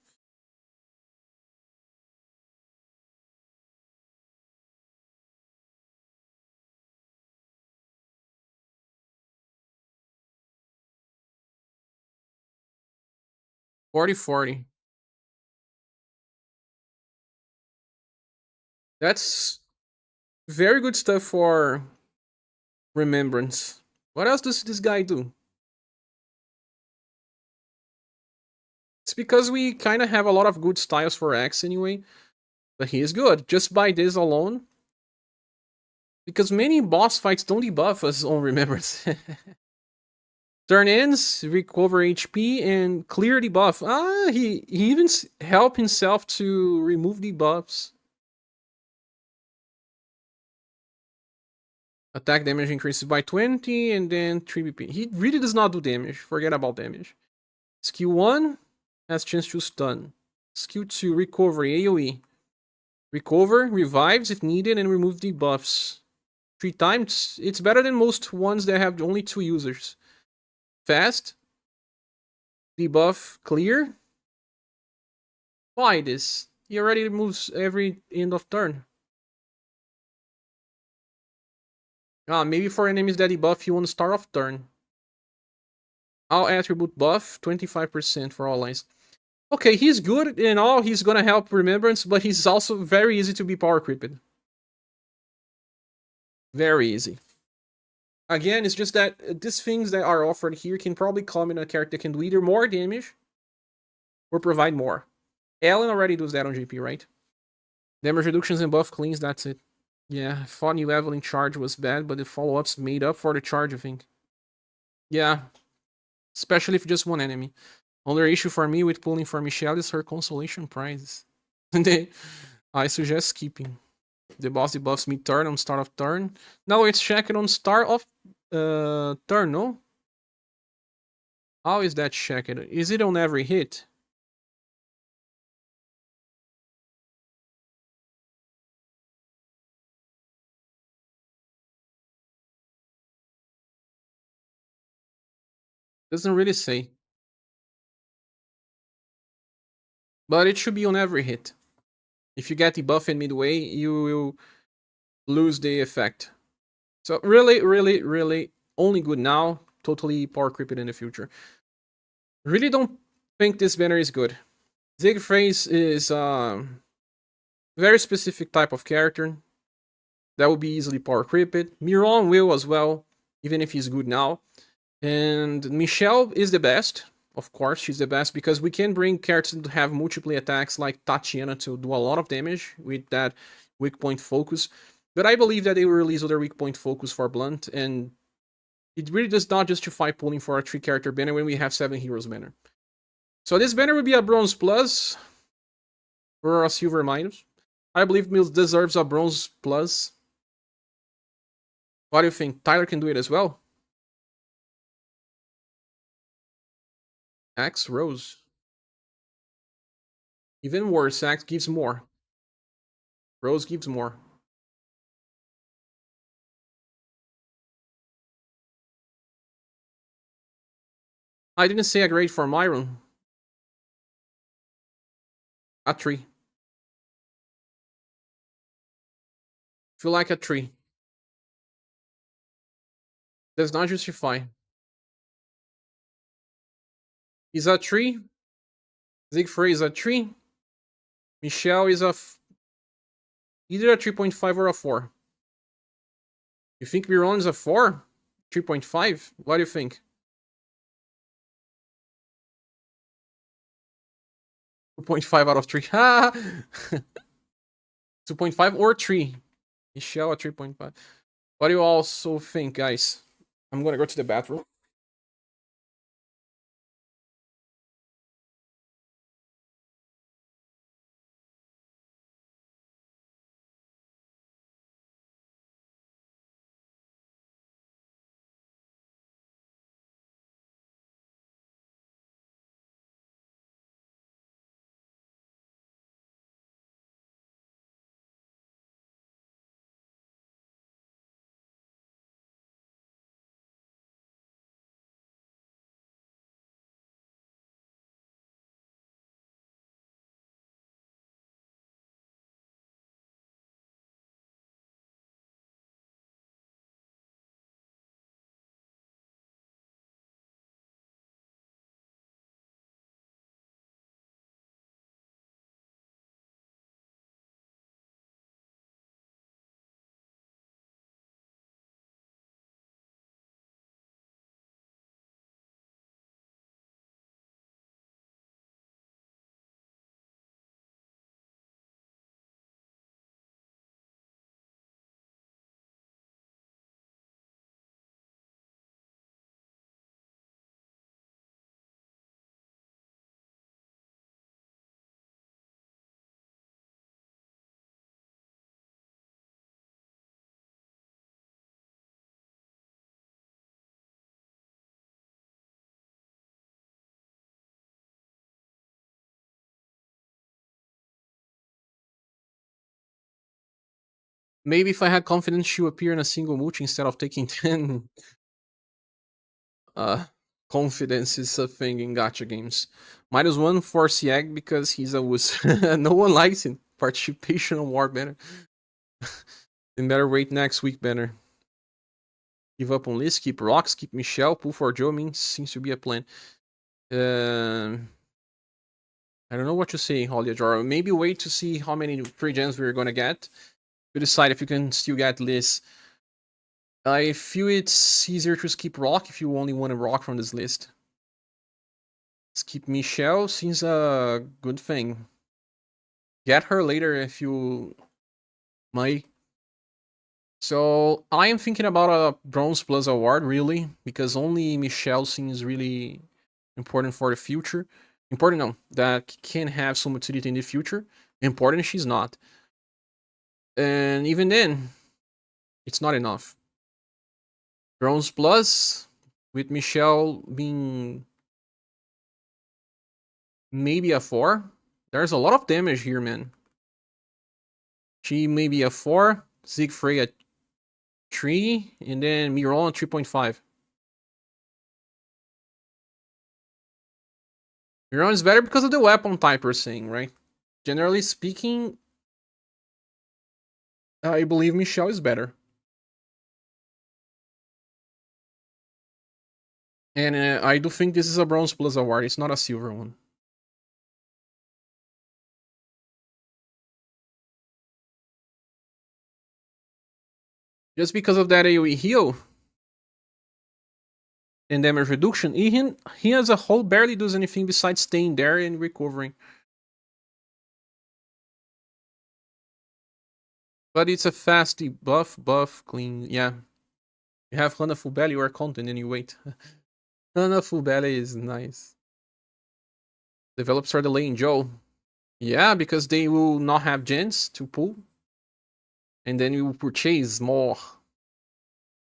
$40. That's very good stuff for Remembrance. What else does this guy do? It's because we kind of have a lot of good styles for X anyway. But he is good. Just by this alone. Because many boss fights don't debuff us on Remembrance. Turn ends, recover HP, and clear debuff. He even help himself to remove debuffs. Attack damage increases by 20, and then 3 BP. He really does not do damage. Forget about damage. Skill 1 has chance to stun. Skill 2, recovery, AoE. Recover, revives if needed, and remove debuffs. 3 times. It's better than most ones that have only 2 users. Fast. Debuff clear. Why this? He already removes every end of turn. Maybe for enemies that debuff you on the start of turn. All attribute buff, 25% for all lines. Okay, he's good and all, he's gonna help Remembrance, but he's also very easy to be power creeped. Very easy. Again, it's just that these things that are offered here can probably come in a character that can do either more damage or provide more. Ellen already does that on JP, right? Damage reductions and buff cleans, that's it. Yeah, I thought new Evelyn charge was bad, but the follow-ups made up for the charge, I think. Yeah. Especially if just one enemy. Only issue for me with pulling for Michelle is her consolation prizes. I suggest skipping. The boss debuffs mid-turn on start of turn. No, it's checked on start of turn, no? How is that checked? Is it on every hit? Doesn't really say. But it should be on every hit. If you get debuffed midway, you will lose the effect. So really, really, really only good now. Totally power creeped in the future. Really don't think this banner is good. Siegfried is a very specific type of character that will be easily power creeped. Miron will as well, even if he's good now. And Michelle is the best. Of course, she's the best because we can bring characters to have multiple attacks like Tatiana to do a lot of damage with that weak point focus. But I believe that they will release other weak point focus for Blunt, and it really does not justify pulling for a 3-character banner when we have 7 heroes banner. So this banner will be a Bronze Plus or a Silver Minus. I believe Mills deserves a Bronze Plus. What do you think? Tyler can do it as well? Axe Rose. Even worse, Axe gives more. Rose gives more. I didn't say a grade for Myron. A 3. Feel like a 3. Does not justify. He's a 3. Siegfried is a 3. Michelle is either a 3.5 or a 4. You think Miron is a 4? 3.5? What do you think? 2.5 out of 3. 2.5 or 3. Michelle a 3.5. What do you also think, guys? I'm gonna go to the bathroom. Maybe if I had confidence, she would appear in a single multi instead of taking 10. Uh, Confidence is a thing in gacha games. -1 for Sieg because he's a wuss. No one likes him. Participation on War banner. Then better wait next week banner. Give up on Liz, keep Rocks, keep Michelle, pull for Joe means seems to be a plan. I don't know what to say, Holly Jar. Maybe wait to see how many free gems we're gonna get to decide if you can still get Liz. I feel it's easier to skip Rock if you only want a Rock from this list. Skip Michelle seems a good thing. Get her later if you might. So I am thinking about a Bronze Plus award, really, because only Michelle seems really important for the future. Important, no, that can have some utility in the future. Important, she's not. And even then, it's not enough. Bronze Plus, with Michelle being maybe a 4. There's a lot of damage here, man. She maybe a 4, Siegfried a 3, and then Miron 3.5. Miron is better because of the weapon type we're saying, right? Generally speaking, I believe Michelle is better. And I do think this is a Bronze Plus award. It's not a silver one. Just because of that AoE heal and damage reduction, he as a whole barely does anything besides staying there and recovering. But it's a fast buff, clean. Yeah. You have Hana full belly or content and you wait. Hana full belly is nice. Developers are delaying Joe. Yeah, because they will not have gens to pull. And then you will purchase more.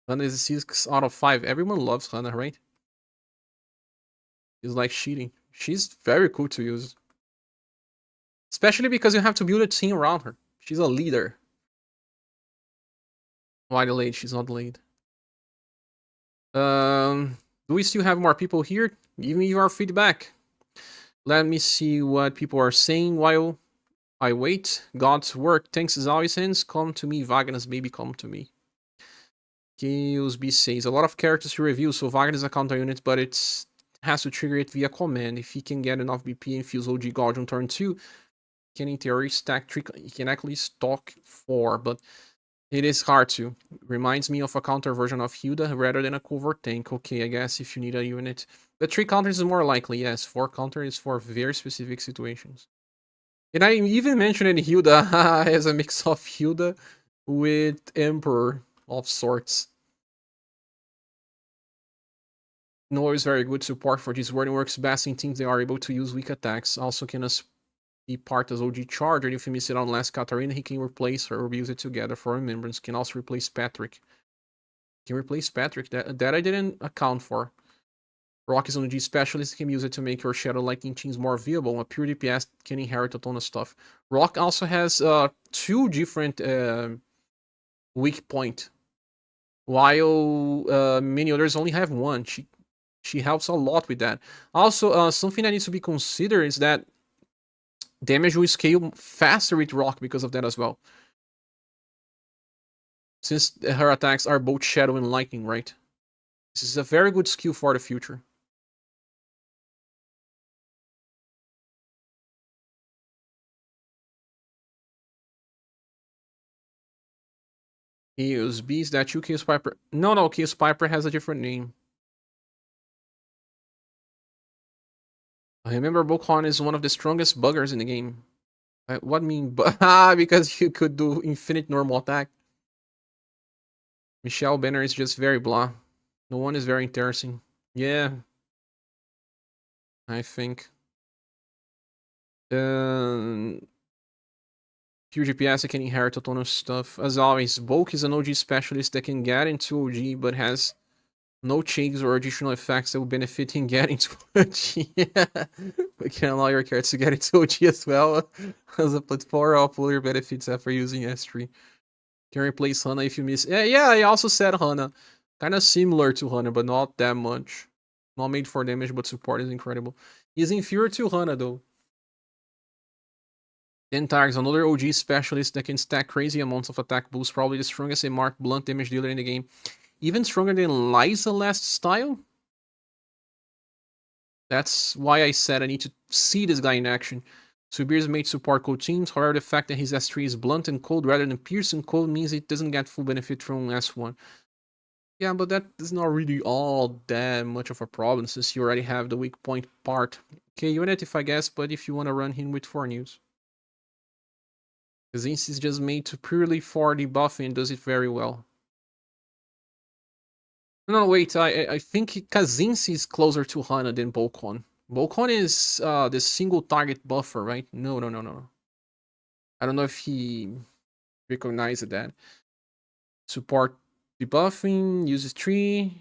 Hana is 6 out of 5. Everyone loves Hana, right? It's like cheating. She's very cool to use. Especially because you have to build a team around her. She's a leader. Why delayed? She's not delayed. Do we still have more people here? Give me your feedback. Let me see what people are saying while I wait. God's work. Thanks as always, hands. Come to me, Wagnas, baby, come to me. Kzinssie says a lot of characters to review, so Wagner is a counter unit, but it has to trigger it via command. If he can get enough BP and fuse OG Gauge on turn 2, can in theory stack 3. He can actually stock 4, but it is hard to. Reminds me of a counter version of Hilda rather than a covert tank. Okay, I guess if you need a unit. The 3 counters is more likely, yes. 4 counter is for very specific situations. And I even mentioned Hilda as a mix of Hilda with Emperor of sorts. Noah is very good support for this word and works best in teams that are able to use weak attacks. Also can be part as OG Charger. If you miss it on last Katarina, he can replace her or use it together for remembrance. Can also replace Patrick. Can replace Patrick. That I didn't account for. Rock is an OG specialist. Can use it to make your Shadow Lightning teams more viable. A pure DPS can inherit a ton of stuff. Rock also has 2 different weak point, while many others only have 1. She helps a lot with that. Also, something that needs to be considered is that damage will scale faster with Rock because of that as well. Since her attacks are both Shadow and Lightning, right? This is a very good skill for the future. Chaos Beast, that you, Chaos Piper? No, Chaos Piper has a different name. I remember Bokon is one of the strongest buggers in the game. What mean? Because you could do infinite normal attack. Michelle Banner is just very blah. No one is very interesting. Yeah. I think. Pure GPS can inherit a ton of stuff. As always, Bulk is an OG specialist that can get into OG, but has no changes or additional effects that will benefit in getting to OG. Yeah. We can allow your cards to get into OG as well as a platform of player benefits after using S3. Can replace Hana if you miss. Yeah, I also said Hana. Kind of similar to Hana, but not that much. Not made for damage, but support is incredible. He's inferior to Hana, though. Dantarg is another OG specialist that can stack crazy amounts of attack boost. Probably the strongest and marked blunt damage dealer in the game. Even stronger than Liza last style. That's why I said I need to see this guy in action. Subier is made to support cold teams, however the fact that his S3 is blunt and cold rather than pierce and cold means it doesn't get full benefit from S1. Yeah, but that is not really all that much of a problem since you already have the weak point part. Okay, unit if I guess, but if you want to run him with 4 news. Kzinssie is just made to purely for the buffing and does it very well. No, wait, I think Kzinssie is closer to Hana than Bolkon. Bolkon is the single target buffer, right? No. I don't know if he recognized that. Support Debuffing, uses 3,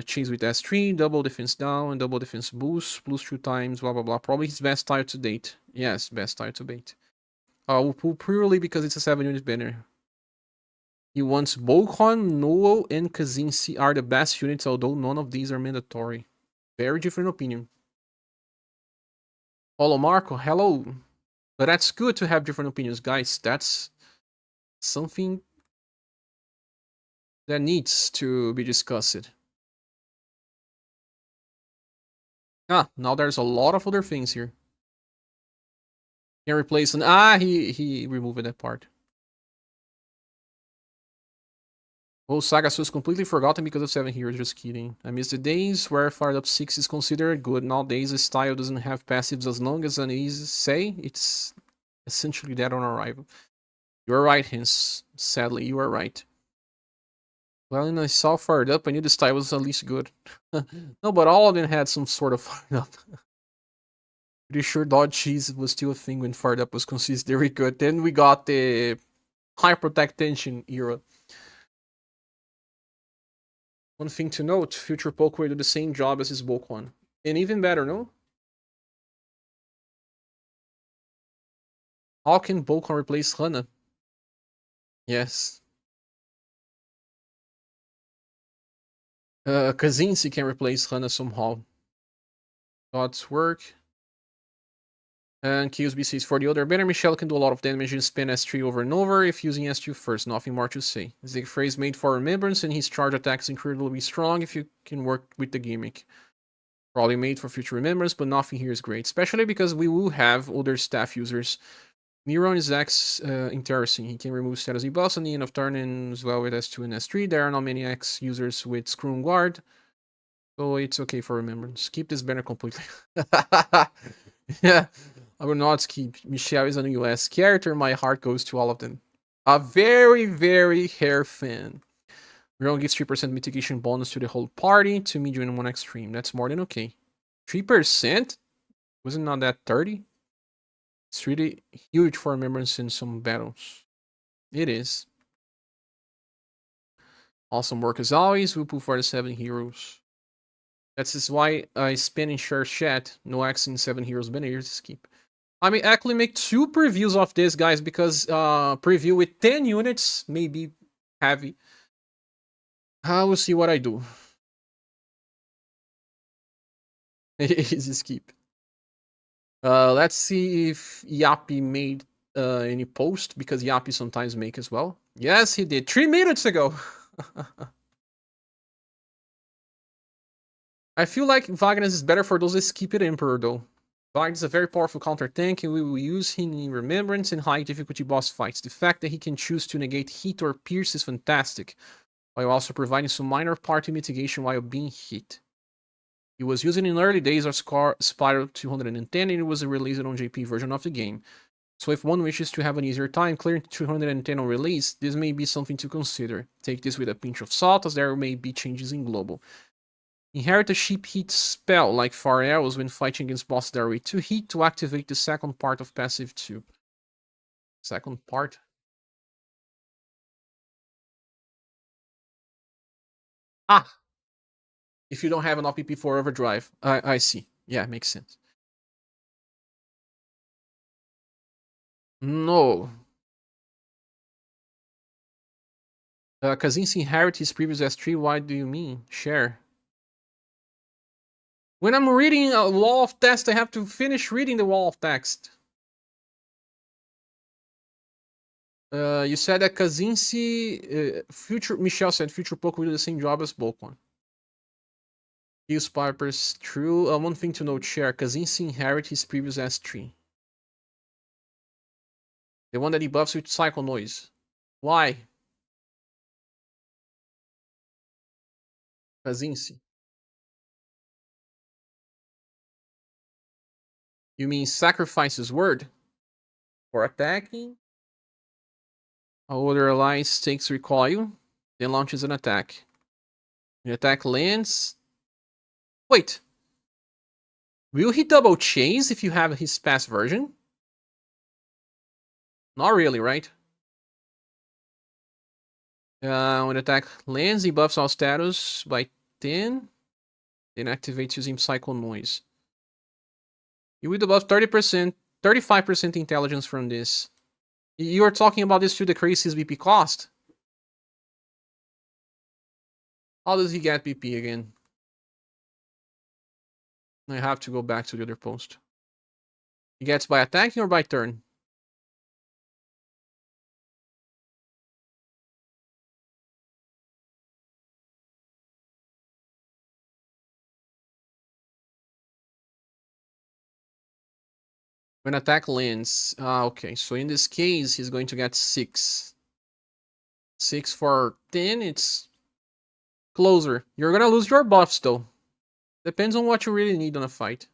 chains with S3, double defense down, and double defense boost, plus 2 times, blah blah blah. Probably his best tile to date. Yes, best tile to date. We'll pull purely because it's a 7 unit banner. He wants Bolkon, Noel, and Kzinssie are the best units, although none of these are mandatory. Very different opinion. Hello, Marco. Hello. But that's good to have different opinions, guys. That's something that needs to be discussed. Now there's a lot of other things here. Can replace an he removed that part. Oh, SaGa was completely forgotten because of 7 heroes, just kidding. I miss the days where fired up 6 is considered good. Nowadays the style doesn't have passives as long as an easy say. It's essentially dead on arrival. You're right, Hens. Sadly, you are right. Well, when I saw fired up, I knew the style was at least good. No, but all of them had some sort of fired up. Pretty sure Dodge Cheese was still a thing when fired up was considered very good. Then we got the high protect tension era. One thing to note, future Poke will do the same job as his bulk one. And even better, no? How can Bolkon replace Hana? Yes. Kzinssie can replace Hana somehow. God's work. And QSB says for the other banner, Michelle can do a lot of damage and spin S3 over and over if using S2 first. Nothing more to say. Zig phrase made for remembrance, and his charge attack is incredibly strong if you can work with the gimmick. Probably made for future remembrance, but nothing here is great, especially because we will have older staff users. Miron is X interesting. He can remove status debuffs on the end of turn and as well with S2 and S3. There are not many X users with Scroom Guard, so it's okay for remembrance. Keep this banner completely. Yeah, I will not keep. Michelle is a US character. My heart goes to all of them. A very, very hair fan. Miron gives 3% mitigation bonus to the whole party, to medium and 1 extreme. That's more than okay. 3%? Wasn't not that 30? It's really huge for remembrance in some battles. It is. Awesome work as always. We'll pull for the 7 heroes. That's why I spin in share chat. No X in 7 heroes banner. Here's the skip. I may actually make 2 previews of this, guys, because preview with 10 units may be heavy. I will see what I do. Easy skip. Let's see if Yappy made any post, because Yappy sometimes make as well. Yes, he did. 3 minutes ago. I feel like Wagnas is better for those that skip it Emperor, though. Wagnas is a very powerful counter tank, and we will use him in Remembrance and high difficulty boss fights. The fact that he can choose to negate hit or pierce is fantastic, while also providing some minor party mitigation while being hit. It was used in early days of Spiral 210, and it was released on JP version of the game. So if one wishes to have an easier time clearing 210 on release, this may be something to consider. Take this with a pinch of salt, as there may be changes in global. Inherit a sheep hit spell like fire arrows when fighting against bosses that are with 2 hit to activate the second part of passive 2. Second part? If you don't have an OPP for overdrive. I see. Yeah, makes sense. No. Kzinssie inherit his previous S3. Why do you mean? Share. When I'm reading a wall of text, I have to finish reading the wall of text. You said that Kzinssie, Michelle said future Poke will do the same job as Bolkon. Use Piper's true. One thing to note, share. Kzinssie inherit his previous S3. The one that debuffs with cycle noise. Why? Kzinssie. You mean sacrifices word? For attacking? Other alliance takes recoil, then launches an attack. The attack lands. Wait. Will he double chase if you have his past version? Not really, right? When attack lands, he buffs all status by 10. Then activates using Psycho Noise. You will debuff 30%, 35% intelligence from this. You are talking about this to decrease his BP cost? How does he get BP again? I have to go back to the other post. He gets by attacking or by turn? When attack lands. Okay, so in this case, he's going to get 6. 6 for 10, it's closer. You're gonna lose your buffs though. Depends on what you really need on a fight.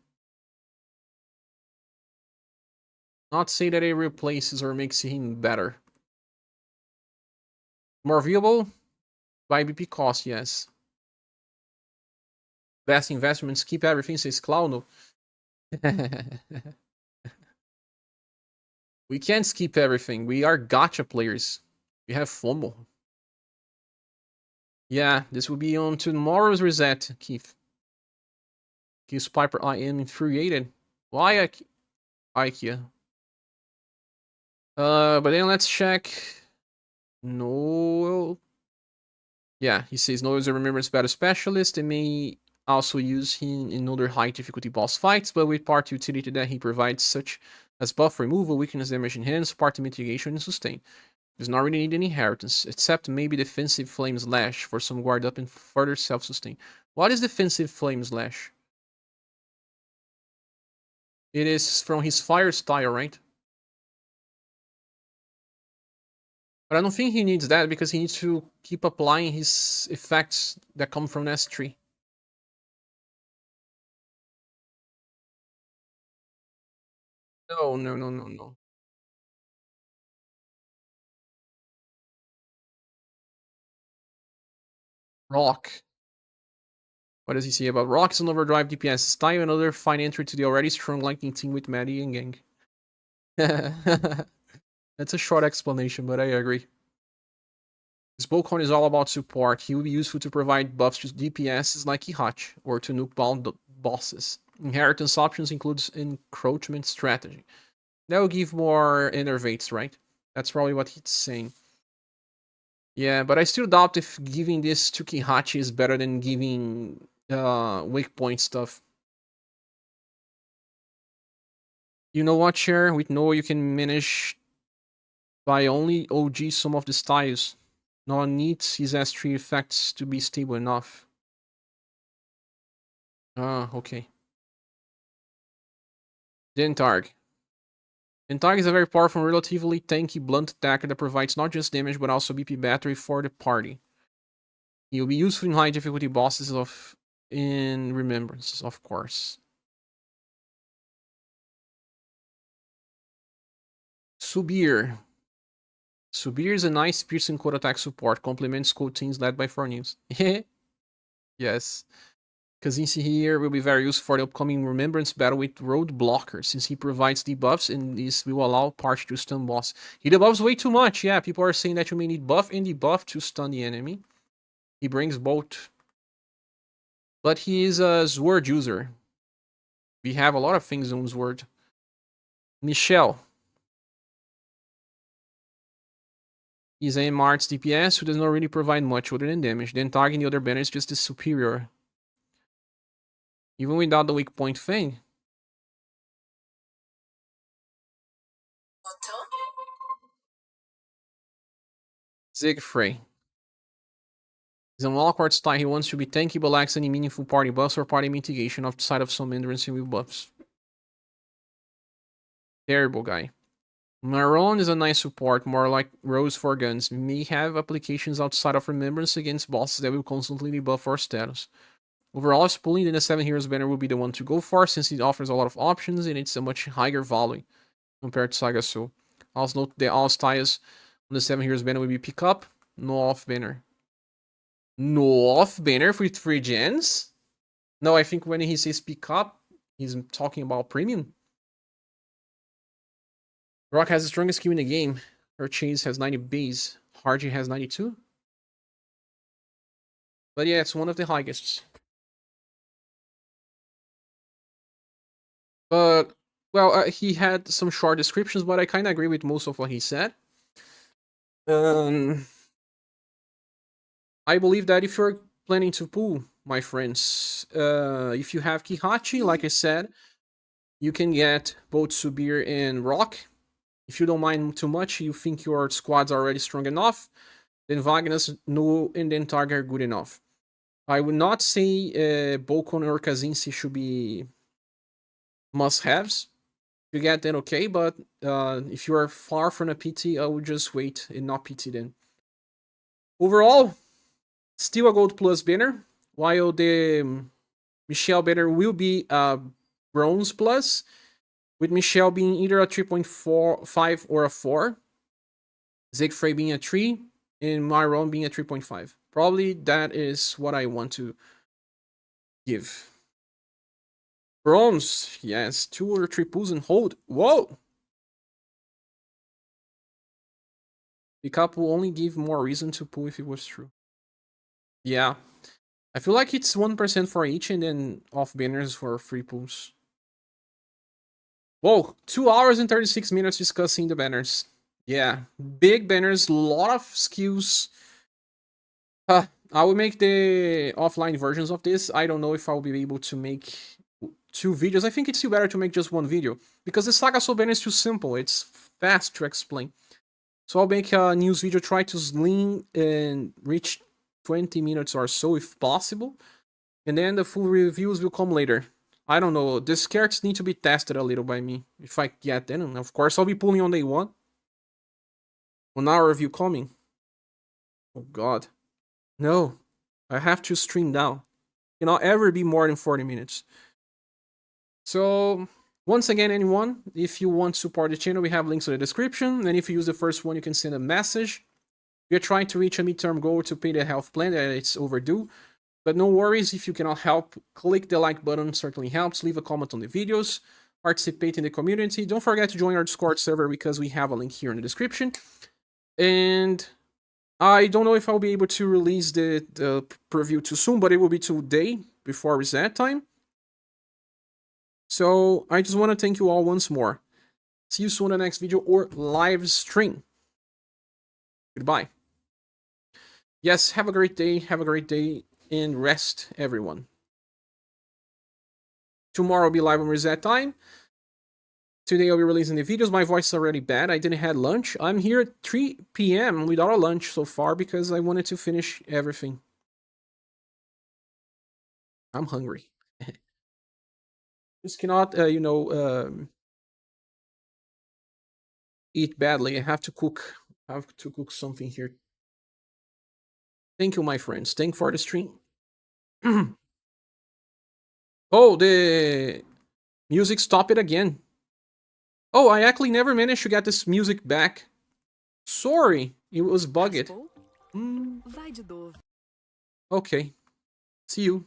Not say that it replaces or makes him better. More viewable? By BP cost, yes. Best investments, keep everything, says Cloud. We can't skip everything. We are gacha players. We have FOMO. Yeah, this will be on tomorrow's reset, Keith. Keith Piper, I am infuriated. Why IKEA? But then let's check. No. Yeah, he says no is a remembrance battle specialist and may also use him in other high difficulty boss fights, but with part utility that he provides, such as buff removal, weakness damage enhance, party mitigation, and sustain. Does not really need any inheritance, except maybe defensive flame slash for some guard up and further self-sustain. What is defensive flame slash? It is from his fire style, right? But I don't think he needs that because he needs to keep applying his effects that come from S3. No, no, no, no, no. Rock. What does he say about Rock's and overdrive DPS style and other fine entry to the already strong Lightning team with Maddie and Gang? That's a short explanation, but I agree. This Bocon is all about support. He will be useful to provide buffs to DPSs like Ihachi, or to nuke bound bosses. Inheritance options includes encroachment strategy. That will give more innervates, right? That's probably what he's saying. Yeah, but I still doubt if giving this to Kihachi is better than giving weak point stuff. You know what, Cher? With Noah, you can manage by only OG some of the styles. Noah needs his S3 effects to be stable enough. Ah, okay. Dantarg. Dantarg is a very powerful, relatively tanky blunt attacker that provides not just damage but also BP battery for the party. He will be useful in high difficulty bosses in Remembrance, of course. Subier. Subier is a nice piercing code attack support, complements code teams led by 4News. Yes. Kzinssie here will be very useful for the upcoming Remembrance battle with Roadblocker, since he provides debuffs and this will allow party to stun boss. He debuffs way too much, yeah, people are saying that you may need buff and debuff to stun the enemy. He brings both. But he is a Sword user. We have a lot of things on Sword. Michelle. He's a Mart's DPS who does not really provide much other than damage. Then targeting the other banner is just the superior. Even without the weak point thing. Siegfried. He's a Lockhart style. He wants to be tanky but lacks any meaningful party buffs or party mitigation outside of some hindrance with buffs. Terrible guy. Maron is a nice support, more like Rose for guns. May have applications outside of Remembrance against bosses that will constantly debuff our status. Overall, if pulling in the 7 Heroes banner will be the one to go for, since it offers a lot of options and it's a much higher value compared to SaGa Soul. Also note that all styles on the 7 Heroes banner will be pick up, no off banner. No off banner with 3 gens? No, I think when he says pick up, he's talking about premium. Rock has the strongest skill in the game. Her Chase has 90 base. Hardy has 92. But yeah, it's one of the highest. But, well, he had some short descriptions, but I kind of agree with most of what he said. I believe that if you're planning to pull, my friends, if you have Kihachi, like I said, you can get both Subier and Rock. If you don't mind too much, you think your squad's already strong enough, then Wagnas, No, and Dantarg are good enough. I would not say Bokon or Kzinssie should be must-haves. If you get then okay, but if you are far from a PT, I would just wait and not PT then. Overall, still a gold plus banner, while the Michelle banner will be a bronze plus, with Michelle being either a 3.45 or a 4, Siegfried being a 3, and Myron being a 3.5. Probably that is what I want to give. Bronze, yes, 2 or 3 pulls and hold. Whoa! Pickup will only give more reason to pull if it was true. Yeah. I feel like it's 1% for each and then off banners for free pulls. Whoa, 2 hours and 36 minutes discussing the banners. Yeah, big banners, lot of skills. I will make the offline versions of this. I don't know if I'll be able to make 2 videos. I think it's still better to make just 1 video, because the SaGa Soul banner is too simple. It's fast to explain. So I'll make a news video, try to lean and reach 20 minutes or so if possible. And then the full reviews will come later. I don't know, these characters need to be tested a little by me. If I get them, and of course I'll be pulling on day 1. 1 hour review coming. Oh god. No. I have to stream down. Cannot ever be more than 40 minutes. So, once again, anyone, if you want to support the channel, we have links in the description. And if you use the first one, you can send a message. We are trying to reach a midterm goal to pay the health plan, that it's overdue. But no worries, if you cannot help, click the like button, certainly helps. Leave a comment on the videos, participate in the community. Don't forget to join our Discord server, because we have a link here in the description. And I don't know if I'll be able to release the preview too soon, but it will be today, before reset time. So I just want to thank you all once more. See you soon in the next video or live stream. Goodbye. Yes, have a great day, and rest, everyone. Tomorrow will be live on reset time. Today I'll be releasing the videos. My voice is already bad. I didn't have lunch. I'm here at 3 p.m. without a lunch so far because I wanted to finish everything. I'm hungry. Just cannot, eat badly. I have to cook. I have to cook something here. Thank you, my friends. Thank you for the stream. Oh, the music stopped it again. Oh, I actually never managed to get this music back. Sorry, it was bugged. Okay. See you.